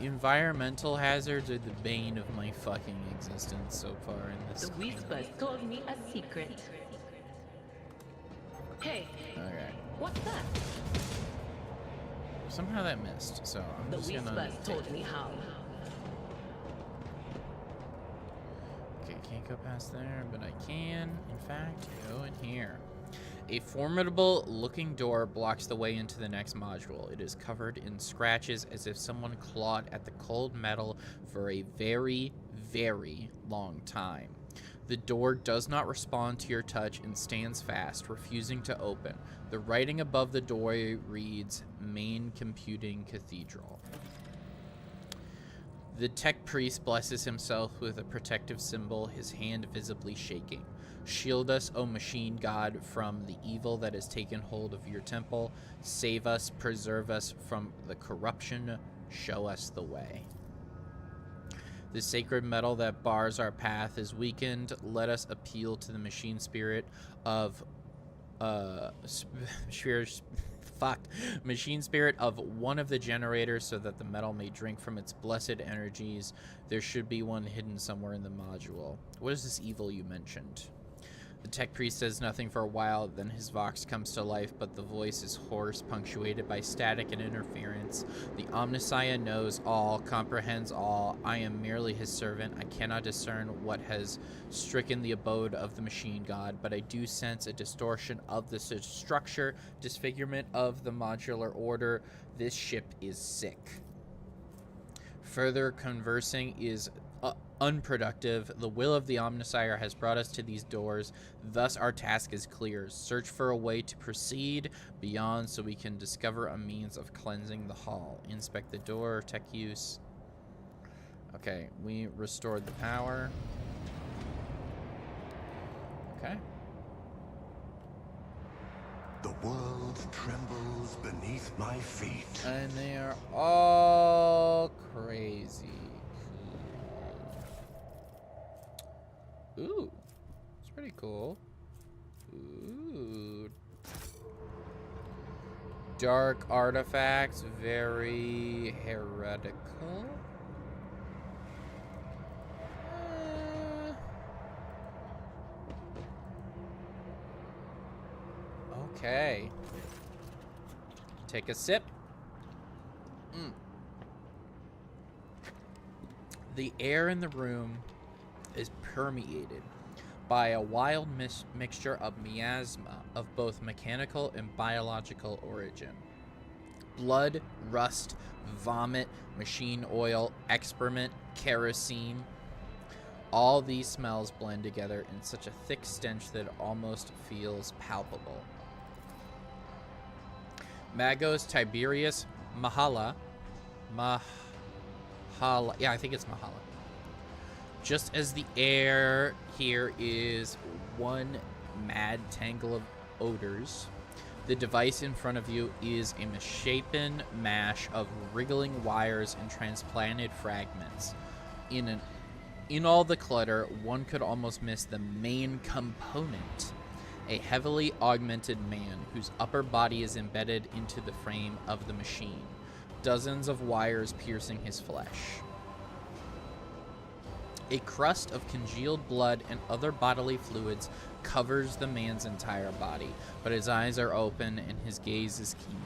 environmental hazards are the bane of my fucking existence so far in this. The whispers told me a secret. Hey, Okay. what's that? Somehow that missed, so I'm The just gonna. whispers told me how. Okay, can't go past there, but I can, in fact, go in here. A formidable looking door blocks the way into the next module. It is covered in scratches as if someone clawed at the cold metal for a very, very long time. The door does not respond to your touch and stands fast, refusing to open. The writing above the door reads, Main Computing Cathedral. The tech priest blesses himself with a protective symbol, his hand visibly shaking. Shield us, O machine god, from the evil that has taken hold of your temple. Save us, preserve us from the corruption. Show us the way. The sacred metal that bars our path is weakened. Let us appeal to the machine spirit of machine spirit of one of the generators, so that the metal may drink from its blessed energies. There should be one hidden somewhere in the module. What is this evil you mentioned? The tech priest says nothing for a while, then his vox comes to life, but the voice is hoarse, punctuated by static and interference. The Omnissiah knows all, comprehends all. I am merely his servant. I cannot discern what has stricken the abode of the machine god, but I do sense a distortion of the structure, disfigurement of the modular order. This ship is sick. Further conversing is unproductive. The will of the Omnissiah has brought us to these doors. Thus our task is clear. Search for a way to proceed beyond so we can discover a means of cleansing the hall. Inspect the door. Tech use. Okay, we restored the power. Okay. The world trembles beneath my feet. And they are all crazy. Ooh, it's pretty cool. Ooh. Dark artifacts, very heretical. Okay. Take a sip. The air in the room is permeated by a wild mixture of miasma of both mechanical and biological origin. Blood, rust, vomit, machine oil, excrement, kerosene. All these smells blend together in such a thick stench that it almost feels palpable. Magos Tiberius Mahala. Yeah, I think it's Mahala. Just as the air here is one mad tangle of odors, the device in front of you is a misshapen mash of wriggling wires and transplanted fragments. In all the clutter, one could almost miss the main component, a heavily augmented man whose upper body is embedded into the frame of the machine, dozens of wires piercing his flesh. A crust of congealed blood and other bodily fluids covers the man's entire body, but his eyes are open and his gaze is keen.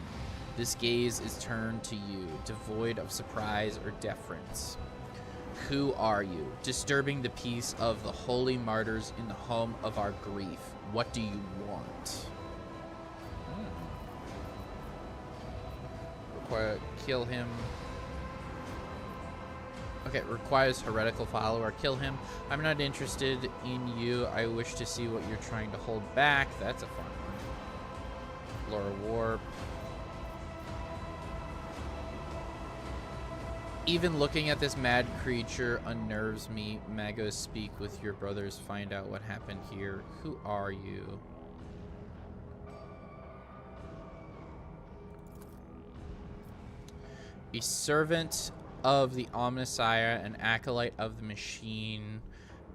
This gaze is turned to you, devoid of surprise or deference. Who are you? Disturbing the peace of the holy martyrs in the home of our grief. What do you want? Require kill him. Okay, requires heretical follower. Kill him. I'm not interested in you. I wish to see what you're trying to hold back. That's a fun one. Laura Warp. Even looking at this mad creature unnerves me. Magos, speak with your brothers. Find out what happened here. Who are you? A servant of the Omnissiah, an acolyte of the machine,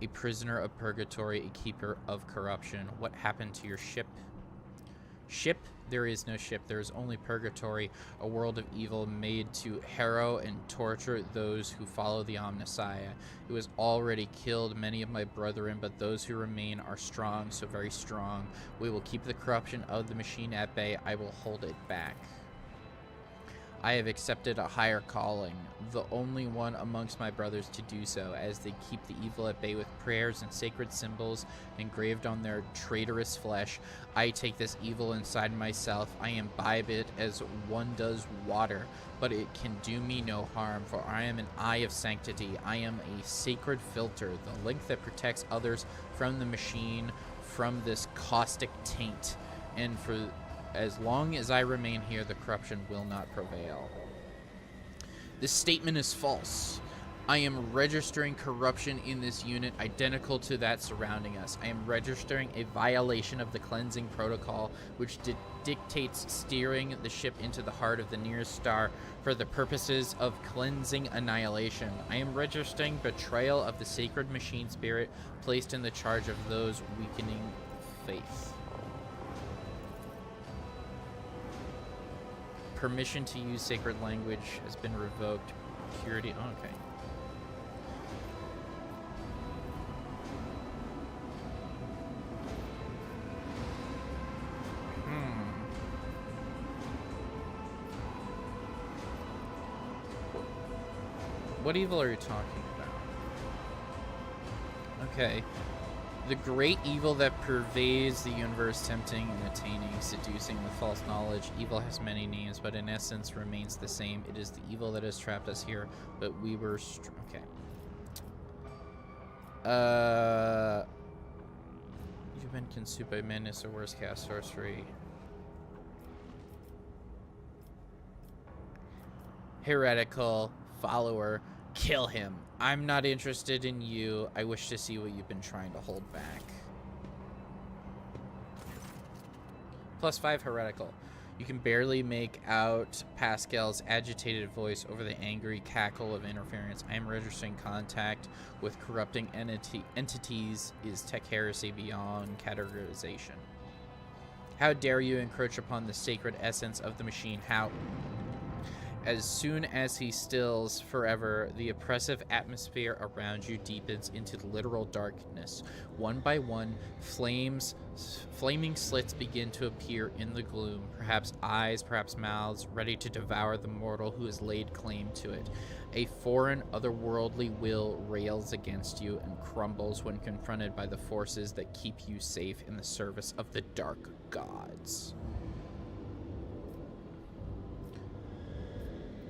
a prisoner of purgatory, a keeper of corruption. What happened to your ship? Ship? There is no ship. There is only purgatory, a world of evil made to harrow and torture those who follow the Omnissiah. It was already killed many of my brethren, but those who remain are strong, so very strong. We will keep the corruption of the machine at bay. I will hold it back. I have accepted a higher calling, the only one amongst my brothers to do so, as they keep the evil at bay with prayers and sacred symbols engraved on their traitorous flesh. I take this evil inside myself. I imbibe it as one does water, but it can do me no harm, for I am an eye of sanctity. I am a sacred filter, the link that protects others from the machine, from this caustic taint, and for as long as I remain here, the corruption will not prevail. This statement is false. I am registering corruption in this unit identical to that surrounding us. I am registering a violation of the cleansing protocol, which dictates steering the ship into the heart of the nearest star for the purposes of cleansing annihilation. I am registering betrayal of the sacred machine spirit placed in the charge of those weakening faith. Permission to use sacred language has been revoked. Purity. Oh, okay. What evil are you talking about? Okay. The great evil that pervades the universe, tempting and attaining, seducing with false knowledge. Evil has many names, but in essence remains the same. It is the evil that has trapped us here, but we were okay. You've been consumed by madness or worse, cast sorcery. Heretical follower, kill him. I'm not interested in you. I wish to see what you've been trying to hold back. +5 heretical. You can barely make out Pascal's agitated voice over the angry cackle of interference. I am registering contact with corrupting entities is tech heresy beyond categorization. How dare you encroach upon the sacred essence of the machine? How? As soon as he stills forever, the oppressive atmosphere around you deepens into literal darkness. One by one, flaming slits begin to appear in the gloom. Perhaps eyes, perhaps mouths, ready to devour the mortal who has laid claim to it. A foreign, otherworldly will rails against you and crumbles when confronted by the forces that keep you safe in the service of the dark gods.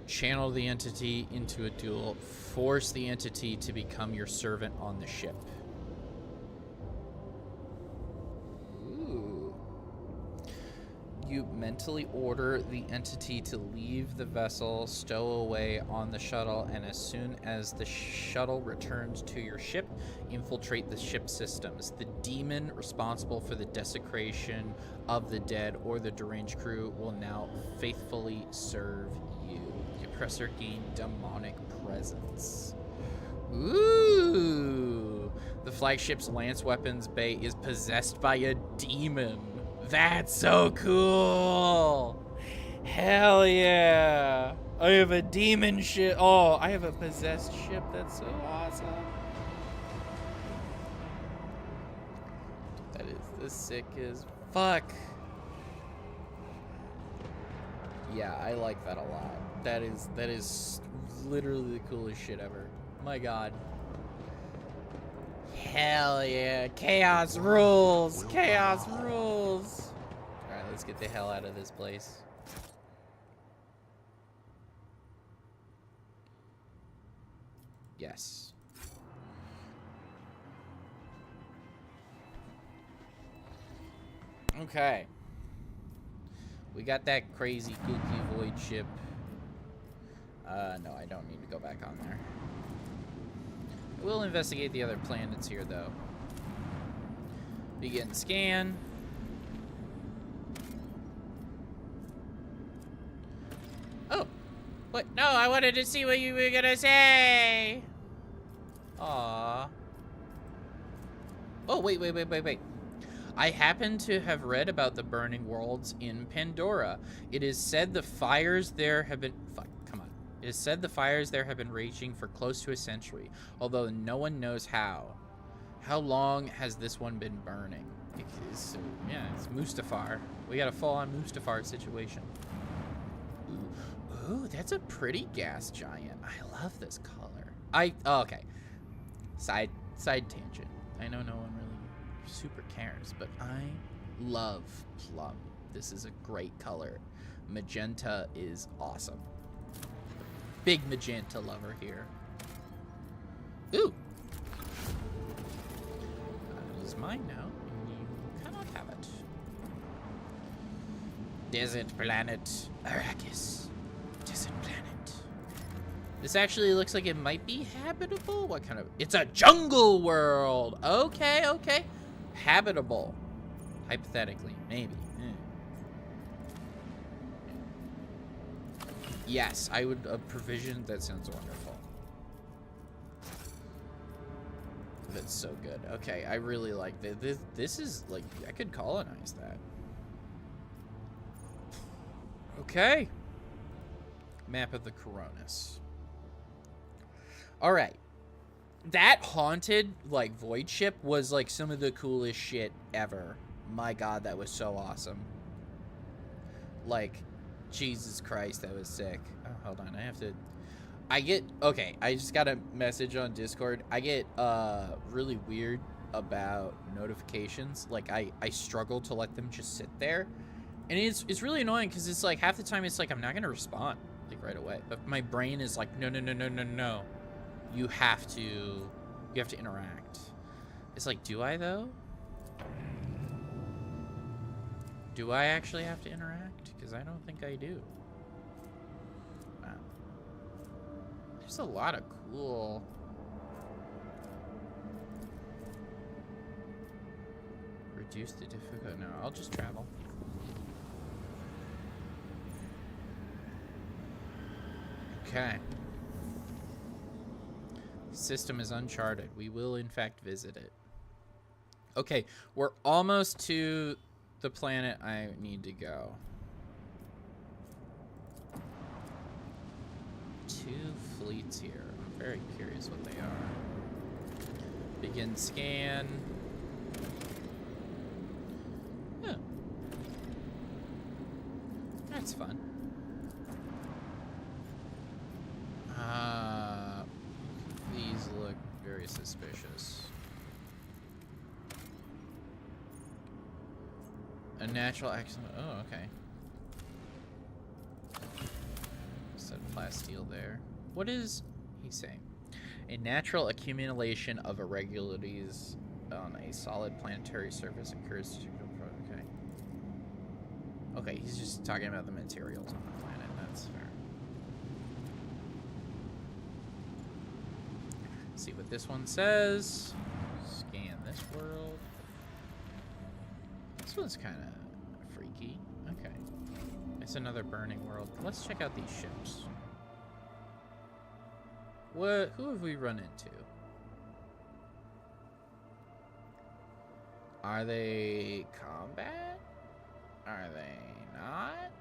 Channel the entity into a duel. Force the entity to become your servant on the ship. Ooh. You mentally order the entity to leave the vessel, stow away on the shuttle, and as soon as the shuttle returns to your ship, infiltrate the ship systems. The demon responsible for the desecration of the dead or the deranged crew will now faithfully serve you. The oppressor gained demonic presence. Ooh! The flagship's lance weapons bay is possessed by a demon. That's so cool! Hell yeah! I have a demon ship. Oh, I have a possessed ship. That's so awesome. That is the sick as fuck. Yeah, I like that a lot. That is literally the coolest shit ever. My god. Hell yeah. Chaos rules. Chaos rules. Alright, let's get the hell out of this place. Yes. Okay. We got that crazy kooky void ship. No, I don't need to go back on there. We'll investigate the other planets here, though. Begin scan. Oh! What? No, I wanted to see what you were gonna say! Aww. Oh, wait. I happen to have read about the burning worlds in Pandora. It is said the fires there have been... Fuck, come on. It is said the fires there have been raging for close to a century, although no one knows how. How long has this one been burning? It's Mustafar. We got a full-on Mustafar situation. Ooh, that's a pretty gas giant. I love this color. Oh, okay. Side tangent. I know no one really super cares, but I love plum. This is a great color. Magenta is awesome. Big magenta lover here. Ooh. That is mine now, and you cannot have it. Desert planet Arrakis. Desert planet. This actually looks like it might be habitable. What kind of... It's a jungle world. Okay, okay. Habitable. Hypothetically, maybe. Yes, I would provision. That sounds wonderful. That's so good. Okay, I really like this. This is like, I could colonize that. Okay. Map of the Coronis. All right. That haunted, like, void ship was, like, some of the coolest shit ever. My God, that was so awesome. Like, Jesus Christ, that was sick. Oh, hold on. Okay, I just got a message on Discord. I get really weird about notifications. Like, I struggle to let them just sit there. And it's really annoying because it's like half the time it's like I'm not going to respond like right away. But my brain is like, no. You have to interact. It's like, do I though? Do I actually have to interact? Because I don't think I do. Wow. There's a lot of cool... Reduce the difficulty. No, I'll just travel. Okay. The system is uncharted. We will, in fact, visit it. Okay, we're almost to the planet I need to go. 2 fleets here. I'm very curious what they are. Begin scan. Oh. That's fun. These look very suspicious. A natural accident. Oh, okay. Set plasteel there. What is he saying? A natural accumulation of irregularities on a solid planetary surface occurs. Okay. Okay, he's just talking about the materials on the planet. That's fair. See what this one says. Scan this world. This one's kind of freaky. Okay. It's another burning world. Let's check out these ships. Who have we run into? Are they combat? Are they not?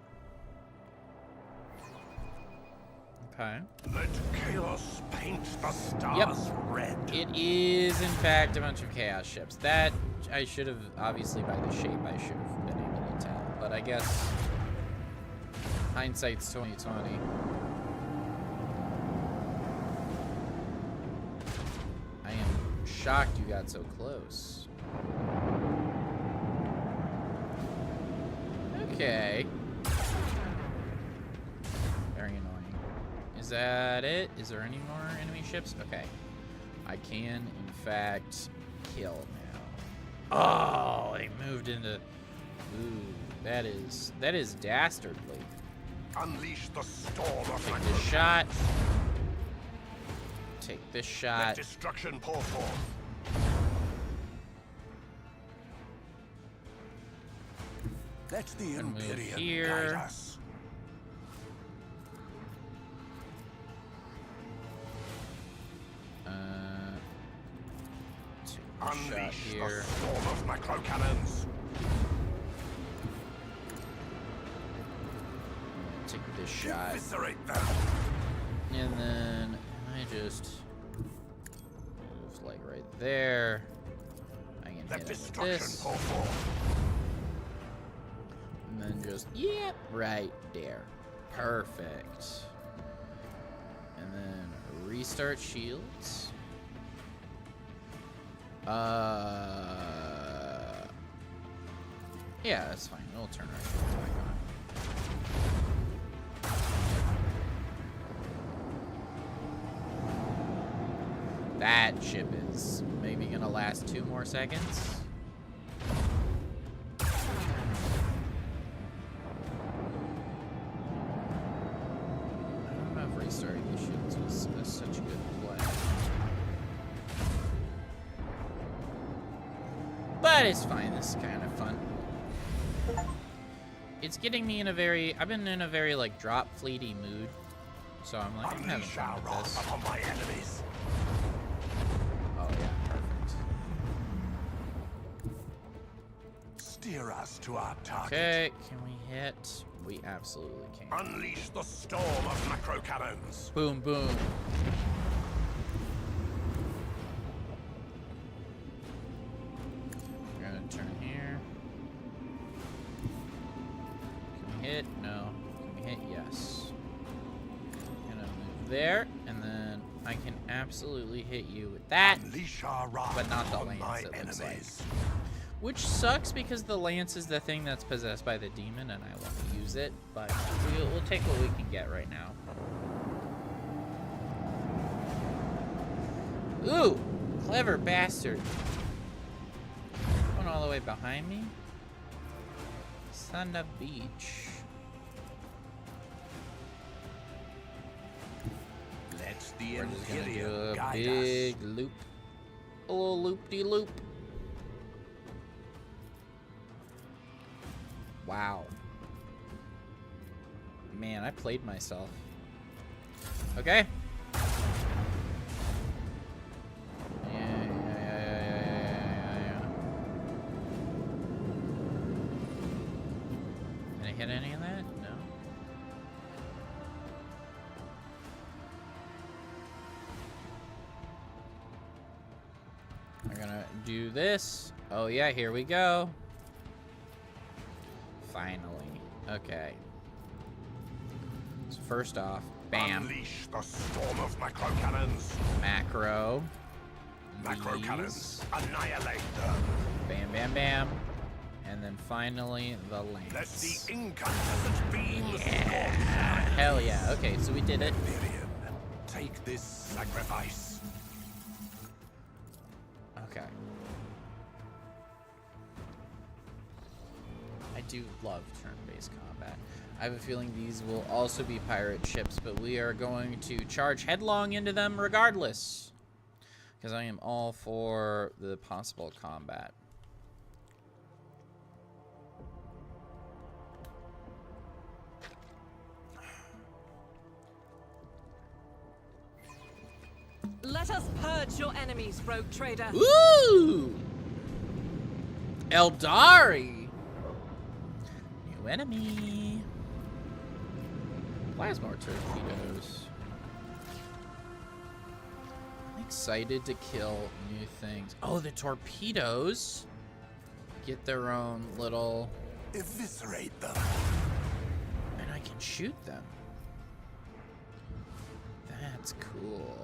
Okay. Let chaos paint the stars red. It is, in fact, a bunch of chaos ships. That I should have, obviously, by the shape, I should have been able to tell. But I guess hindsight's 20/20. I am shocked you got so close. Okay. Very annoying. Is that it? Is there any more enemy ships? Okay. I can, in fact, kill now. Oh, they moved into... Ooh, that is dastardly. Unleash the storm of Take this shot. Take this shot. Let destruction pour forth. Let the Imperium guide us. Unleash the storm of macro cannons. Take this shot. Eviscerate them. And then I just move like right there. I can hit it with this. And then just, yep, right there. Perfect. And then restart shields. Yeah, that's fine. We'll turn our shields back on. That ship is maybe gonna last 2 more seconds. I don't know if starting the shields was such a good play. But it's fine. This is kind of fun. It's getting me in a very... I've been in a very, like, drop fleety mood. So I'm like, I'm having fun with this. Upon my enemies. Oh, yeah. Perfect. Steer us to our target. Okay. Can we hit? We absolutely can. Unleash the storm of macro cannons. Boom, boom. We're gonna turn here. Can we hit? No. Can we hit? Yes. Gonna move there, and then I can absolutely hit you with that. Unleash our wrath but not the upon lance, my it looks enemies. like. Which sucks because the lance is the thing that's possessed by the demon, and I want to use it, but we'll take what we can get right now. Ooh! Clever bastard. Going all the way behind me? Son of a beach. Let the We're just gonna do Imperium a guide big us. loop. A little loop-de-loop. Wow. Man, I played myself. Okay. Yeah. Can I hit any of that? No. We're gonna do this. Oh yeah, here we go. Finally. Okay. So first off, bam. Unleash the storm of macro cannons. Macro. Macro These. cannons. Annihilate them. Bam, bam, bam. And then finally, the Let lance. the incandescent beams Yeah. Hell yeah. Okay, so we did it. Imperium, take this sacrifice. Okay. I do love turn-based combat. I have a feeling these will also be pirate ships, but we are going to charge headlong into them regardless. Because I am all for the possible combat. Let us purge your enemies, rogue trader. Ooh! Eldari! New enemy. Plasma torpedoes. I'm excited to kill new things. Oh, the torpedoes get their own little... Eviscerate them. And I can shoot them. That's cool.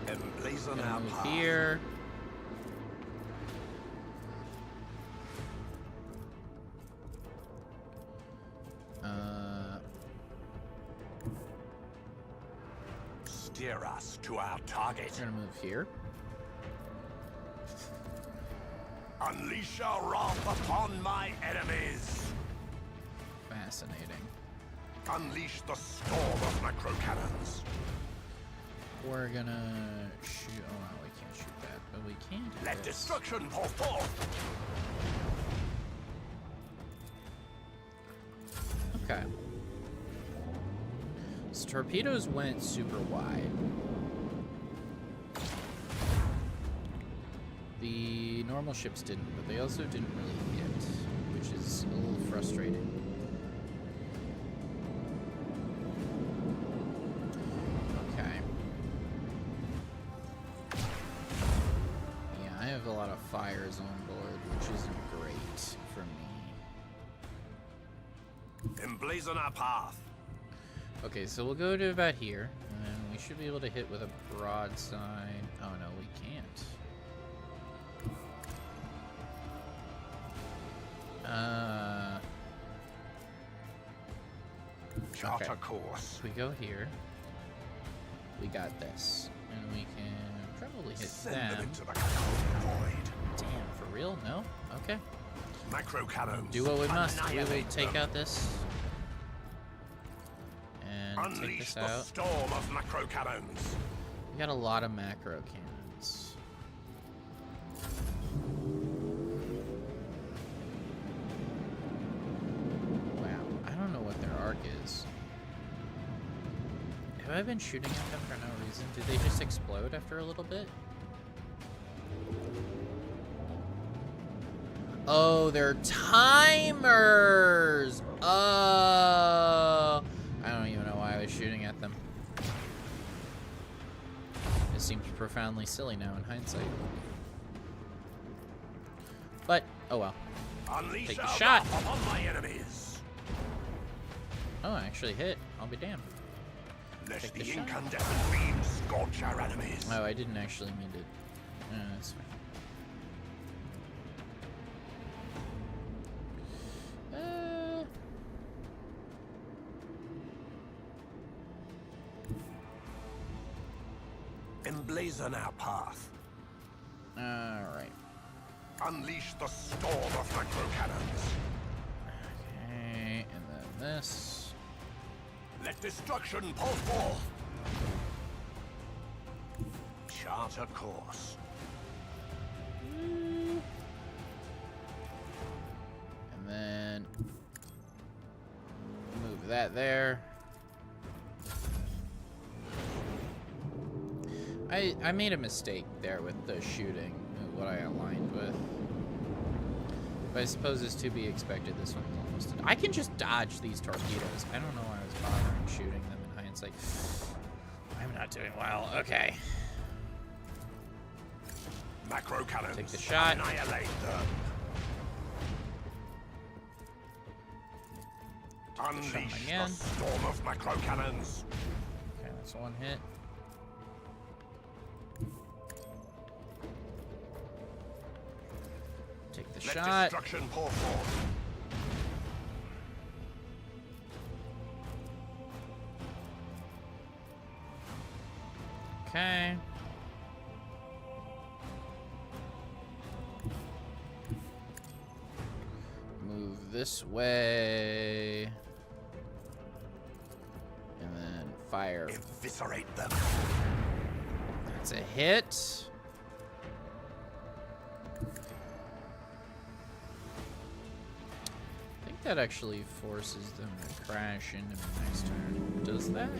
Emblazon Gonna our move path. here. Steer us to our target. We're gonna move here. Unleash our wrath upon my enemies. Fascinating. Unleash the storm of macro cannons. We're gonna shoot. Oh no, we can't shoot that, but we can do Let this. destruction pour forth. Okay. So torpedoes went super wide. The normal ships didn't, but they also didn't really hit, which is a little frustrating. Okay. Yeah, I have a lot of fires on board, which isn't great for me. Emblazon our path. Okay, so we'll go to about here, and then we should be able to hit with a broadside. Oh no, we can't. Chart Okay. a course. If we go here, we got this, and we can probably hit Send them. them into the cold void. Damn, for real? No? Okay. Macro cannons. Do what we must. We will Annihilate take them. out this. And take Unleash this the out. storm of macro cannons. We got a lot of macro cannons. Wow, I don't know what their arc is. Have I been shooting at them for no reason? Do they just explode after a little bit? Oh, they're timers! Oh! I don't even know why I was shooting at them. It seems profoundly silly now in hindsight. But, oh well. Unleash Take the our shot! wrath upon my enemies. Oh, I actually hit. I'll be damned. Let Take the the shot. incandescent beam scorch our enemies. Oh, I didn't actually mean to. That's fine. Emblazon our path. Alright. Unleash the storm of macro cannons. Okay, and then this. Let destruction pour forth. Chart a course. And then move that there. I made a mistake there with the shooting, what I aligned with. But I suppose it's to be expected. This one's almost. I can just dodge these torpedoes. I don't know why I was bothering shooting them in hindsight. I'm not doing well. Okay. Macro cannons. Take the shot. Annihilate them. Unleash again. the storm of macro cannons. Okay, that's one hit. Take the Let shot. destruction pour forth. Okay. Move this way. And then fire. Eviscerate them. That's a hit. I think that actually forces them to crash into my next turn. Does that?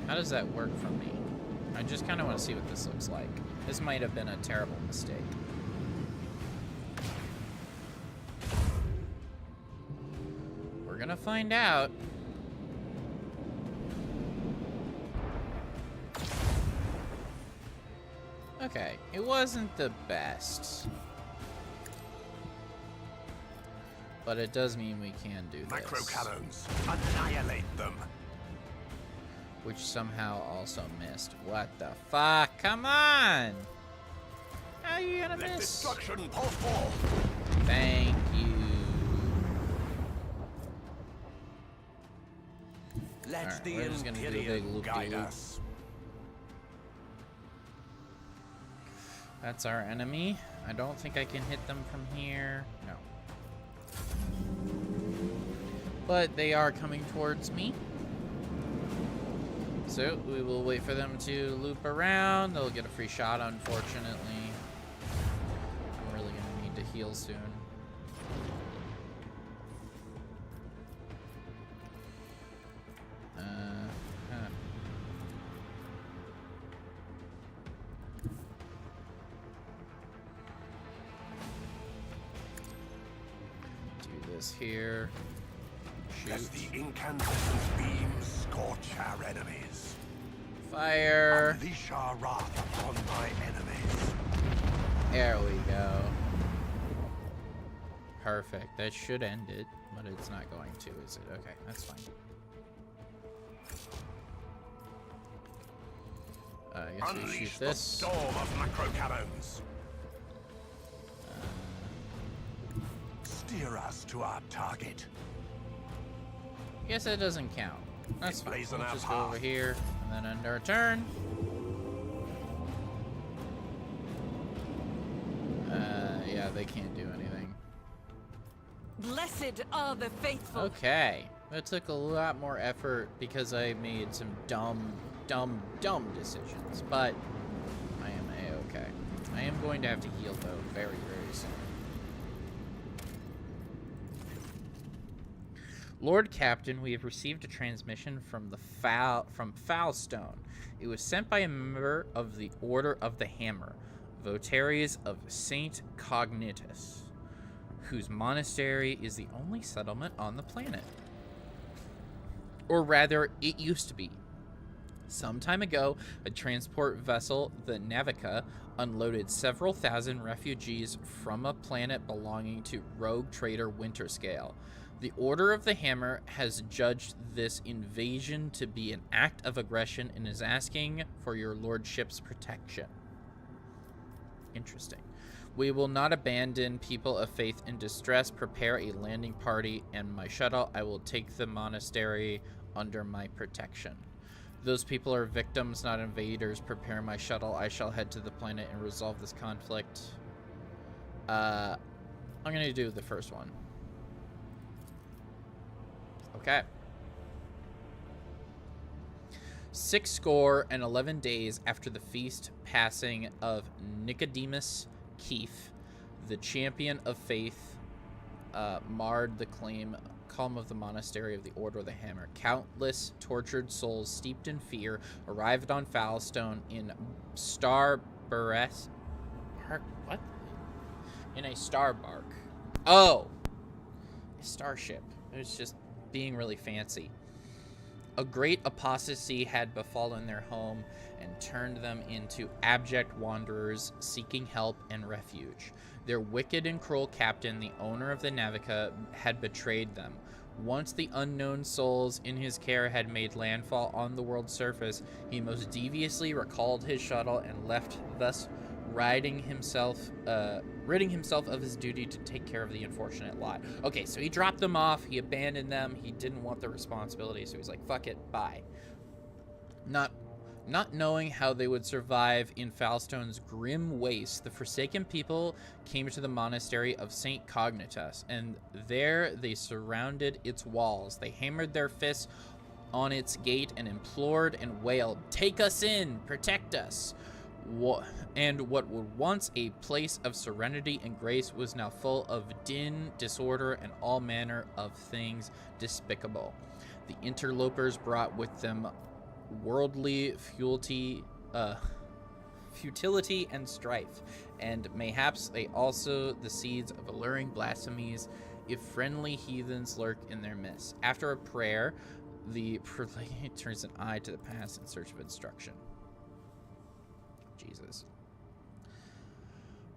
How does that work for me? I just kind of want to see what this looks like. This might have been a terrible mistake. We're gonna find out. Okay, it wasn't the best. But it does mean we can do this. Macro cannons. Annihilate them. Which somehow also missed. What the fuck? Come on! How are you gonna Let miss? destruction pour forth. Thank you. Let Alright, the we're just gonna do a big Imperium guide loop-de-loop. us. That's our enemy. I don't think I can hit them from here. No. But they are coming towards me. So we will wait for them to loop around. They'll get a free shot, unfortunately. I'm really gonna need to heal soon. Do this here. Let Shoot. the incandescent beams scorch our enemies. Fire. Unleash our wrath upon my enemies. There we go. Perfect. That should end it, but it's not going to, is it? Okay, that's fine. I guess we Unleash shoot the this. storm of macro cannons. Steer us to our target. I guess that doesn't count. That's fine. Emblazon We'll our just go over path. here, and then end our turn. Yeah, they can't do anything. Blessed are the faithful. Okay. That took a lot more effort because I made some dumb decisions, but I am a-okay. I am going to have to heal, though, very, very soon. Lord Captain, we have received a transmission from Foulstone. It was sent by a member of the Order of the Hammer, votaries of Saint Cognitus, whose monastery is the only settlement on the planet. Or rather, it used to be. Some time ago, a transport vessel, the Navica, unloaded several thousand refugees from a planet belonging to rogue trader Winterscale. The Order of the Hammer has judged this invasion to be an act of aggression and is asking for your lordship's protection. Interesting. We will not abandon people of faith in distress. Prepare a landing party and my shuttle. I will take the monastery under my protection. Those people are victims, not invaders. Prepare my shuttle. I shall head to the planet and resolve this conflict. I'm going to do the first one. Okay. 60 days after the feast passing of Nicodemus Keefe, the champion of faith, marred the calm of the monastery of the Order of the Hammer. Countless tortured souls steeped in fear arrived on Foulstone in what? In a starbark. Oh! A starship. It was just being really fancy. A great apostasy had befallen their home and turned them into abject wanderers seeking help and refuge. Their wicked and cruel captain, the owner of the Navica, had betrayed them. Once the unknown souls in his care had made landfall on the world's surface, he most deviously recalled his shuttle and left, thus ridding himself of his duty to take care of the unfortunate lot. Okay, so he dropped them off, he abandoned them, he didn't want the responsibility, so he's like, fuck it, bye. Not knowing how they would survive in Foulstone's grim waste, the Forsaken people came to the monastery of Saint Cognitus, and there they surrounded its walls. They hammered their fists on its gate and implored and wailed, "Take us in! Protect us!" And what was once a place of serenity and grace was now full of din, disorder, and all manner of things despicable. The interlopers brought with them worldly futility and strife, and mayhaps they also the seeds of alluring blasphemies, if friendly heathens lurk in their midst. After a prayer, the prelate turns an eye to the past in search of instruction. Jesus.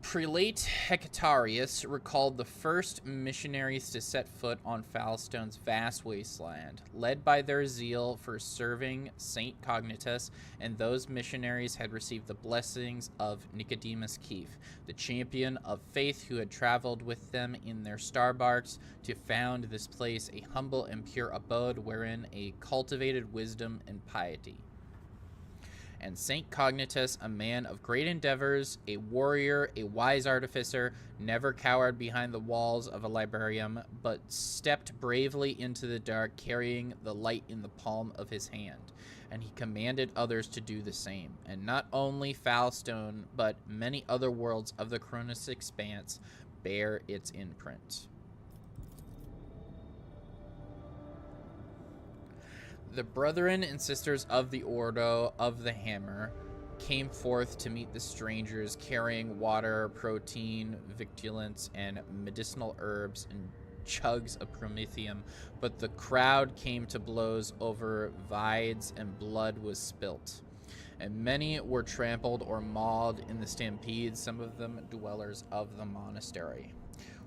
Prelate Hecatarius recalled the first missionaries to set foot on Foulstone's vast wasteland. Led by their zeal for serving Saint Cognitus, and those missionaries had received the blessings of Nicodemus Keefe, the champion of faith who had traveled with them in their starbarks to found this place a humble and pure abode wherein a cultivated wisdom and piety. And Saint Cognitus, a man of great endeavors, a warrior, a wise artificer, never cowered behind the walls of a librarium, but stepped bravely into the dark, carrying the light in the palm of his hand. And he commanded others to do the same. And not only Foulstone, but many other worlds of the Cronus expanse bear its imprint. The brethren and sisters of the Order of the Hammer came forth to meet the strangers, carrying water, protein, victuallants, and medicinal herbs and jugs of promethium, but the crowd came to blows over vides and blood was spilt. And many were trampled or mauled in the stampede, some of them dwellers of the monastery.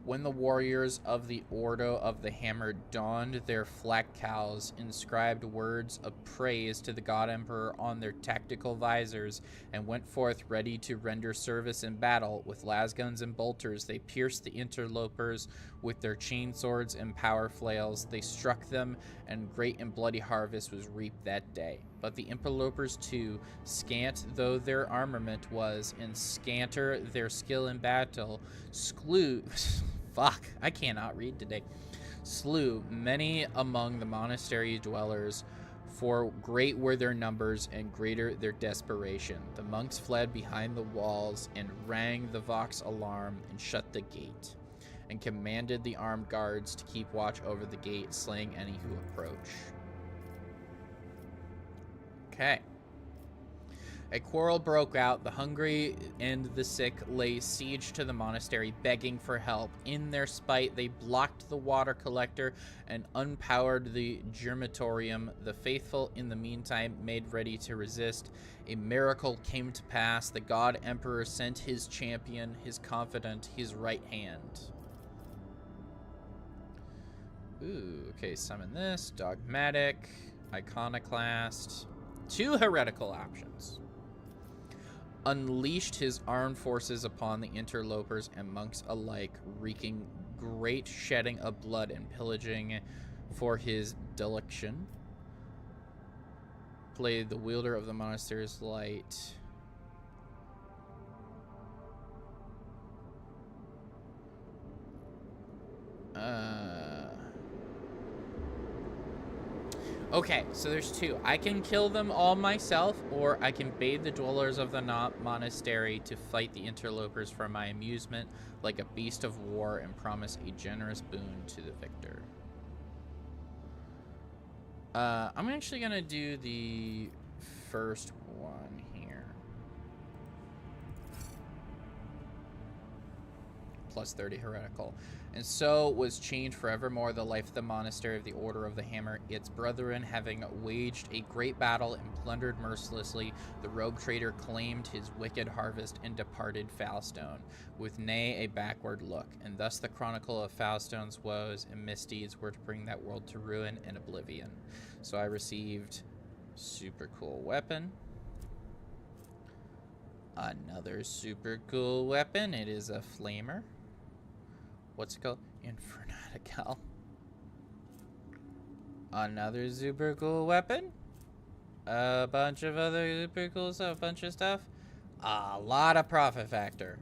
When the warriors of the Order of the Hammer donned their flak cowls, inscribed words of praise to the God Emperor on their tactical visors, and went forth ready to render service in battle, with lasguns and bolters, they pierced the interlopers with their chain swords and power flails. They struck them, and great and bloody harvest was reaped that day. but the interlopers too, scant though their armament was, and scanter their skill in battle, fuck, I cannot read today, slew many among the monastery dwellers, for great were their numbers and greater their desperation. The monks fled behind the walls and rang the vox alarm and shut the gate, and commanded the armed guards to keep watch over the gate, slaying any who approach. Okay. A quarrel broke out. The hungry and the sick lay siege to the monastery, begging for help. In their spite, they blocked the water collector and unpowered the germatorium. The faithful, in the meantime, made ready to resist. A miracle came to pass. The god emperor sent his champion, his confidant, his right hand. Ooh, okay, summon this. Dogmatic, Iconoclast. 2 heretical options. Unleashed his armed forces upon the interlopers and monks alike, wreaking great shedding of blood and pillaging for his deluction. Played the wielder of the monastery's light. Okay, so there's 2. I can kill them all myself, or I can bait the dwellers of the monastery to fight the interlopers for my amusement, like a beast of war, and promise a generous boon to the victor. I'm actually gonna do the first one here. Plus 30 heretical. And so was changed forevermore the life of the monastery of the Order of the Hammer. Its brethren, having waged a great battle and plundered mercilessly, the rogue trader claimed his wicked harvest and departed Falstone, with nay a backward look. And thus the chronicle of Falstone's woes and misdeeds were to bring that world to ruin and oblivion. So I received super cool weapon. Another super cool weapon. It is a flamer. What's it called? Infernatical. Another super cool weapon. A bunch of other super cool stuff. A bunch of stuff. A lot of profit factor.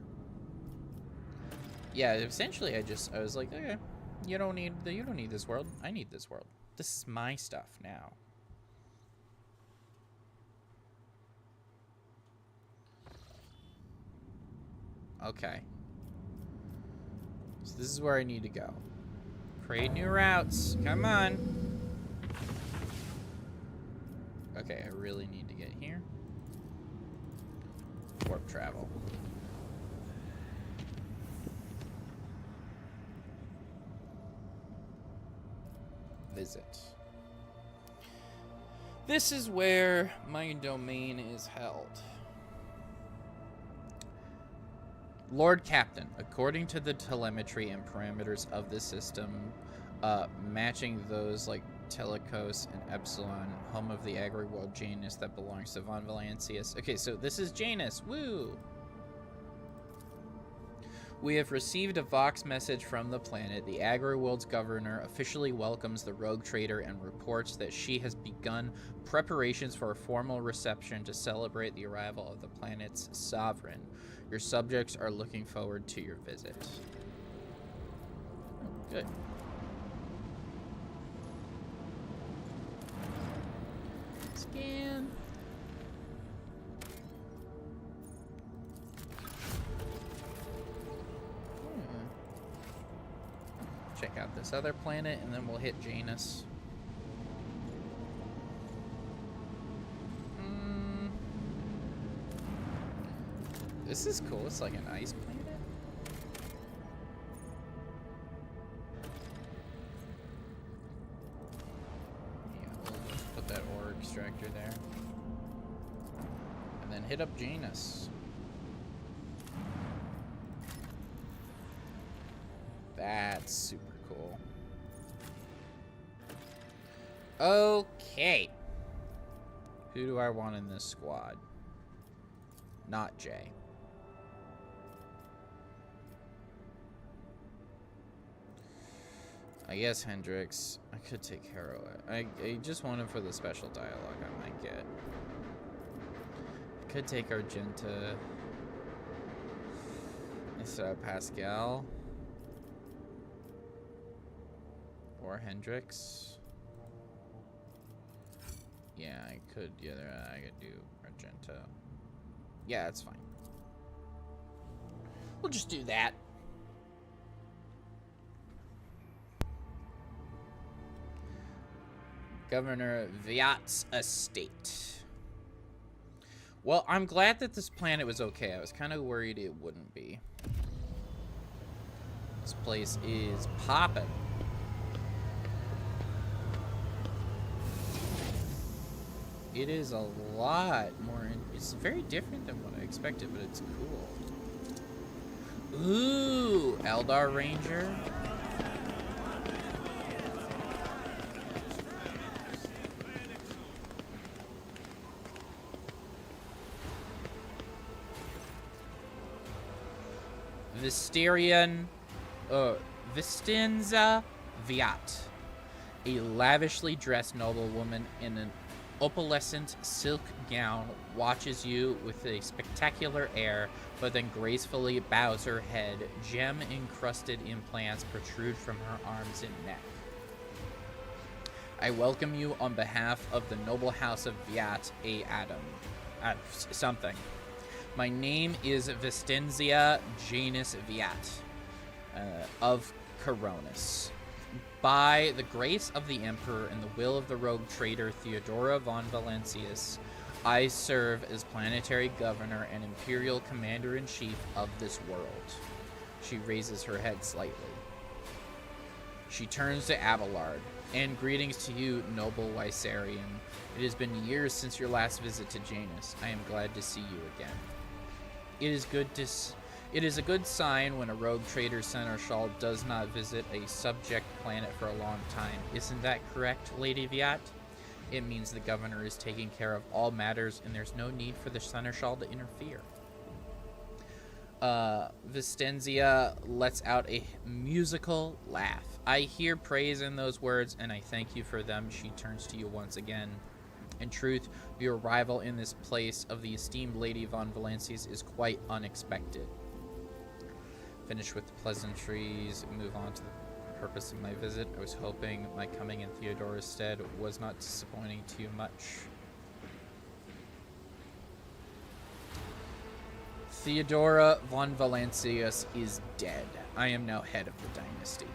Yeah, essentially I was like, okay, you don't need this world. I need this world. This is my stuff now. Okay. So this is where I need to go. Create new routes. Come on. Okay, I really need to get here. Warp travel. Visit. This is where my domain is held. Lord Captain, according to the telemetry and parameters of the system, matching those like Telecos and Epsilon, home of the agri-world Janus that belongs to Von Valancius. Okay, so this is Janus. Woo! We have received a Vox message from the planet. The agri-world's governor officially welcomes the rogue trader and reports that she has begun preparations for a formal reception to celebrate the arrival of the planet's sovereign. Your subjects are looking forward to your visit. Oh, good. Scan. Check out this other planet, and then we'll hit Janus. This is cool. It's like an ice planet. Yeah, we'll put that ore extractor there. And then hit up Janus. That's super cool. Okay. Who do I want in this squad? Not Jay. I guess Hendrix. I could take Harrow. I just want him for the special dialogue I might get. I could take Argenta instead of Pascal. Or Hendrix. Yeah, I could. Yeah, I could do Argenta. Yeah, that's fine. We'll just do that. Governor Viat's estate. Well, I'm glad that this planet was okay. I was kind of worried it wouldn't be. This place is popping. It is a lot more. It's very different than what I expected, but it's cool. Ooh, Eldar Ranger. Vistenza Viat, a lavishly dressed noblewoman in an opalescent silk gown, watches you with a spectacular air, but then gracefully bows her head. Gem-encrusted implants protrude from her arms and neck. I welcome you on behalf of the noble house of Viat, something. My name is Vestenzia Janus Viat, of Coronis. By the grace of the Emperor and the will of the rogue traitor Theodora von Valencius, I serve as planetary governor and imperial commander-in-chief of this world. She raises her head slightly. She turns to Abelard. And greetings to you, noble Wysarian. It has been years since your last visit to Janus. I am glad to see you again. It is a good sign when a rogue traitor seneschal does not visit a subject planet for a long time. Isn't that correct, Lady Viat? It means the governor is taking care of all matters and there's no need for the seneschal to interfere. Vistenzia lets out a musical laugh. I hear praise in those words and I thank you for them. She turns to you once again. In truth, your arrival in this place of the esteemed Lady von Valencius is quite unexpected. Finish with the pleasantries, move on to the purpose of my visit. I was hoping my coming in Theodora's stead was not disappointing to you much. Theodora von Valencius is dead. I am now head of the dynasty.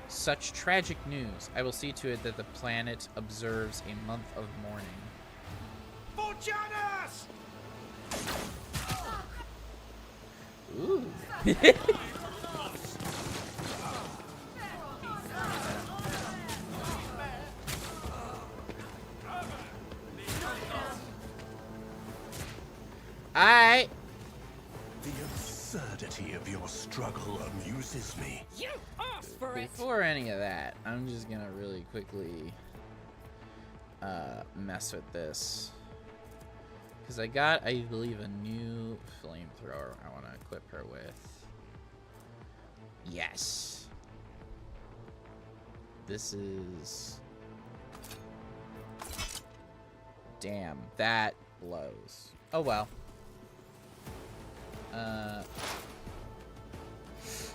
Such tragic news. I will see to it that the planet observes a month of mourning. For Janus! Ooh. Alright. The absurdity of your struggle amuses me. You asked for it! Before any of that, I'm just gonna really quickly mess with this. Because I got, I believe, a new flamethrower I want to equip her with. Yes. This is... Damn, that blows. Oh well.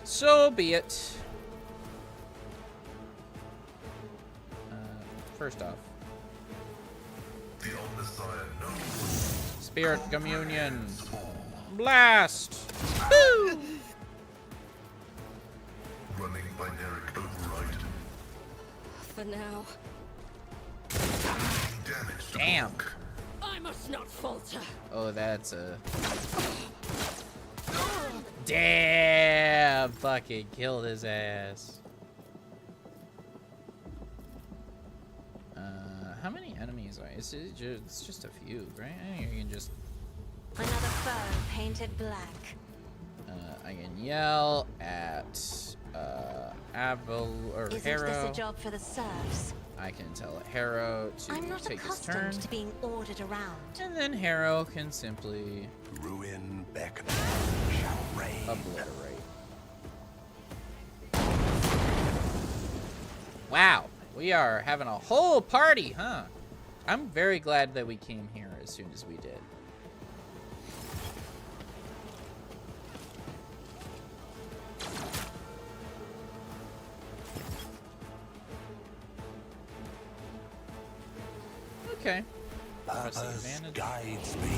So be it. First off, The old Messiah knows. Spirit Communion. Blast! Woo! Running binaric override. For now, Damage to Damn. block. I must not falter. Oh, that's a... Damn! Fucking killed his ass. How many enemies are... It's just a few, right? You can just... Another foe painted black. I can yell at Isn't this Harrow. a job for the serfs? I can tell Harrow to I'm not take his turn, accustomed to being ordered around. and then Harrow can simply Ruin beckon shall reign. obliterate. Wow, we are having a whole party, huh? I'm very glad that we came here as soon as we did. Okay. Purpose guides me.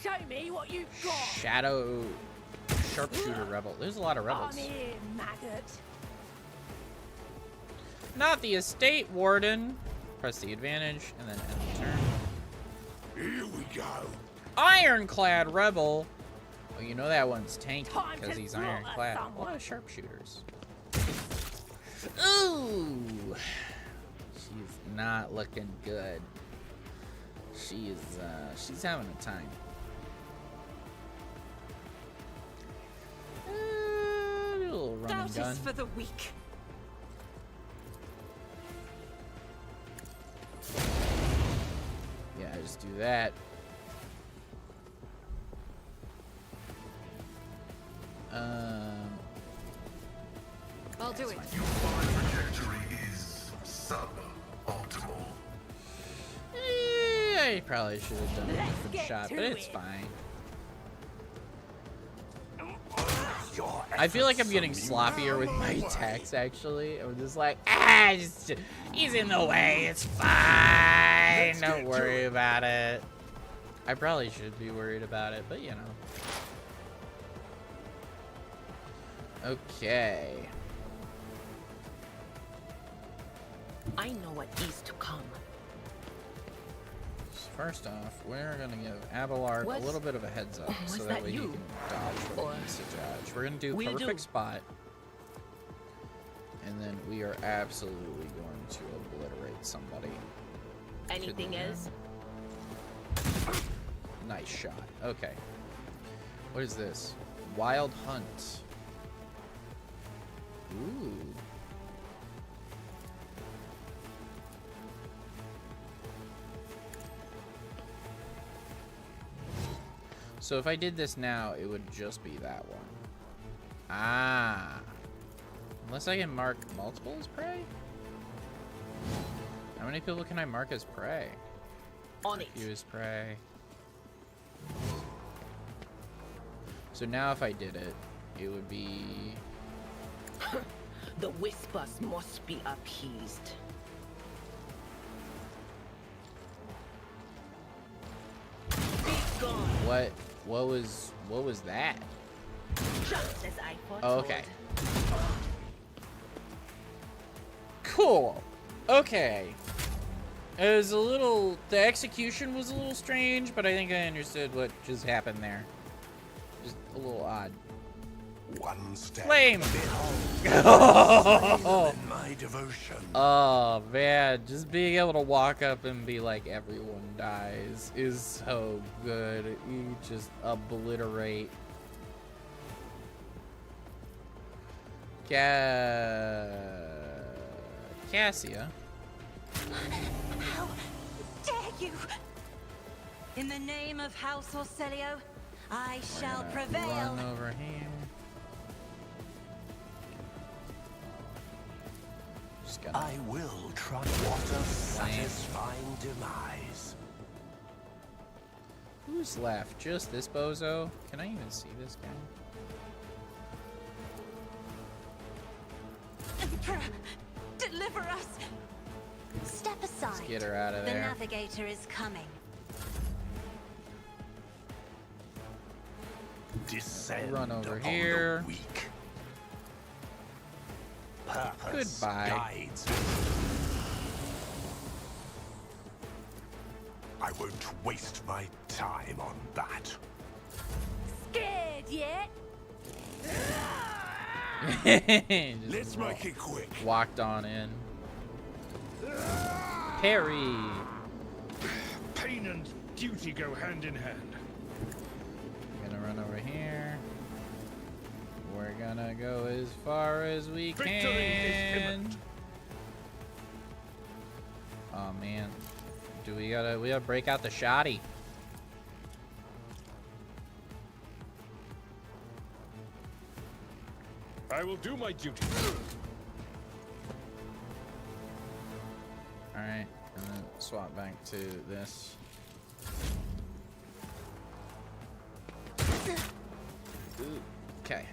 Show me what you've got. Shadow sharpshooter rebel. There's a lot of rebels. On here, maggot. Not the estate warden. Press the advantage and then end the turn. Here we go. Ironclad rebel. Oh, you know that one's tanky Time because to he's slaughter ironclad. A someone. lot of sharpshooters. Ooh. She's not looking good. She's having a time. A little run and gun. Doubt for the weak. Yeah, just do that. I'll do it. Your flying trajectory is suboptimal. I probably should have done a Let's different get shot, to but it's it. fine. Your I feel like I'm efforts getting are sloppier with my way. attacks, actually. I'm just like, he's in the way. It's fine. Let's Don't get worry to it. about it. I probably should be worried about it, but you know. Okay. I know what is to come. First off, we're gonna give Abelard a Was- little bit of a heads up was so that that way he you? can dodge what Or- he needs to dodge. We're gonna do Will perfect do. spot. And then we are absolutely going to obliterate somebody. Anything Couldn't- else? Nice shot. Okay. What is this? Wild Hunt. Ooh. So if I did this now, it would just be that one. Ah. Unless I can mark multiple as prey? How many people can I mark as prey? On it. Use prey. So now if I did it, it would be... The whispers must be appeased. Be gone. What was that? Just as I foretold. Oh, okay. Cool. Okay. It was a little... The execution was a little strange, but I think I understood what just happened there. Just a little odd. One step. Flame! Oh. In my devotion. Oh, man. Just being able to walk up and be like, everyone dies is so good. You just obliterate. Cassia. How dare you! In the name of House Orcelio, I shall prevail. Run over here. Just gonna... I will try. What a satisfying demise. Who's left? Just this bozo? Can I even see this guy? Emperor, deliver us! Step aside. Let's get her out of The there. navigator is coming. Descend Run over upon here. the weak. Purpose Goodbye. guides me. I won't waste my time on that. Scared yet? Just Let's make it quick. walked on in. Parry. Pain and duty go hand in hand. Gonna run over here. We're gonna go as far as we Victory is can. imminent. Oh man, we gotta break out the shoddy. I will do my duty. swap back to this. Okay.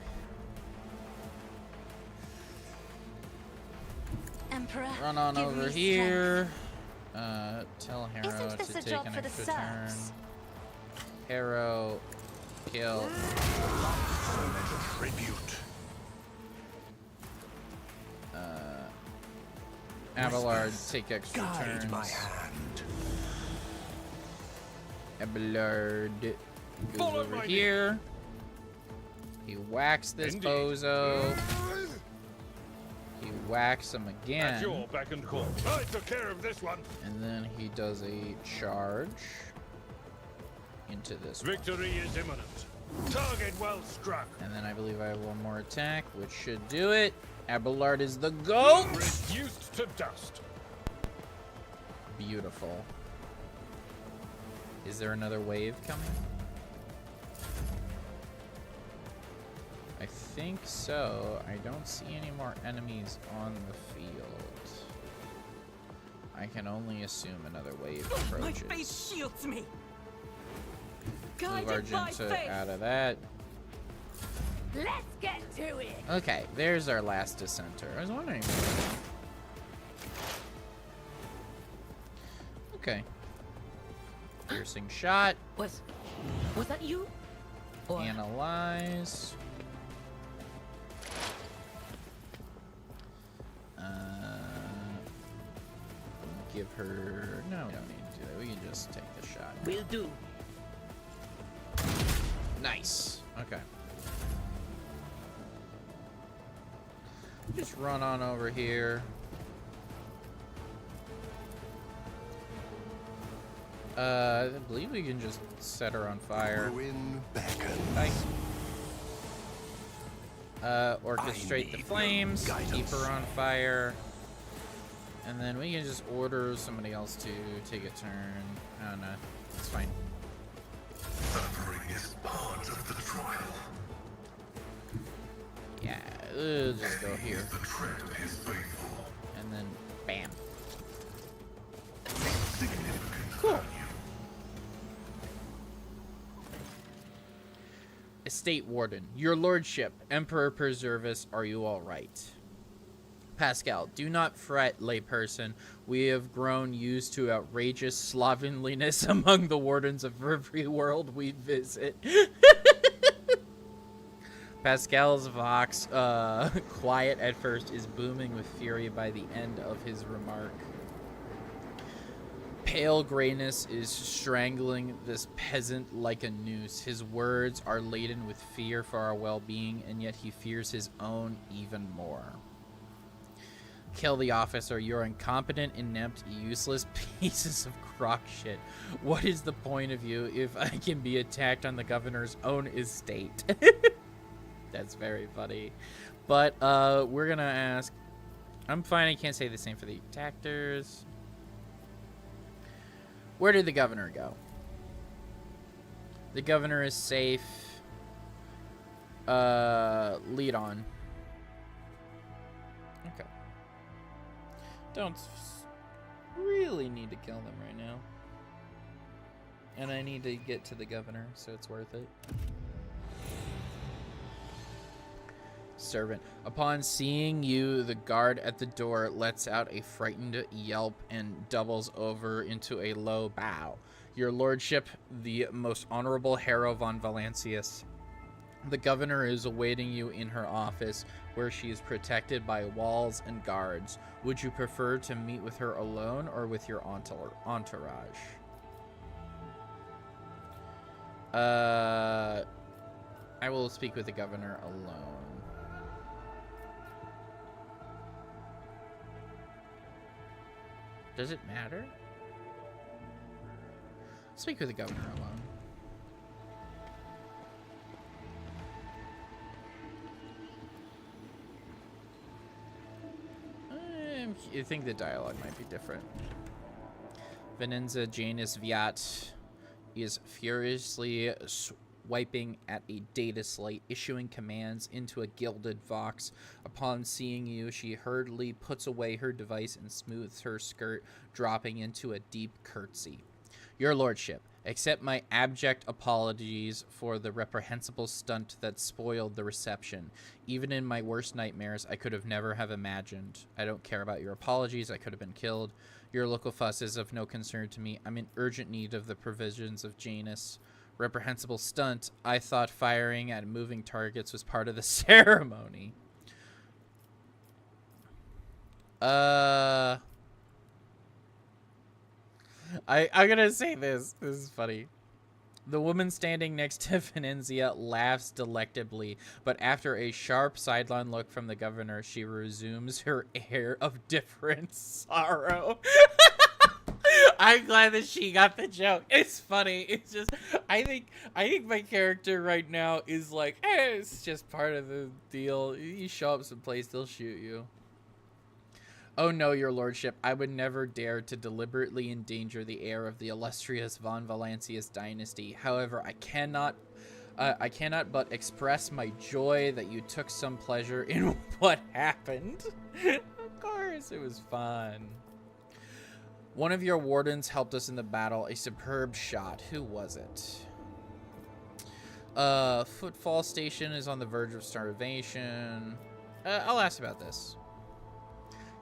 Emperor, Run on give over me here. Tell Harrow Isn't this to a take job an for the extra turn. serfs? Harrow, kill. Tribute. Abelard, take extra Guide turns. my hand. Abelard goes Follow over my here. He whacks this Indeed. bozo. He whacks him At again. your beck and call. I took care of this one. And then he does a charge into this one. Victory is imminent. Target well struck. And then I believe I have one more attack, which should do it. Abelard is the GOAT! Reduced to dust. Beautiful. Is there another wave coming? I think so. I don't see any more enemies on the field. I can only assume another wave My approaches. face shields me. Move Guided by Argenta faith. out of that. Let's get to it. Okay, there's our last dissenter. I was wondering. Okay. Piercing shot. Was that you? Or Analyze. Give her. No, we don't need to do that. We can just take the shot. will do. Nice. Okay. Just run on over here. I believe we can just set her on fire. Ruin beckons. Nice. Orchestrate the need flames, guidance. keep her on fire, and then we can just order somebody else to take a turn. Oh no, it's fine. Suffering is part of the trial. Yeah, we'll just go here, The tread of his faithful. and then bam. Significant Cool. value. Estate Warden, your lordship, Emperor Preservus, are you all right? Pascal, do not fret, layperson. We have grown used to outrageous slovenliness among the wardens of every world we visit. Pascal's vox, quiet at first, is booming with fury by the end of his remark. Pale grayness is strangling this peasant like a noose. His words are laden with fear for our well-being, and yet he fears his own even more. Kill the officer. You're incompetent, inept, useless pieces of crock shit. What is the point of you if I can be attacked on the governor's own estate? That's very funny. But we're gonna ask. I'm fine. I can't say the same for the attackers. Where did the governor go? The governor is safe. Lead on. Okay. Don't really need to kill them right now. And I need to get to the governor, so it's worth it. Servant. Upon seeing you, the guard at the door lets out a frightened yelp and doubles over into a low bow. Your lordship, the most honorable Harrow von Valancius. The governor is awaiting you in her office, where she is protected by walls and guards. Would you prefer to meet with her alone or with your entourage? I will speak with the governor alone. Does it matter? Speak with the governor alone. I think the dialogue might be different. Venenza Janus Viat is furiously wiping at a data slate, issuing commands into a gilded vox. Upon seeing you, she hurriedly puts away her device and smooths her skirt, dropping into a deep curtsy. Your lordship, accept my abject apologies for the reprehensible stunt that spoiled the reception. Even in my worst nightmares, I could have never have imagined. I don't care about your apologies. I could have been killed. Your local fuss is of no concern to me. I'm in urgent need of the provisions of Janus. Reprehensible stunt. I thought firing at moving targets was part of the ceremony. I'm gonna say this. This is funny. The woman standing next to Venenzia laughs delectably, but after a sharp sideline look from the governor, she resumes her air of different sorrow. I'm glad that she got the joke. It's funny. It's just, I think my character right now is like, it's just part of the deal. You show up someplace, they'll shoot you. Oh no, your lordship, I would never dare to deliberately endanger the heir of the illustrious von Valancius dynasty. However, I cannot but express my joy that you took some pleasure in what happened. Of course, it was fun. One of your wardens helped us in the battle. A superb shot. Who was it? Footfall Station is on the verge of starvation. I'll ask about this.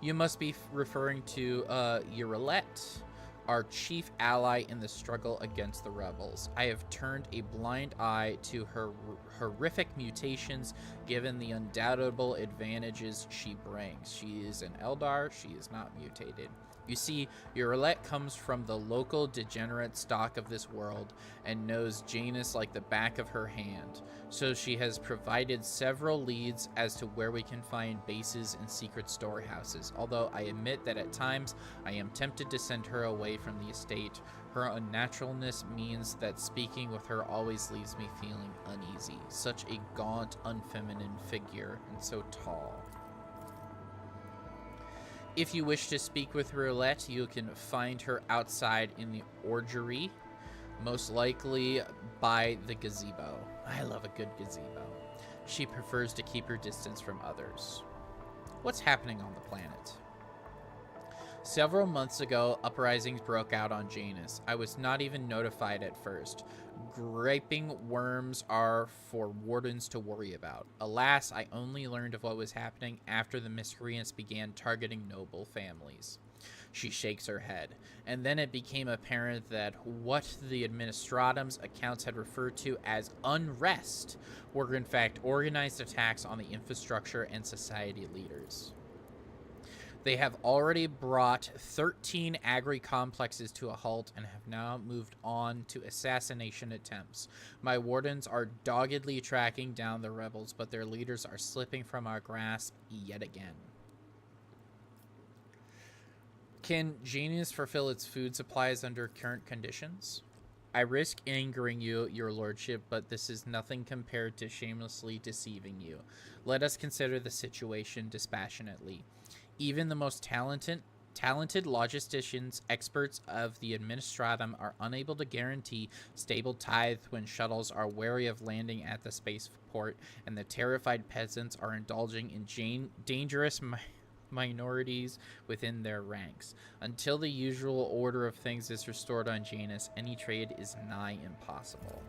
You must be referring to Eurolette, our chief ally in the struggle against the rebels. I have turned a blind eye to her horrific mutations, given the undoubtable advantages she brings. She is an Eldar. She is not mutated. You see, Eurolette comes from the local degenerate stock of this world and knows Janus like the back of her hand. So she has provided several leads as to where we can find bases and secret storehouses. Although I admit that at times I am tempted to send her away from the estate. Her unnaturalness means that speaking with her always leaves me feeling uneasy. Such a gaunt, unfeminine figure, and so tall. If you wish to speak with Roulette, you can find her outside in the orgery, most likely by the gazebo. I love a good gazebo. She prefers to keep her distance from others. What's happening on the planet? Several months ago, uprisings broke out on Janus. I was not even notified at first. Griping worms are for wardens to worry about. Alas, I only learned of what was happening after the miscreants began targeting noble families. She shakes her head. And then it became apparent that what the Administratum's accounts had referred to as unrest were in fact organized attacks on the infrastructure and society leaders. They have already brought 13 agri-complexes to a halt and have now moved on to assassination attempts. My wardens are doggedly tracking down the rebels, but their leaders are slipping from our grasp yet again. Can Janus fulfill its food supplies under current conditions? I risk angering you, your lordship, but this is nothing compared to shamelessly deceiving you. Let us consider the situation dispassionately. Even the most talented logisticians, experts of the Administratum, are unable to guarantee stable tithe when shuttles are wary of landing at the spaceport, and the terrified peasants are indulging in dangerous minorities within their ranks. Until the usual order of things is restored on Janus, any trade is nigh impossible.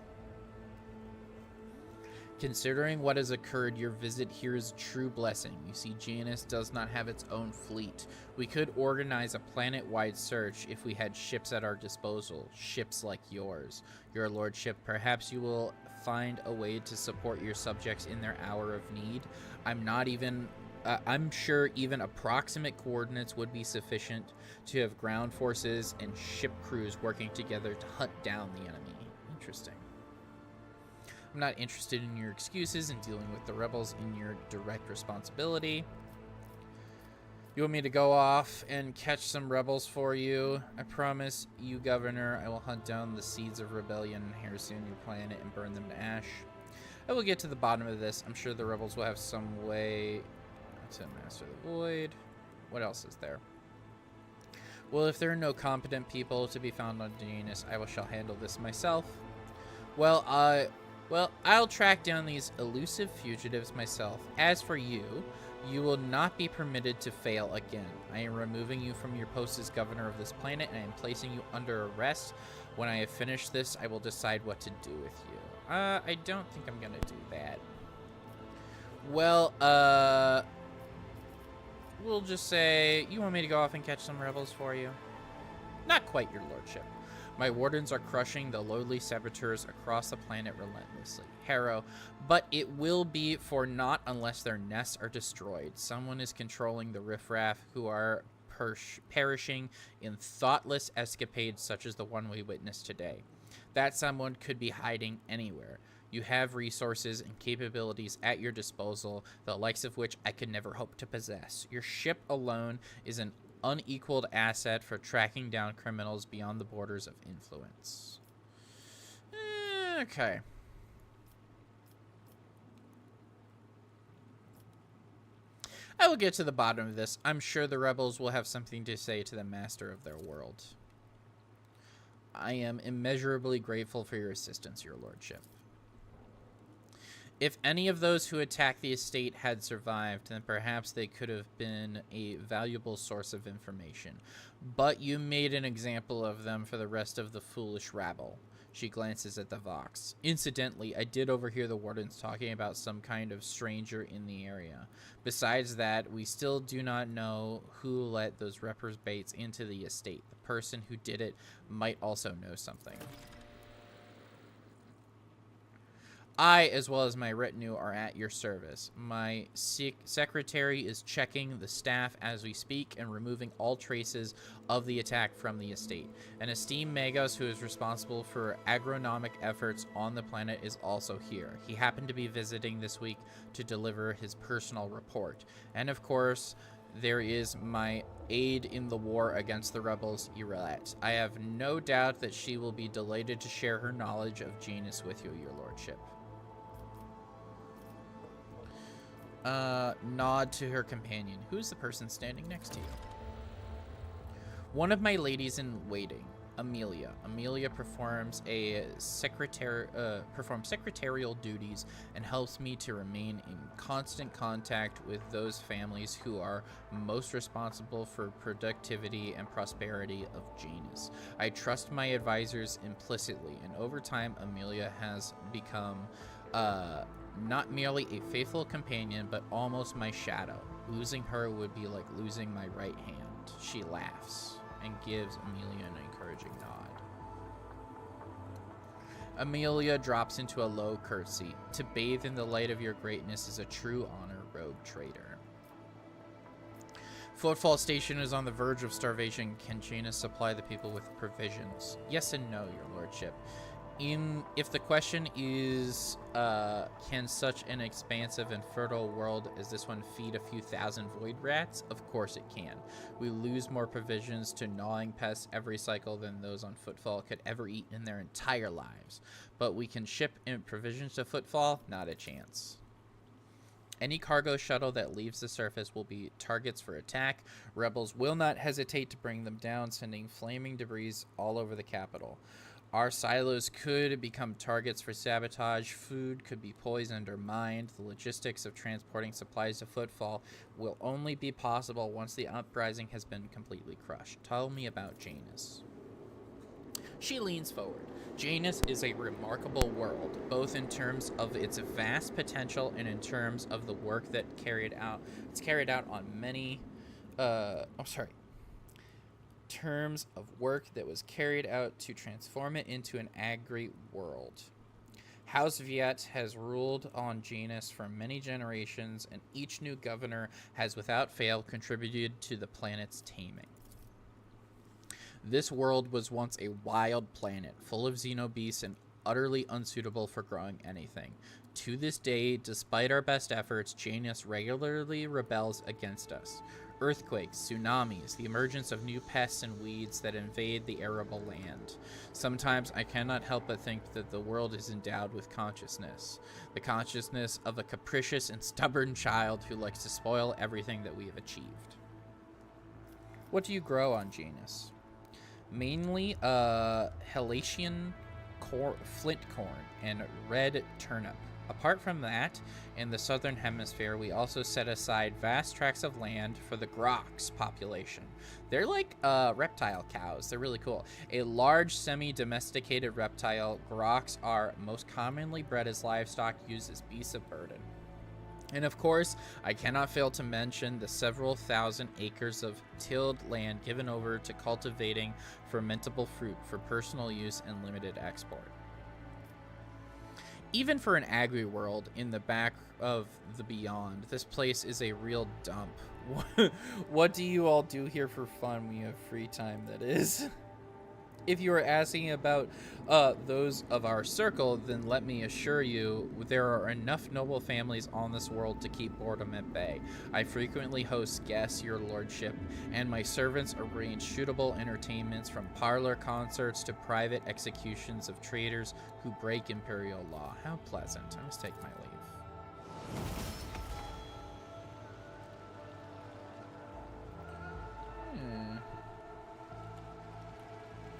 Considering what has occurred, your visit here is a true blessing. You see, Janus does not have its own fleet. We could organize a planet-wide search if we had ships at our disposal, ships like yours. Your lordship, perhaps you will find a way to support your subjects in their hour of need. I'm sure even approximate coordinates would be sufficient to have ground forces and ship crews working together to hunt down the enemy. Interesting. I'm not interested in your excuses and dealing with the rebels in your direct responsibility. You want me to go off and catch some rebels for you? I promise you, Governor, I will hunt down the seeds of rebellion and harrassing your planet and burn them to ash. I will get to the bottom of this. I'm sure the rebels will have some way to master the void. What else is there? Well, if there are no competent people to be found on Janus, I shall handle this myself. Well, Well, I'll track down these elusive fugitives myself. As for you, you will not be permitted to fail again. I am removing you from your post as governor of this planet, and I am placing you under arrest. When I have finished this, I will decide what to do with you. I don't think I'm gonna do that. Well, we'll just say, you want me to go off and catch some rebels for you? Not quite, your lordship. My wardens are crushing the lowly saboteurs across the planet relentlessly. Harrow, but it will be for naught unless their nests are destroyed. Someone is controlling the riffraff who are perishing in thoughtless escapades such as the one we witnessed today. That someone could be hiding anywhere. You have resources and capabilities at your disposal, the likes of which I could never hope to possess. Your ship alone is an unequaled asset for tracking down criminals beyond the borders of influence. Okay. I will get to the bottom of this. I'm sure the rebels will have something to say to the master of their world. I am immeasurably grateful for your assistance, your lordship. If any of those who attacked the estate had survived, then perhaps they could have been a valuable source of information. But you made an example of them for the rest of the foolish rabble. She glances at the Vox. Incidentally, I did overhear the wardens talking about some kind of stranger in the area. Besides that, we still do not know who let those reprobates into the estate. The person who did it might also know something. I, as well as my retinue, are at your service. My secretary is checking the staff as we speak and removing all traces of the attack from the estate. An esteemed Magos who is responsible for agronomic efforts on the planet is also here. He happened to be visiting this week to deliver his personal report. And of course, there is my aide in the war against the rebels, Irelette. I have no doubt that she will be delighted to share her knowledge of Janus with you, your lordship. Nod to her companion. Who's the person standing next to you? One of my ladies in waiting, Amelia. Amelia performs secretarial duties and helps me to remain in constant contact with those families who are most responsible for productivity and prosperity of Janus. I trust my advisors implicitly, and over time, Amelia has become, not merely a faithful companion, but almost my shadow. Losing her would be like losing my right hand. She laughs and gives Amelia an encouraging nod. Amelia drops into a low curtsy. To bathe in the light of your greatness is a true honor, rogue trader. Footfall Station is on the verge of starvation. Can Janus supply the people with provisions? Yes and no, your lordship. If the question is, can such an expansive and fertile world as this one feed a few thousand void rats? Of course it can. We lose more provisions to gnawing pests every cycle than those on Footfall could ever eat in their entire lives. But we can ship in provisions to Footfall? Not a chance. Any cargo shuttle that leaves the surface will be targets for attack. Rebels will not hesitate to bring them down, sending flaming debris all over the capital. Our silos could become targets for sabotage. Food could be poisoned or mined. The logistics of transporting supplies to Footfall will only be possible once the uprising has been completely crushed. Tell me about Janus. She leans forward. Janus is a remarkable world, both in terms of its vast potential and in terms of the work that it's carried out on many, terms of work that was carried out to transform it into an agri-world. House Viet has ruled on Janus for many generations, and each new governor has without fail contributed to the planet's taming. This world was once a wild planet, full of xenobeasts and utterly unsuitable for growing anything. To this day, despite our best efforts, Janus regularly rebels against us. Earthquakes, tsunamis, the emergence of new pests and weeds that invade the arable land. Sometimes I cannot help but think that the world is endowed with consciousness. The consciousness of a capricious and stubborn child who likes to spoil everything that we have achieved. What do you grow on Janus? Mainly, Halatian flint corn, and red turnip. Apart from that, in the southern hemisphere, we also set aside vast tracts of land for the grox population. They're like reptile cows. They're really cool. A large semi-domesticated reptile, grox are most commonly bred as livestock used as beasts of burden. And of course, I cannot fail to mention the several thousand acres of tilled land given over to cultivating fermentable fruit for personal use and limited export. Even for an agri-world in the back of the beyond, this place is a real dump. What do you all do here for fun when you have free time, that is? If you are asking about those of our circle, then let me assure you there are enough noble families on this world to keep boredom at bay. I frequently host guests, your lordship, and my servants arrange suitable entertainments from parlor concerts to private executions of traitors who break imperial law. How pleasant. I must take my leave.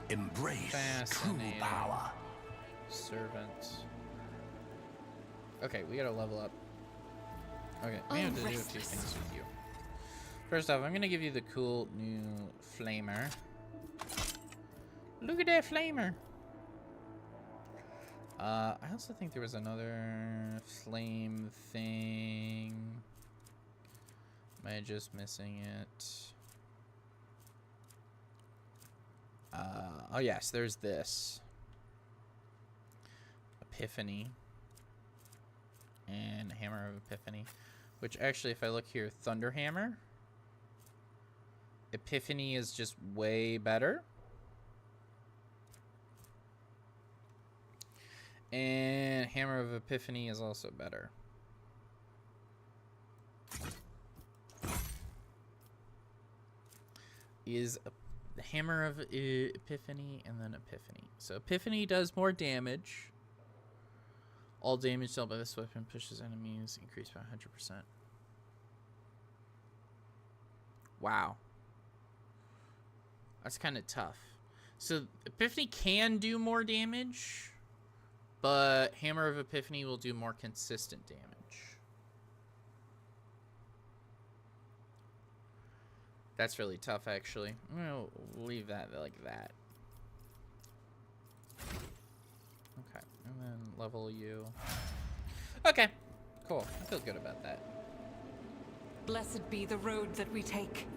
Embrace true power. Servant. Okay, we gotta level up. Okay, we have to do a few things with you. First off, I'm gonna give you the cool new flamer. Look at that flamer! I also think there was another flame thing. Am I just missing it? Oh yes, there's this. Epiphany. And Hammer of Epiphany. Which actually, if I look here, Thunderhammer. Epiphany is just way better. And Hammer of Epiphany is also better. Is the Hammer of Epiphany and then Epiphany. So Epiphany does more damage. All damage dealt by this weapon pushes enemies increased by 100%. Wow. That's kind of tough. So Epiphany can do more damage, but Hammer of Epiphany will do more consistent damage. That's really tough, actually. I'm gonna leave that like that. Okay, and then level you. Okay, cool. I feel good about that. Blessed be the road that we take.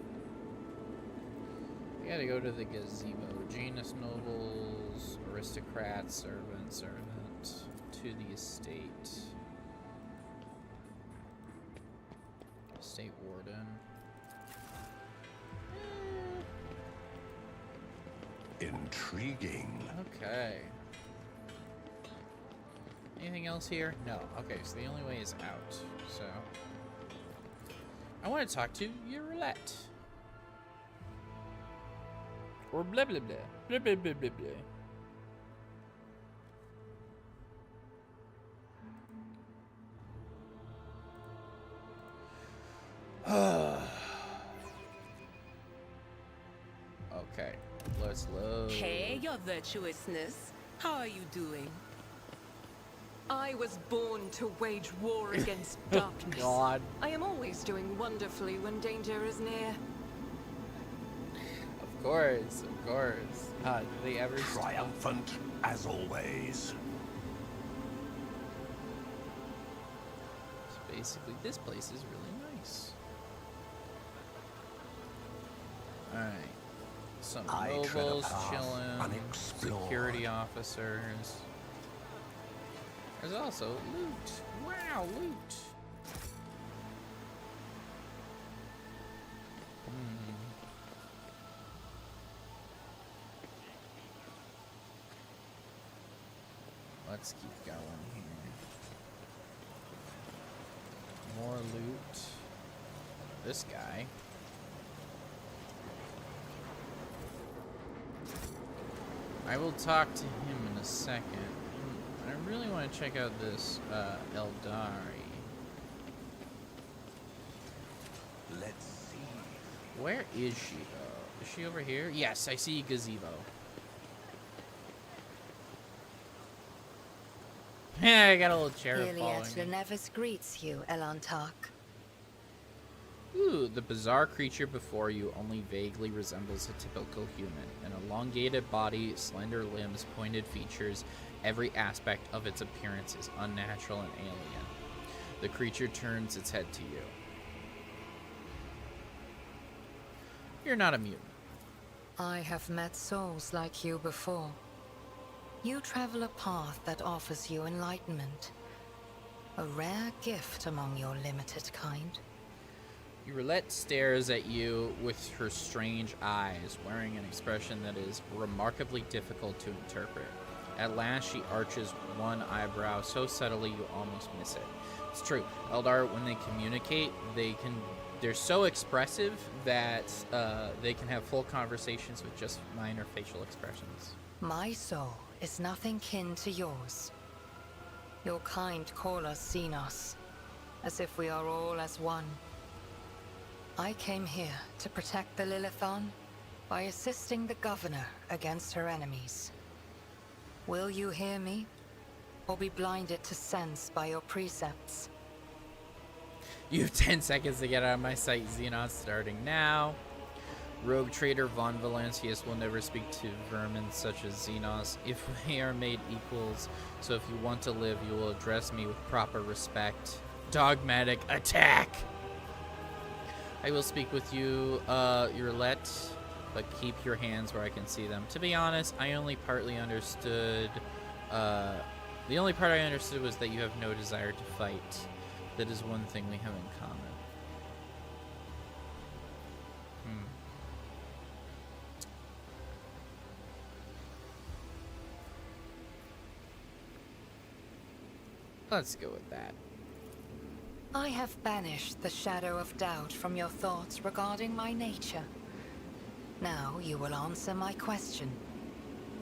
We gotta go to the gazebo. Genus nobles, aristocrat, servant, to the estate. Estate warden. Intriguing. Okay. Anything else here? No. Okay, so the only way is out. So I want to talk to your roulette. Or blah blah blah. Blah blah blah blah blah. Okay. Let's load. Hey, your virtuousness. How are you doing? I was born to wage war against darkness. God. I am always doing wonderfully when danger is near. Of course, of course. Do they ever triumphant as always? So basically, this place is really nice. All right. Some nobles chilling, security officers. There's also loot. Wow, loot. Let's keep going here. More loot. This guy. I will talk to him in a second. I really want to check out this Eldari. Let's see. Where is she, though? Is she over here? Yes, I see gazebo. Yeah, I got a little cherub following Iliad me. Lenevis greets you, Elantark. Ooh, the bizarre creature before you only vaguely resembles a typical human. An elongated body, slender limbs, pointed features. Every aspect of its appearance is unnatural and alien. The creature turns its head to you. You're not a mutant. I have met souls like you before. You travel a path that offers you enlightenment. A rare gift among your limited kind. Roulette stares at you with her strange eyes, wearing an expression that is remarkably difficult to interpret. At last, she arches one eyebrow so subtly you almost miss it. It's true. Eldar, when they communicate, they're so expressive that they can have full conversations with just minor facial expressions. My soul is nothing kin to yours. Your kind call us Xenos, as if we are all as one. I came here to protect the Lilithon by assisting the governor against her enemies. Will you hear me, or be blinded to sense by your precepts? You have 10 seconds to get out of my sight, Xenos, starting now. Rogue trader Von Valancius will never speak to vermin such as Xenos if we are made equals, so if you want to live, you will address me with proper respect. Dogmatic attack! I will speak with you, Roulette, but keep your hands where I can see them. To be honest, I only partly understood, the only part I understood was that you have no desire to fight. That is one thing we have in common. Let's go with that. I have banished the shadow of doubt from your thoughts regarding my nature. Now you will answer my question.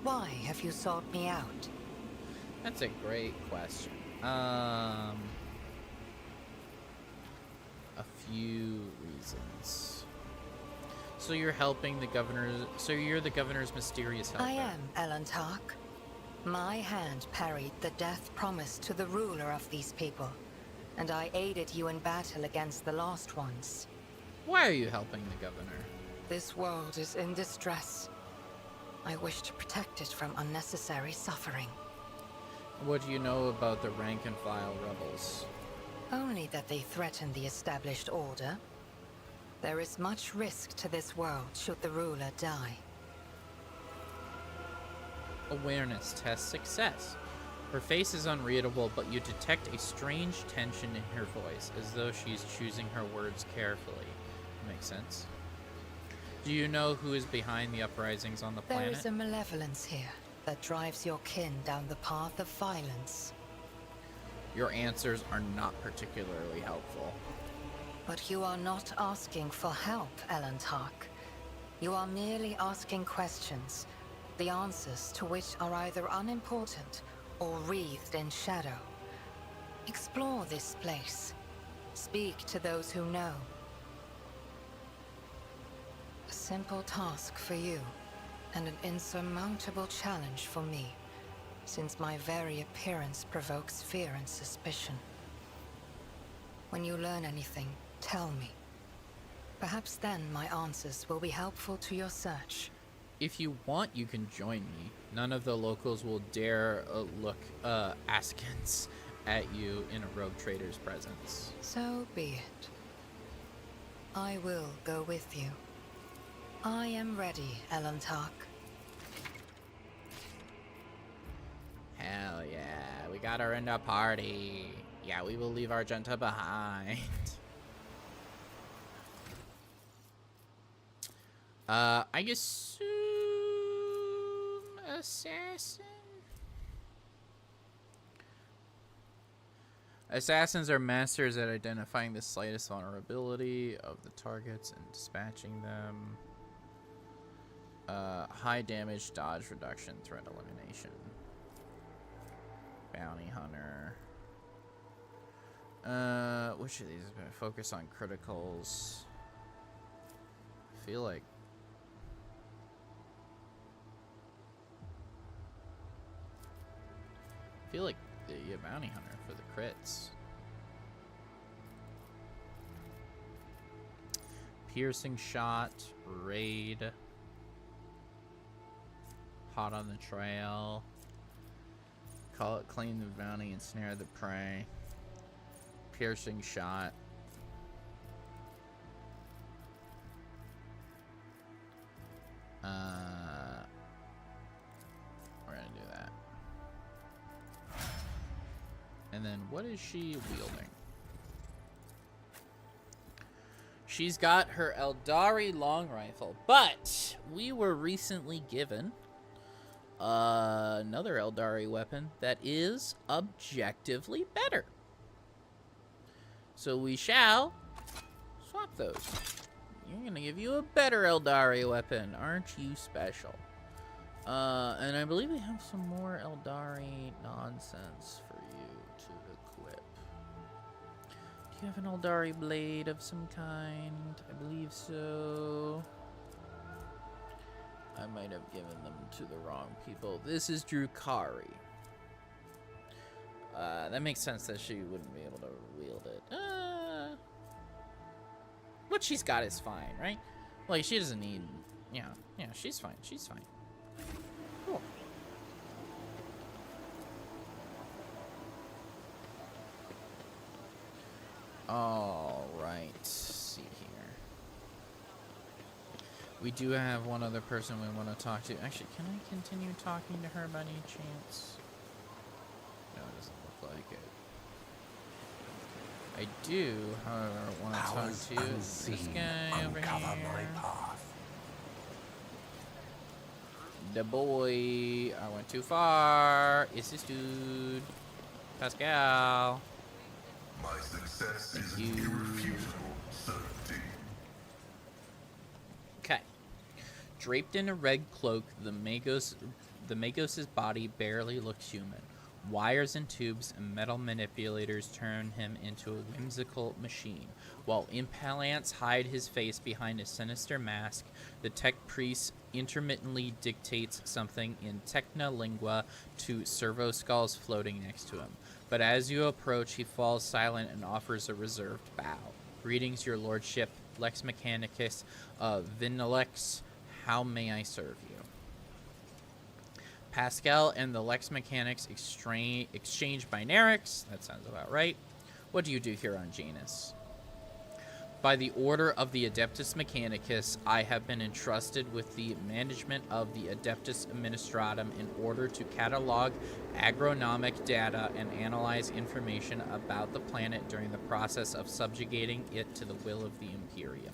Why have you sought me out? That's a great question. A few reasons. So you're helping the governor. So you're the governor's mysterious helper. I am Elantark. My hand parried the death promised to the ruler of these people, and I aided you in battle against the Lost Ones. Why are you helping the governor? This world is in distress. I wish to protect it from unnecessary suffering. What do you know about the rank-and-file rebels? Only that they threaten the established order. There is much risk to this world should the ruler die. Awareness test success. Her face is unreadable, but you detect a strange tension in her voice, as though she's choosing her words carefully. Makes sense. Do you know who is behind the uprisings on the planet? There is a malevolence here that drives your kin down the path of violence. Your answers are not particularly helpful. But you are not asking for help, Elantark. You are merely asking questions, the answers to which are either unimportant or wreathed in shadow. Explore this place. Speak to those who know. A simple task for you, and an insurmountable challenge for me, since my very appearance provokes fear and suspicion. When you learn anything, tell me. Perhaps then my answers will be helpful to your search. If you want, you can join me. None of the locals will dare look askance at you in a rogue trader's presence. So be it. I will go with you. I am ready, Elantark. Hell yeah, we got her in the party. Yeah, we will leave Argenta behind. I guess assassin. Assassins are masters at identifying the slightest vulnerability of the targets and dispatching them. High damage, dodge reduction, threat elimination. Bounty hunter. Which of these is going to focus on criticals? I feel like the bounty hunter for the crits. Piercing shot, raid, hot on the trail, call it claim the bounty, ensnare the prey, piercing shot. We're gonna do that. And then what is she wielding? She's got her Eldari long rifle, but we were recently given another Eldari weapon that is objectively better. So we shall swap those. You're gonna give you a better Eldari weapon, aren't you special? And I believe we have some more Eldari nonsense for you to equip. Do you have an Eldari blade of some kind? I believe so. I might have given them to the wrong people. This is Drukari. That makes sense that she wouldn't be able to wield it. What she's got is fine, right? Like, she doesn't need... Yeah, she's fine. She's fine. Cool. All right. Let's see here. We do have one other person we want to talk to. Actually, can I continue talking to her by any chance? No, it doesn't look like it. I do, however, want to talk to this guy over here. The boy. I went too far. It's this dude. Pascal. My success is Thank an you. irrefutable certainty. Okay. Draped in a red cloak, the Magos's body barely looks human. Wires and tubes and metal manipulators turn him into a whimsical machine. While implants hide his face behind a sinister mask, the tech priest intermittently dictates something in technolingua to servo skulls floating next to him. But as you approach, he falls silent and offers a reserved bow. Greetings, your lordship, Lex Mechanicus of Vinalex. How may I serve you? Pascal and the Lex Mechanics exchange binarics. That sounds about right. What do you do here on Janus? By the order of the Adeptus Mechanicus, I have been entrusted with the management of the Adeptus Administratum in order to catalog agronomic data and analyze information about the planet during the process of subjugating it to the will of the Imperium.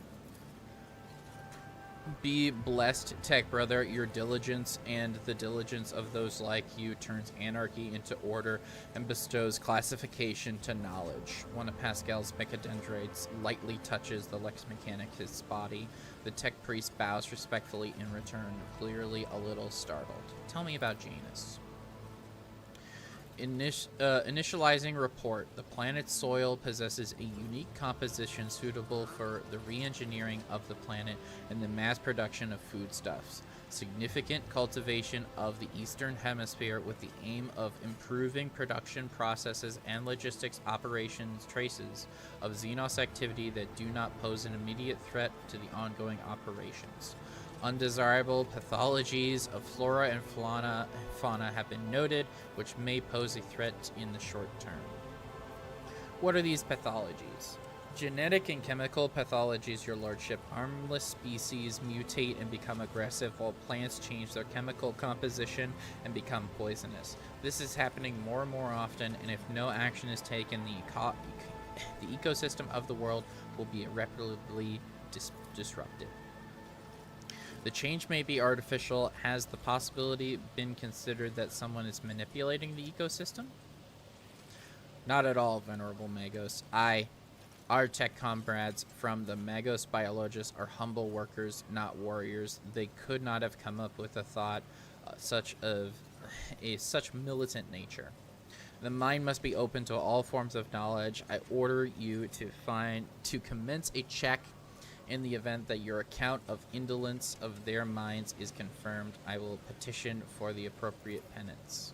Be blessed, Tech Brother. Your diligence and the diligence of those like you turns anarchy into order and bestows classification to knowledge. One of Pascal's mechadendrites lightly touches the Lex Mechanicus' body. The tech priest bows respectfully in return, clearly a little startled. Tell me about Janus. Initializing report. The planet's soil possesses a unique composition suitable for the re-engineering of the planet and the mass production of foodstuffs. Significant cultivation of the Eastern Hemisphere with the aim of improving production processes and logistics operations. Traces of Xenos activity that do not pose an immediate threat to the ongoing operations. Undesirable pathologies of flora and fauna have been noted, which may pose a threat in the short term. What are these pathologies? Genetic and chemical pathologies, your lordship. Harmless species mutate and become aggressive, while plants change their chemical composition and become poisonous. This is happening more and more often, and if no action is taken, the ecosystem of the world will be irreparably disrupted. The change may be artificial. Has the possibility been considered that someone is manipulating the ecosystem? Not at all, Venerable Magos. Our tech comrades from the Magos Biologists are humble workers, not warriors. They could not have come up with a thought such militant nature. The mind must be open to all forms of knowledge. I order you to commence a check. In the event that your account of indolence of their minds is confirmed, I will petition for the appropriate penance.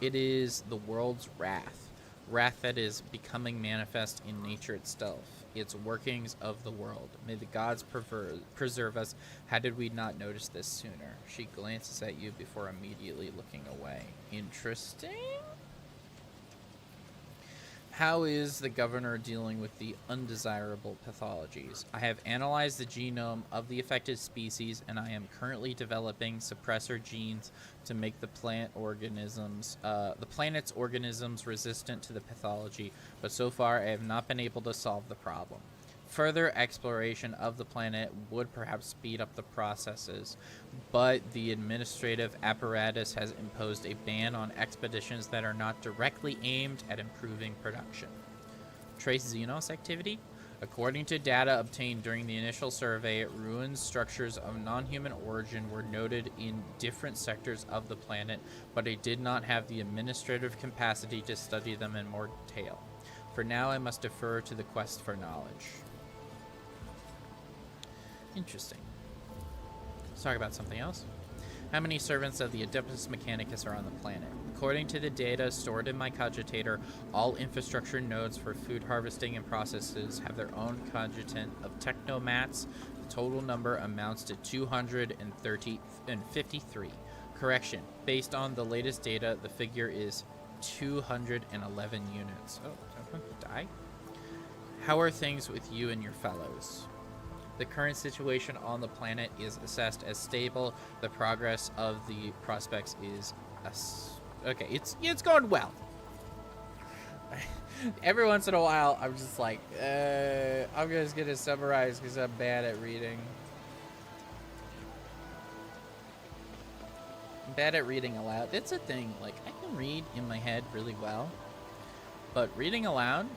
It is the world's wrath. Wrath that is becoming manifest in nature itself. Its workings of the world. May the gods preserve us. How did we not notice this sooner? She glances at you before immediately looking away. Interesting. How is the governor dealing with the undesirable pathologies? I have analyzed the genome of the affected species, and I am currently developing suppressor genes to make the planet's organisms resistant to the pathology, but so far I have not been able to solve the problem. Further exploration of the planet would perhaps speed up the processes, but the administrative apparatus has imposed a ban on expeditions that are not directly aimed at improving production. Trace Xenos activity? According to data obtained during the initial survey, ruined structures of non-human origin were noted in different sectors of the planet, but I did not have the administrative capacity to study them in more detail. For now, I must defer to the quest for knowledge. Interesting. Let's talk about something else. How many servants of the Adeptus Mechanicus are on the planet? According to the data stored in my cogitator, all infrastructure nodes for food harvesting and processes have their own cogitant of technomats. The total number amounts to 253. Correction. Based on the latest data, the figure is 211 units. Oh, is everyone die? How are things with you and your fellows? The current situation on the planet is assessed as stable. The progress of the prospects is okay. It's going well. Every once in a while, I'm just like, I'm just gonna summarize because I'm bad at reading. I'm bad at reading aloud. It's a thing. Like, I can read in my head really well, but reading aloud,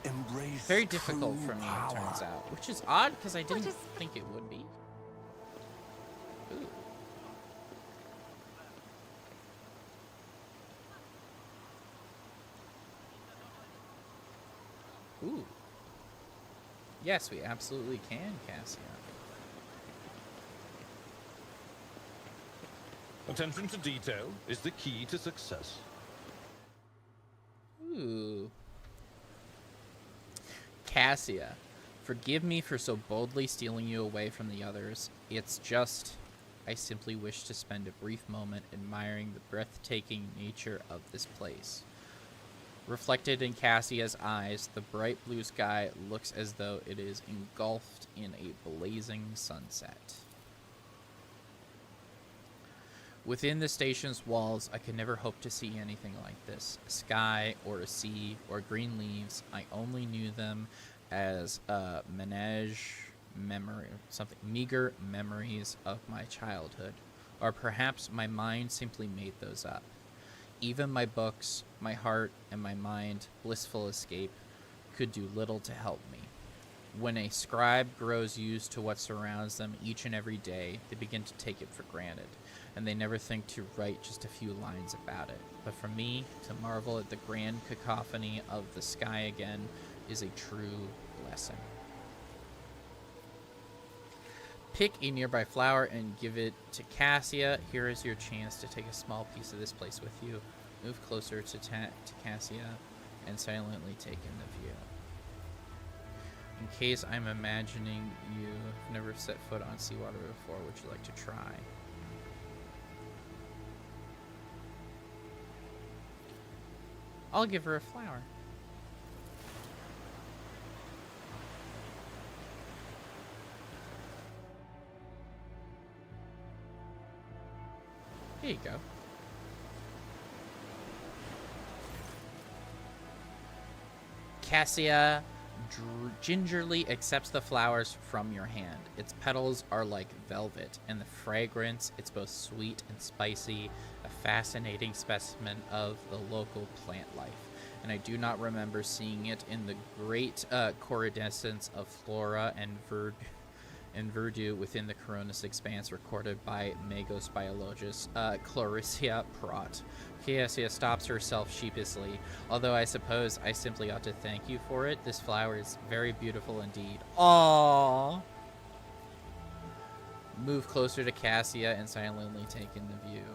very difficult for me, it turns out. Which is odd, because I didn't think it would be. Ooh. Ooh. Yes, we absolutely can, Cassia. Attention to detail is the key to success. Ooh. Cassia, forgive me for so boldly stealing you away from the others. It's just, I simply wish to spend a brief moment admiring the breathtaking nature of this place. Reflected in Cassia's eyes, the bright blue sky looks as though it is engulfed in a blazing sunset. Within the station's walls, I could never hope to see anything like this. A sky, or a sea, or green leaves. I only knew them as meager memories of my childhood. Or perhaps my mind simply made those up. Even my books, my heart, and my mind, blissful escape, could do little to help me. When a scribe grows used to what surrounds them each and every day, they begin to take it for granted, and they never think to write just a few lines about it. But for me, to marvel at the grand cacophony of the sky again is a true blessing. Pick a nearby flower and give it to Cassia. Here is your chance to take a small piece of this place with you. Move closer to Cassia and silently take in the view. In case I'm imagining you've never set foot on seawater before, would you like to try? I'll give her a flower. Here you go. Cassia gingerly accepts the flowers from your hand. Its petals are like velvet, and the fragrance, it's both sweet and spicy, a fascinating specimen of the local plant life. And I do not remember seeing it in the great coruscance of flora and verdure within the Coronis expanse recorded by Magos biologist Clarissa Pratt. Cassia stops herself sheepishly. Although I suppose I simply ought to thank you for it. This flower is very beautiful indeed. Aww. Move closer to Cassia and silently take in the view.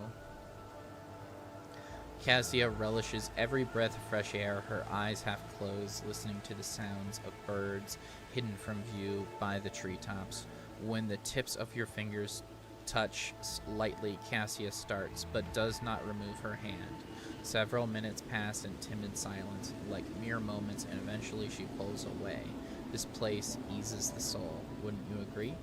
Cassia relishes every breath of fresh air, her eyes half closed, listening to the sounds of birds hidden from view by the treetops. When the tips of your fingers touch lightly, Cassia starts, but does not remove her hand. Several minutes pass in timid silence, like mere moments, and eventually she pulls away. This place eases the soul. Wouldn't you agree?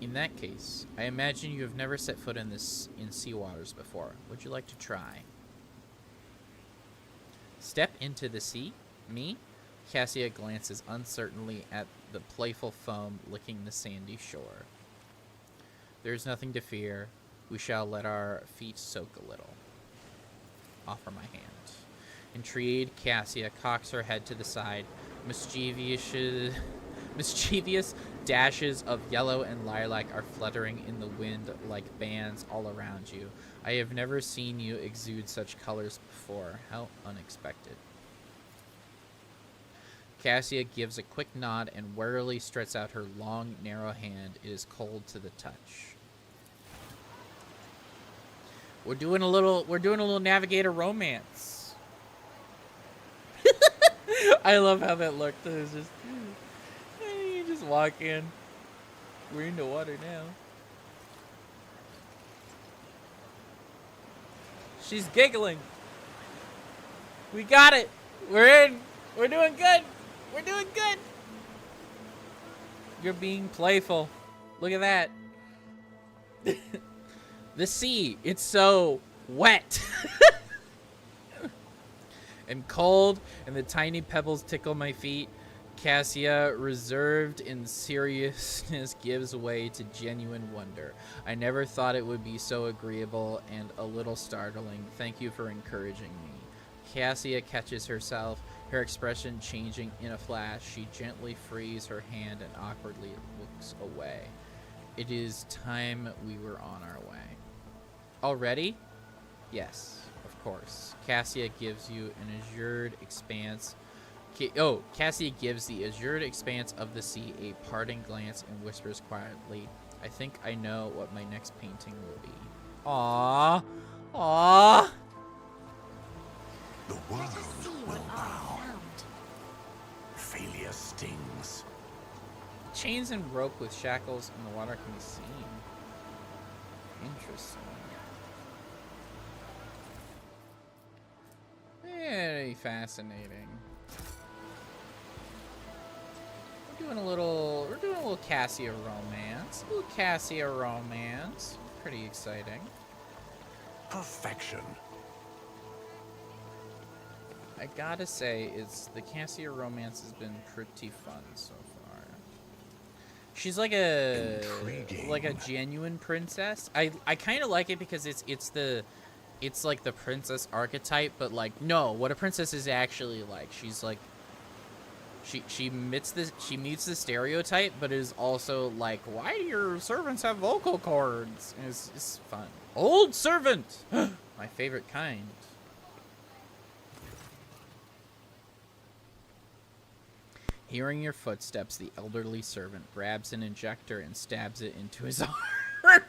In that case, I imagine you have never set foot in sea waters before. Would you like to try? Step into the sea? Me? Cassia glances uncertainly at the playful foam licking the sandy shore. There is nothing to fear. We shall let our feet soak a little. Offer my hand. Intrigued, Cassia cocks her head to the side. Mischievous dashes of yellow and lilac are fluttering in the wind like bands all around you. I have never seen you exude such colors before. How unexpected. Cassia gives a quick nod and warily stretches out her long, narrow hand. It is cold to the touch. We're doing a little navigator romance. I love how that looked. It was just, you just walk in. We're in the water now. She's giggling. We got it. We're in. We're doing good. We're doing good. You're being playful. Look at that. The sea, it's so wet and cold, and the tiny pebbles tickle my feet. Cassia, reserved in seriousness, gives way to genuine wonder. I never thought it would be so agreeable and a little startling. Thank you for encouraging me. Cassia catches herself, her expression changing in a flash. She gently frees her hand and awkwardly looks away. It is time we were on our way. Already? Yes, of course. Cassia gives you an azure expanse. Cassia gives the azure expanse of the sea a parting glance and whispers quietly, I think I know what my next painting will be. Aww. Aww. The world will bow. Failure stings. Chains and rope with shackles in the water can be seen. Interesting. Very fascinating. We're doing a little Cassia romance. A little Cassia romance. Pretty exciting. Perfection. I gotta say, the Cassia romance has been pretty fun so far. She's like a genuine princess. I kind of like it because it's like the princess archetype, but like no, what a princess is actually like. She's like she meets the stereotype, but is also like, why do your servants have vocal cords? And it's fun. Old servant, my favorite kind. Hearing your footsteps, the elderly servant grabs an injector and stabs it into his arm.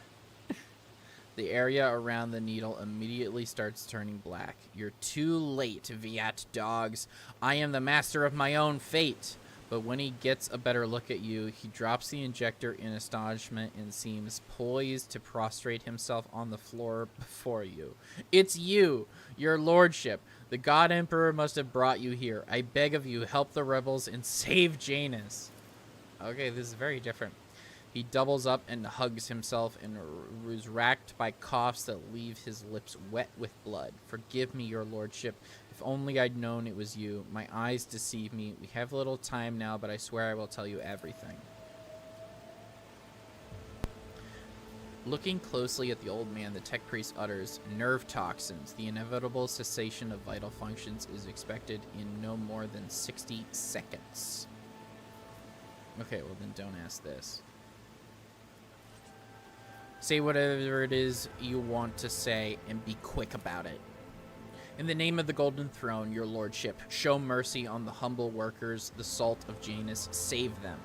The area around the needle immediately starts turning black. You're too late, Viat dogs. I am the master of my own fate. But when he gets a better look at you, he drops the injector in astonishment and seems poised to prostrate himself on the floor before you. It's you, your lordship. The God Emperor must have brought you here. I beg of you, help the rebels and save Janus. Okay, this is very different. He doubles up and hugs himself and is racked by coughs that leave his lips wet with blood. Forgive me, your lordship. If only I'd known it was you. My eyes deceive me. We have little time now, but I swear I will tell you everything. Looking closely at the old man, the tech priest utters, nerve toxins. The inevitable cessation of vital functions is expected in no more than 60 seconds. Okay, well then don't ask this. Say whatever it is you want to say and be quick about it. In the name of the Golden Throne, your lordship, show mercy on the humble workers, the salt of Janus, save them.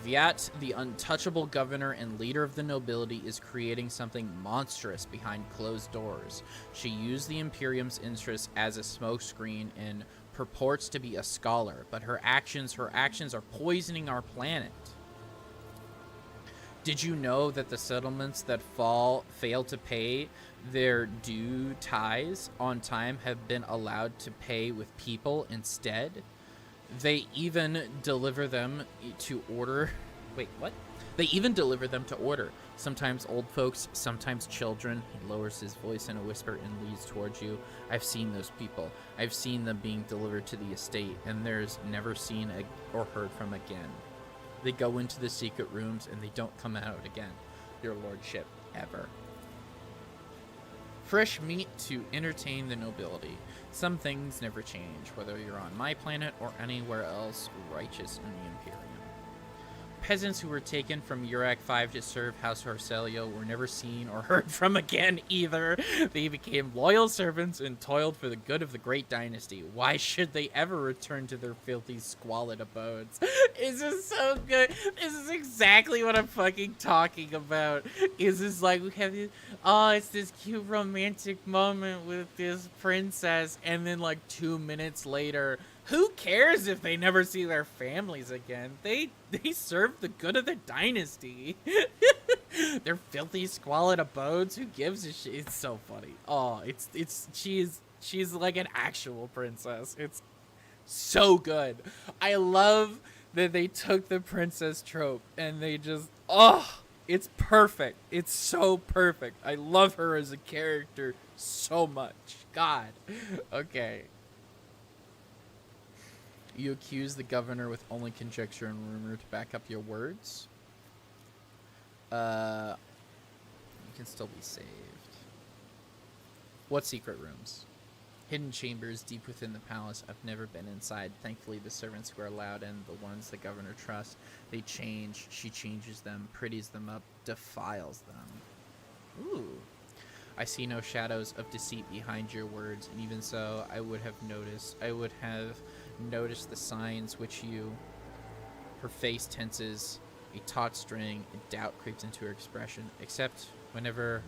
Viat, the untouchable governor and leader of the nobility, is creating something monstrous behind closed doors. She used the Imperium's interests as a smokescreen and purports to be a scholar, but her actions are poisoning our planet. Did you know that the settlements that fail to pay their due tithes on time have been allowed to pay with people instead? They even deliver them to order. Wait, what? They even deliver them to order. Sometimes old folks, sometimes children. He lowers his voice in a whisper and leads towards you. I've seen those people. I've seen them being delivered to the estate, and there's never seen or heard from again. They go into the secret rooms, and they don't come out again, your lordship, ever. Fresh meat to entertain the nobility. Some things never change, whether you're on my planet or anywhere else righteous in the Imperium. Peasants who were taken from Urak 5 to serve House Horselio were never seen or heard from again either. They became loyal servants and toiled for the good of the great dynasty. Why should they ever return to their filthy, squalid abodes? This is so good. This is exactly what I'm fucking talking about. Is this like, we have this, oh, it's this cute romantic moment with this princess, and then like 2 minutes later, who cares if they never see their families again? They serve the good of the dynasty. Their filthy, squalid abodes. Who gives a shit? It's so funny. Oh, she's like an actual princess. It's so good. I love that they took the princess trope and they just, oh, it's perfect. It's so perfect. I love her as a character so much. God. Okay. You accuse the governor with only conjecture and rumor to back up your words. You can still be saved. What secret rooms? Hidden chambers deep within the palace. I've never been inside. Thankfully, the servants who are allowed in, the ones the governor trusts, they change. She changes them, pretties them up, defiles them. Ooh. I see no shadows of deceit behind your words, and even so, I would have noticed the signs which you... Her face tenses, a taut string, and doubt creeps into her expression. Except whenever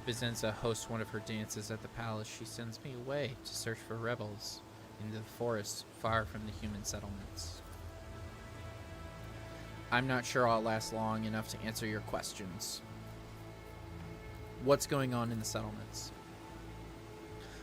Vicenza hosts one of her dances at the palace, she sends me away to search for rebels into the forests far from the human settlements. I'm not sure I'll last long enough to answer your questions. What's going on in the settlements?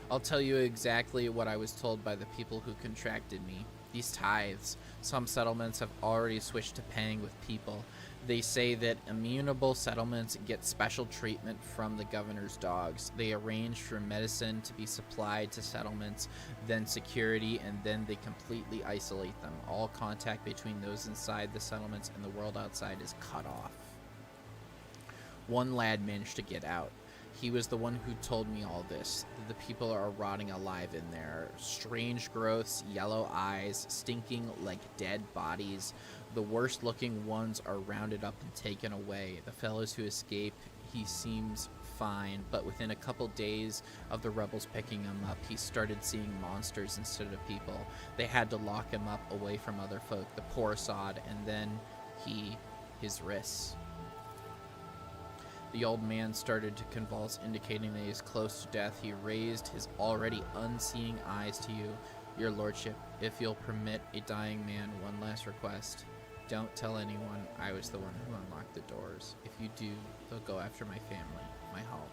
I'll tell you exactly what I was told by the people who contracted me. These tithes. Some settlements have already switched to paying with people. They say that amenable settlements get special treatment from the governor's dogs. They arrange for medicine to be supplied to settlements, then security, and then they completely isolate them. All contact between those inside the settlements and the world outside is cut off. One lad managed to get out. He was the one who told me all this. The people are rotting alive in there. Strange growths, yellow eyes, stinking like dead bodies. The worst looking ones are rounded up and taken away. The fellows who escape, he seems fine, but within a couple days of the rebels picking him up, he started seeing monsters instead of people. They had to lock him up away from other folk, the poor sod, and then his wrists. The old man started to convulse, indicating that he is close to death. He raised his already unseeing eyes to you. Your lordship, if you'll permit a dying man one last request, don't tell anyone I was the one who unlocked the doors. If you do, they'll go after my family, my home.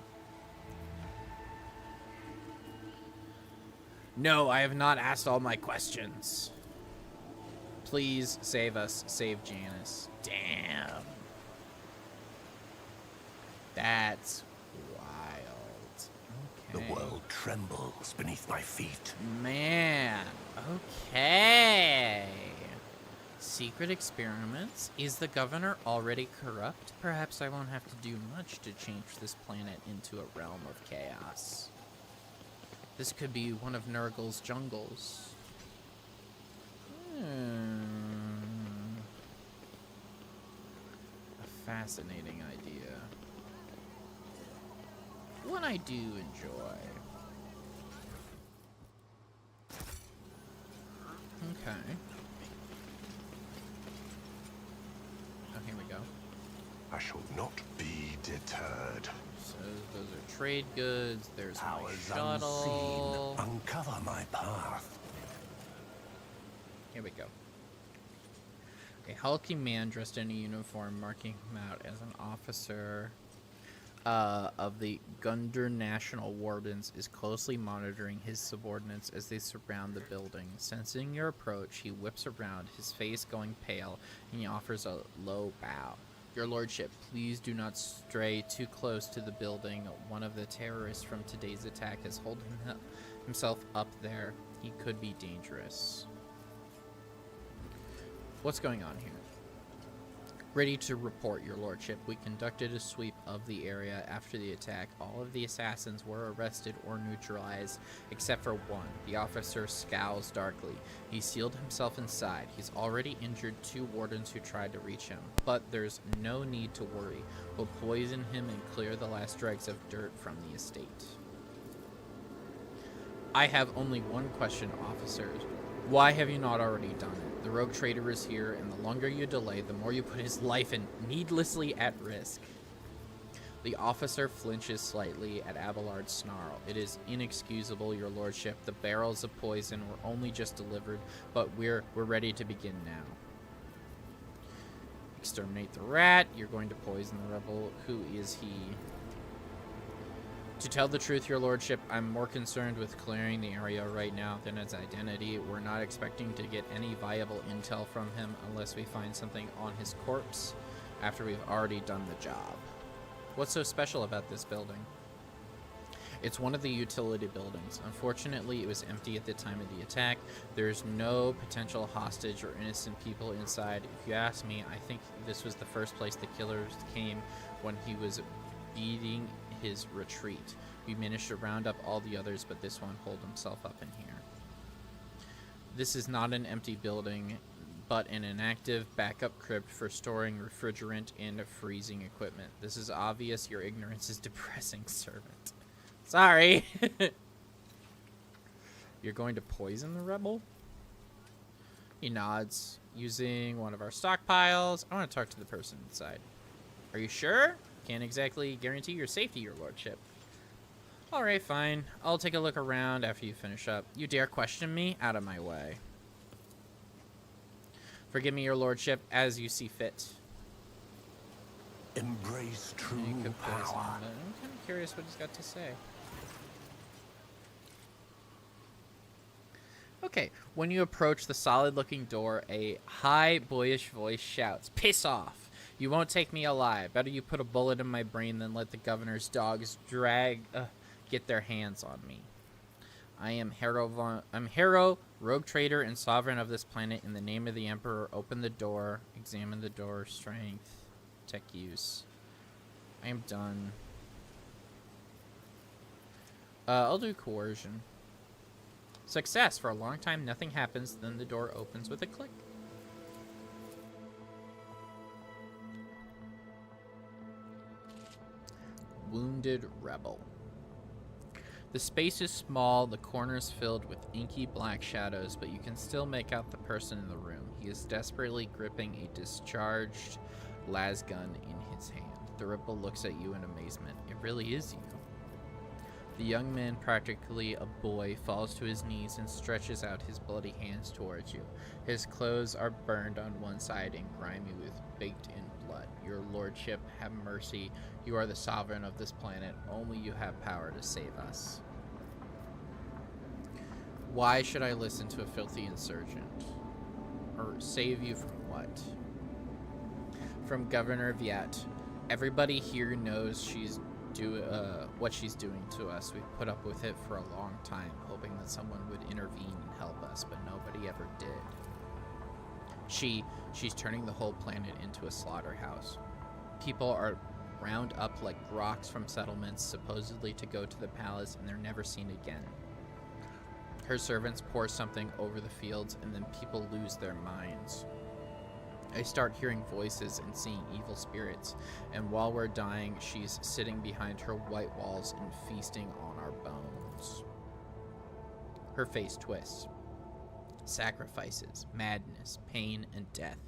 No, I have not asked all my questions. Please save us. Save Janice. Damn. That's wild. Okay. The world trembles beneath my feet. Man. Okay. Secret experiments? Is the governor already corrupt? Perhaps I won't have to do much to change this planet into a realm of chaos. This could be one of Nurgle's jungles. A fascinating idea. One I do enjoy. Okay. I shall not be deterred. So those are trade goods. There's my Powers shuttle. unseen, uncover my path. Here we go. A hulking man dressed in a uniform marking him out as an officer of the Gundar National Wardens is closely monitoring his subordinates as they surround the building. Sensing your approach, he whips around, his face going pale, and he offers a low bow. Your lordship, please do not stray too close to the building. One of the terrorists from today's attack has held himself up there. He could be dangerous. What's going on here? Ready to report, your lordship. We conducted a sweep of the area after the attack. All of the assassins were arrested or neutralized, except for one. The officer scowls darkly. He sealed himself inside. He's already injured 2 wardens who tried to reach him. But there's no need to worry. We'll poison him and clear the last dregs of dirt from the estate. I have only one question, officers. Why have you not already done it? The rogue trader is here, and the longer you delay, the more you put his life needlessly at risk. The officer flinches slightly at Abelard's snarl. It is inexcusable, your lordship. The barrels of poison were only just delivered, but we're ready to begin now. Exterminate the rat. You're going to poison the rebel. Who is he? To tell the truth, your lordship, I'm more concerned with clearing the area right now than its identity. We're not expecting to get any viable intel from him unless we find something on his corpse after we've already done the job. What's so special about this building? It's one of the utility buildings. Unfortunately, it was empty at the time of the attack. There's no potential hostage or innocent people inside. If you ask me, I think this was the first place the killers came when he was beating his retreat. We managed to round up all the others, but this one holed himself up in here. This is not an empty building, but an inactive backup crypt for storing refrigerant and freezing equipment. This is obvious. Your ignorance is depressing, servant. Sorry. You're going to poison the rebel? He nods. Using one of our stockpiles. I want to talk to the person inside. Are you sure? Can't exactly guarantee your safety, your lordship. Alright, fine. I'll take a look around after you finish up. You dare question me? Out of my way. Forgive me, your lordship, as you see fit. Embrace true power. power. I'm kind of curious what he's got to say. Okay, when you approach the solid-looking door, a high, boyish voice shouts, "Piss off! You won't take me alive. Better you put a bullet in my brain than let the governor's dogs get their hands on me. I am Hero, rogue trader and sovereign of this planet. In the name of the Emperor, open the door. Examine the door. Strength. Tech use. I am done. I'll do coercion. Success. For a long time, nothing happens. Then the door opens with a click. Wounded rebel. The space is small, the corners filled with inky black shadows, but you can still make out the person in the room. He is desperately gripping a discharged las gun in his hand. The rebel looks at you in amazement. It really is you. The young man, practically a boy, falls to his knees and stretches out his bloody hands towards you. His clothes are burned on one side and grimy with baked-in blood. Your lordship, have mercy. You are the sovereign of this planet. Only you have power to save us. Why should I listen to a filthy insurgent? Or save you from what? From Governor Viet. Everybody here knows what she's doing to us. We've put up with it for a long time, hoping that someone would intervene and help us, but nobody ever did. She's turning the whole planet into a slaughterhouse. People are round up like rocks from settlements, supposedly to go to the palace, and they're never seen again. Her servants pour something over the fields, and then people lose their minds. I start hearing voices and seeing evil spirits, and while we're dying, she's sitting behind her white walls and feasting on our bones. Her face twists. Sacrifices, madness, pain, and death.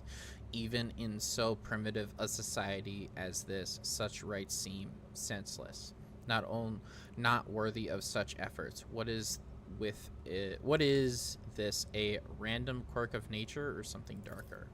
Even in so primitive a society as this, such rites seem senseless, not worthy of such efforts. What is this, a random quirk of nature or something darker?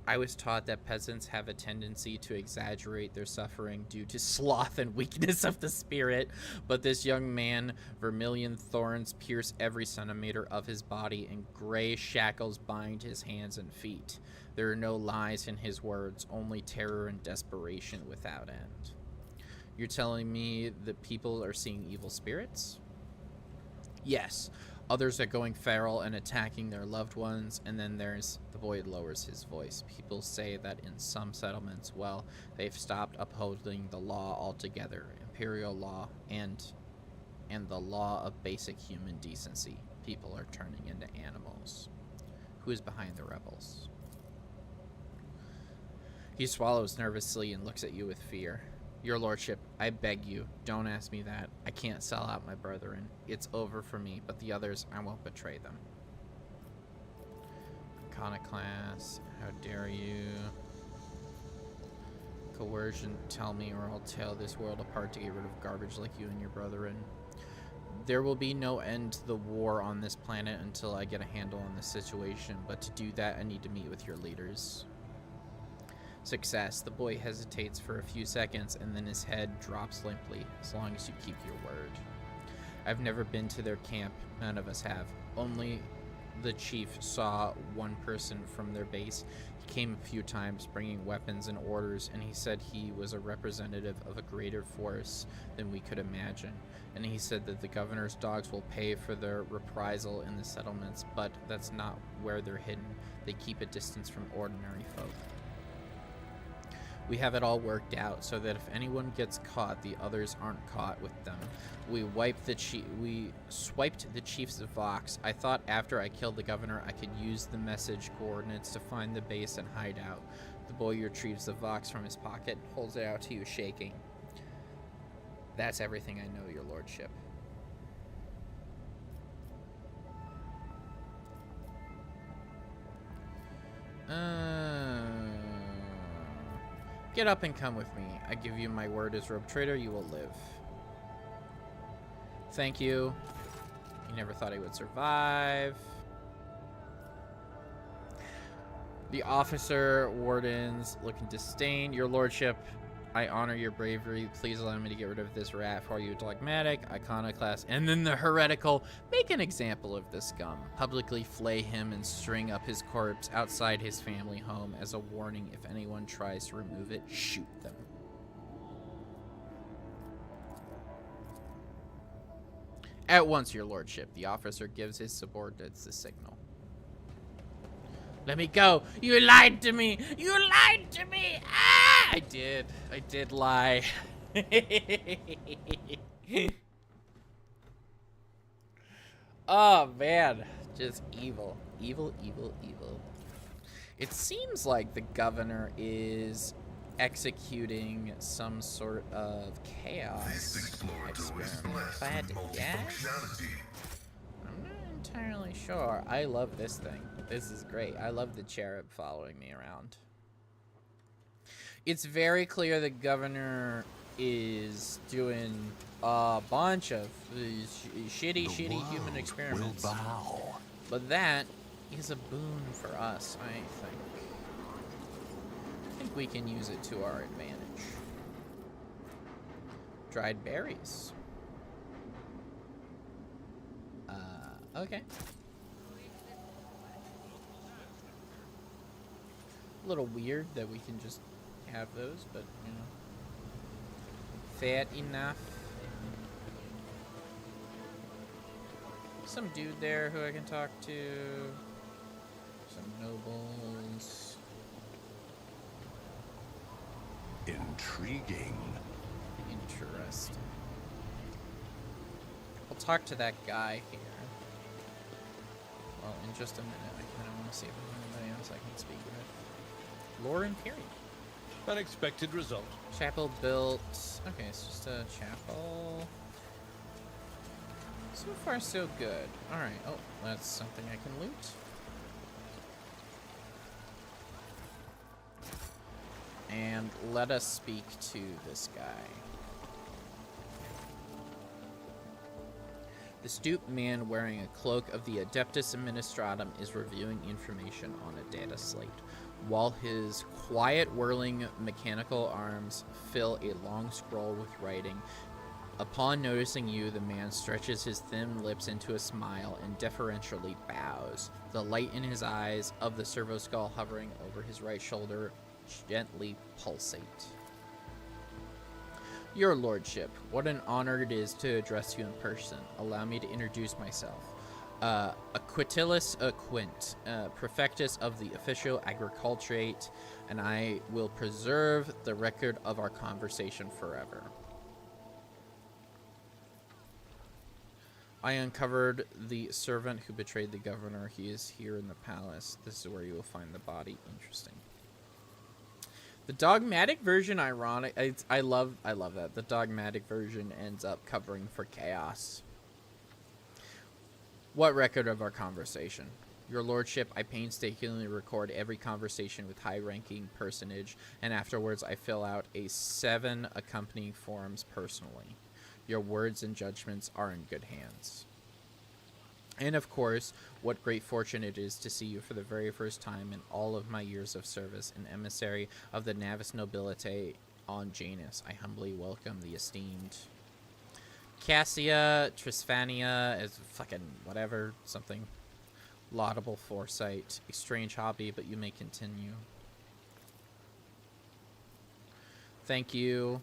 I was taught that peasants have a tendency to exaggerate their suffering due to sloth and weakness of the spirit, but this young man, vermilion thorns pierce every centimeter of his body, and gray shackles bind his hands and feet. There are no lies in his words, only terror and desperation without end. You're telling me that people are seeing evil spirits? Yes. Others are going feral and attacking their loved ones, and then there's... The boy lowers his voice. People say that in some settlements, well, they've stopped upholding the law altogether. Imperial law and the law of basic human decency. People are turning into animals. Who is behind the rebels? He swallows nervously and looks at you with fear. Your lordship, I beg you, don't ask me that. I can't sell out my brethren. It's over for me, but the others, I won't betray them. Iconoclast, how dare you? Coercion, tell me or I'll tear this world apart to get rid of garbage like you and your brethren. There will be no end to the war on this planet until I get a handle on the situation, but to do that I need to meet with your leaders. Success. The boy hesitates for a few seconds and then his head drops limply, as long as you keep your word. I've never been to their camp. None of us have. Only the chief saw one person from their base. He came a few times bringing weapons and orders, and he said he was a representative of a greater force than we could imagine. And he said that the governor's dogs will pay for their reprisal in the settlements, but that's not where they're hidden. They keep a distance from ordinary folk. We have it all worked out so that if anyone gets caught, the others aren't caught with them. We swiped the chief's Vox. I thought after I killed the governor, I could use the message coordinates to find the base and hide out. The boy retrieves the Vox from his pocket and holds it out to you, shaking. That's everything I know, your lordship. Get up and come with me. I give you my word as robe trader, you will live. Thank you. He never thought he would survive. The officer, wardens, look in disdain. Your lordship, I honor your bravery. Please allow me to get rid of this rat for you. Dogmatic, iconoclast, and then the heretical. Make an example of this scum. Publicly flay him and string up his corpse outside his family home as a warning. If anyone tries to remove it, shoot them. At once, your lordship. The officer gives his subordinates the signal. Let me go. You lied to me. You lied to me. Ah! I did lie. Oh, man. Just evil. Evil, evil, evil. It seems like the governor is executing some sort of chaos experiment. If I had to guess, I'm not entirely sure. I love this thing. This is great. I love the cherub following me around. It's very clear the governor is doing a bunch of shitty human experiments. But that is a boon for us, I think. I think we can use it to our advantage. Dried berries. Okay. A little weird that we can just have those, but, you know. Fair enough. Some dude there who I can talk to. Some nobles. Intriguing. Interesting. I'll talk to that guy here. Well, in just a minute. I kind of want to see if there's anybody else I can speak with. Lore Imperium. Unexpected result. Chapel built. Okay, it's just a chapel. So far, so good. Alright. Oh, that's something I can loot. And let us speak to this guy. The stooped man wearing a cloak of the Adeptus Administratum is reviewing information on a data slate, while his quiet whirling mechanical arms fill a long scroll with writing. Upon noticing you, the man stretches his thin lips into a smile and deferentially bows. The light in his eyes of the servo skull hovering over his right shoulder gently pulsate. Your Lordship, what an honor it is to address you in person. Allow me to introduce myself. Aquitilis Quint, Prefectus of the Official Agriculturate, and I will preserve the record of our conversation forever. I uncovered the servant who betrayed the governor. He is here in the palace. This is where you will find the body. Interesting. The dogmatic version, ironic. I love that. The dogmatic version ends up covering for chaos. What record of our conversation? Your Lordship, I painstakingly record every conversation with high-ranking personage, and afterwards I fill out 7 accompanying forms personally. Your words and judgments are in good hands. And of course, what great fortune it is to see you for the very first time in all of my years of service, an emissary of the Navis Nobilite on Janus. I humbly welcome the esteemed Cassia Trisphania as fucking whatever, something. Laudable foresight. A strange hobby, but you may continue. Thank you.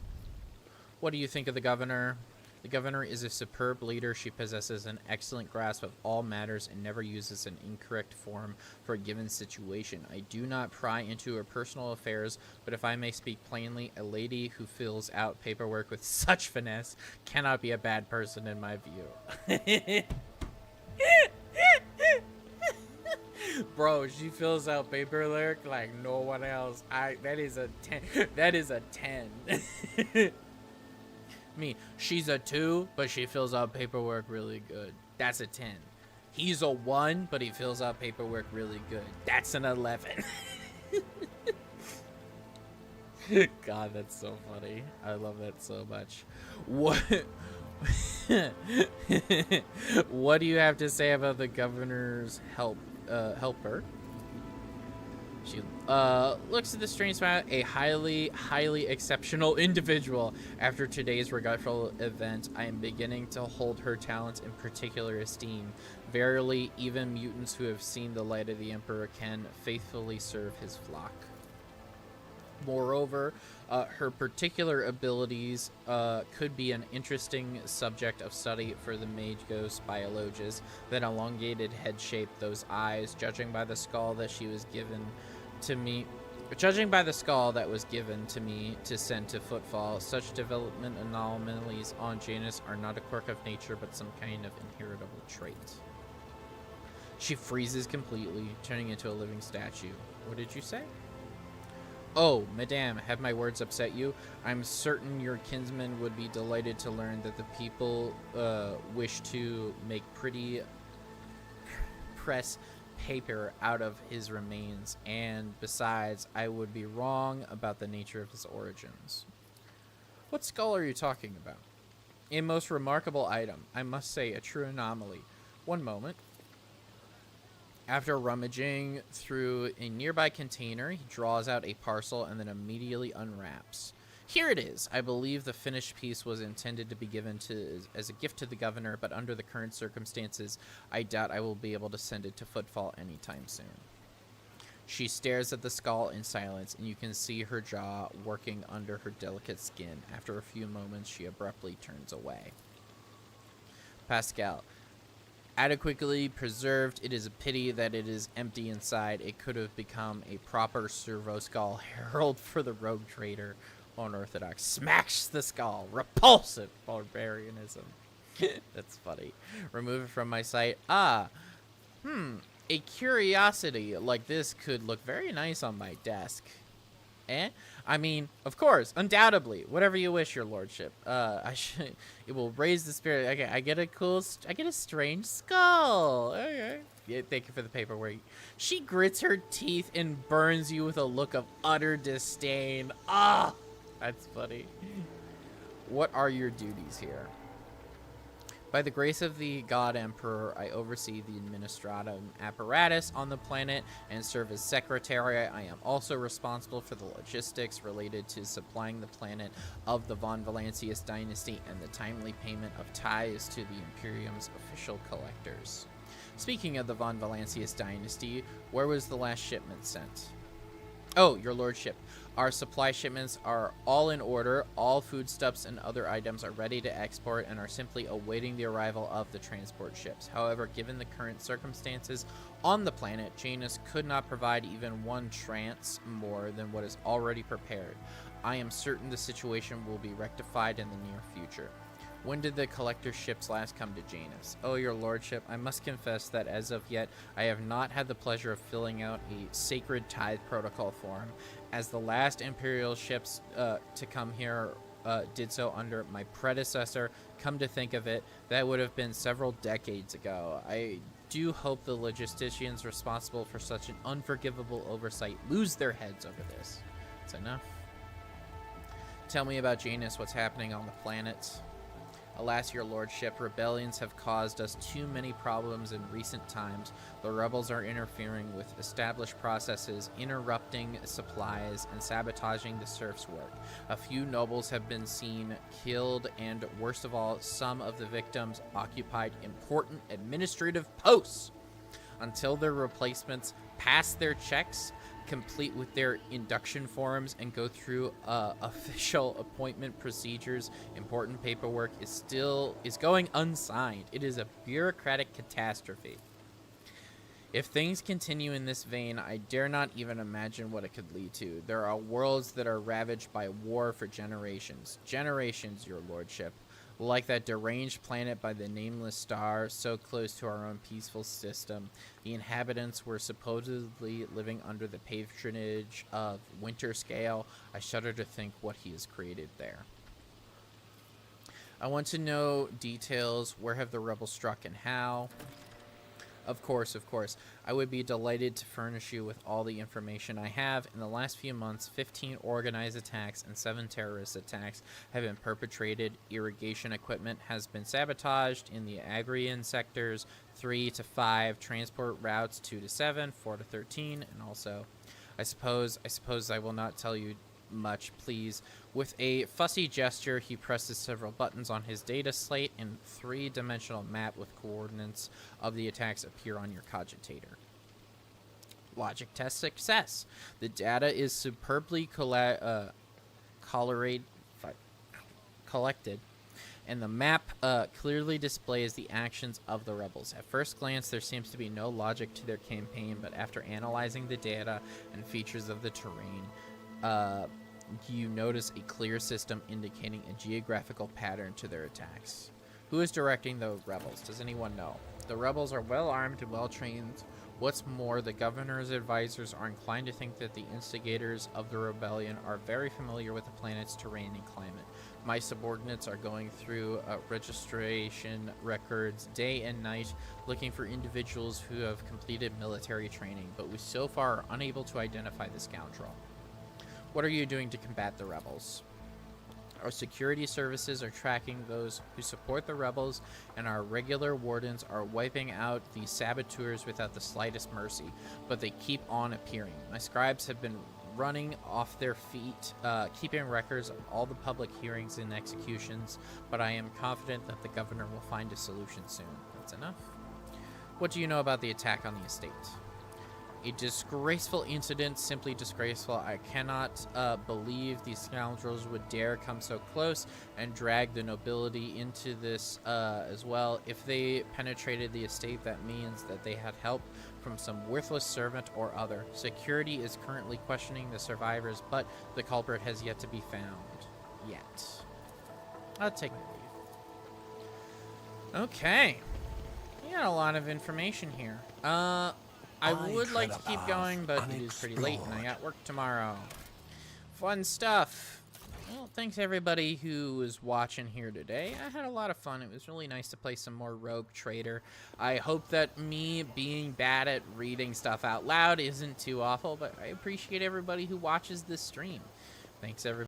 What do you think of the governor? The governor is a superb leader. She possesses an excellent grasp of all matters and never uses an incorrect form for a given situation. I do not pry into her personal affairs, but if I may speak plainly, a lady who fills out paperwork with such finesse cannot be a bad person in my view. Bro, she fills out paperwork like no one else. That is a 10. That is a 10. Me, she's a 2, but she fills out paperwork really good. That's a 10. He's a 1, but he fills out paperwork really good. That's an 11. God, that's so funny. I love that so much. What? What do you have to say about the governor's helper? She looks at the strange smile, a highly exceptional individual. After today's regretful event, I am beginning to hold her talents in particular esteem. Verily, even mutants who have seen the light of the Emperor can faithfully serve his flock. Moreover, her particular abilities could be an interesting subject of study for the mage ghost biologists. That elongated head shape, those eyes, judging by the skull that was given to me to send to Footfall, such development anomalies on Janus are not a quirk of nature, but some kind of inheritable trait. She freezes completely, turning into a living statue. What did you say? Oh, madame, have my words upset you? I'm certain your kinsman would be delighted to learn that the people wish to make pretty press paper out of his remains, and besides, I would be wrong about the nature of his origins. What skull are you talking about? A most remarkable item. I must say, a true anomaly. One moment. After rummaging through a nearby container, he draws out a parcel and then immediately unwraps. Here it is. I believe the finished piece was intended to be given as a gift to the governor, but under the current circumstances, I doubt I will be able to send it to Footfall anytime soon. She stares at the skull in silence, and you can see her jaw working under her delicate skin. After a few moments, she abruptly turns away. Pascal. Adequately preserved, it is a pity that it is empty inside. It could have become a proper servo skull herald for the rogue trader. Unorthodox. Smacks the skull. Repulsive barbarianism. That's funny. Remove it from my sight. A curiosity like this could look very nice on my desk. I mean, of course, undoubtedly, whatever you wish, your lordship. It will raise the spirit. Okay, I get a strange skull. Okay, Yeah, thank you for the paperwork. She grits her teeth and burns you with a look of utter disdain. Ah, that's funny. What are your duties here? By the grace of the God Emperor, I oversee the administrative apparatus on the planet and serve as secretary. I am also responsible for the logistics related to supplying the planet of the Von Valancius dynasty and the timely payment of tithes to the Imperium's official collectors. Speaking of the Von Valancius dynasty, where was the last shipment sent? Oh, your lordship. Our supply shipments are all in order. All foodstuffs and other items are ready to export and are simply awaiting the arrival of the transport ships. However, given the current circumstances on the planet, Janus could not provide even one trance more than what is already prepared. I am certain the situation will be rectified in the near future. When did the collector ships last come to Janus? Oh, your lordship, I must confess that as of yet, I have not had the pleasure of filling out a sacred tithe protocol form, as the last Imperial ships to come here did so under my predecessor. Come to think of it, that would have been several decades ago. I do hope the logisticians responsible for such an unforgivable oversight lose their heads over this. That's enough. Tell me about Janus, what's happening on the planet. Alas, your lordship, rebellions have caused us too many problems in recent times. The rebels are interfering with established processes, interrupting supplies, and sabotaging the serfs' work. A few nobles have been seen killed, and worst of all, some of the victims occupied important administrative posts. Until their replacements pass their checks, complete with their induction forms, and go through official appointment procedures, important paperwork is going unsigned. It is a bureaucratic catastrophe. If things continue in this vein, I dare not even imagine what it could lead to. There are worlds that are ravaged by war for generations. Generations, your lordship. Like that deranged planet by the nameless star, so close to our own peaceful system. The inhabitants were supposedly living under the patronage of Winter Scale. I shudder to think what he has created there. I want to know details. Where have the rebels struck and how? Of course. I would be delighted to furnish you with all the information I have. In the last few months, 15 organized attacks and 7 terrorist attacks have been perpetrated. Irrigation equipment has been sabotaged in the Agrian sectors, 3 to 5, transport routes 2 to 7, 4 to 13, and also, I suppose I will not tell you much, please. With a fussy gesture, he presses several buttons on his data slate, and a 3-dimensional map with coordinates of the attacks appear on your cogitator. Logic test success. The data is superbly collected, and the map clearly displays the actions of the rebels. At first glance, there seems to be no logic to their campaign, but after analyzing the data and features of the terrain, you notice a clear system indicating a geographical pattern to their attacks. Who is directing the rebels? Does anyone know? The rebels are well armed and well trained. What's more, the governor's advisors are inclined to think that the instigators of the rebellion are very familiar with the planet's terrain and climate. My subordinates are going through registration records day and night, looking for individuals who have completed military training, but we so far are unable to identify the scoundrel. What are you doing to combat the rebels? Our security services are tracking those who support the rebels, and our regular wardens are wiping out the saboteurs without the slightest mercy, but they keep on appearing. My scribes have been running off their feet, keeping records of all the public hearings and executions, but I am confident that the governor will find a solution soon. That's enough. What do you know about the attack on the estate? A disgraceful incident, simply disgraceful. I cannot believe these scoundrels would dare come so close and drag the nobility into this as well. If they penetrated the estate, that means that they had help from some worthless servant or other. Security is currently questioning the survivors, but the culprit has yet to be found. Yet. I'll take my leave. Okay. We got a lot of information here. I would like to keep going, but it is pretty late and I got work tomorrow. Fun stuff. Well, thanks everybody who was watching here today. I had a lot of fun. It was really nice to play some more Rogue Trader. I hope that me being bad at reading stuff out loud isn't too awful, but I appreciate everybody who watches this stream. Thanks everybody.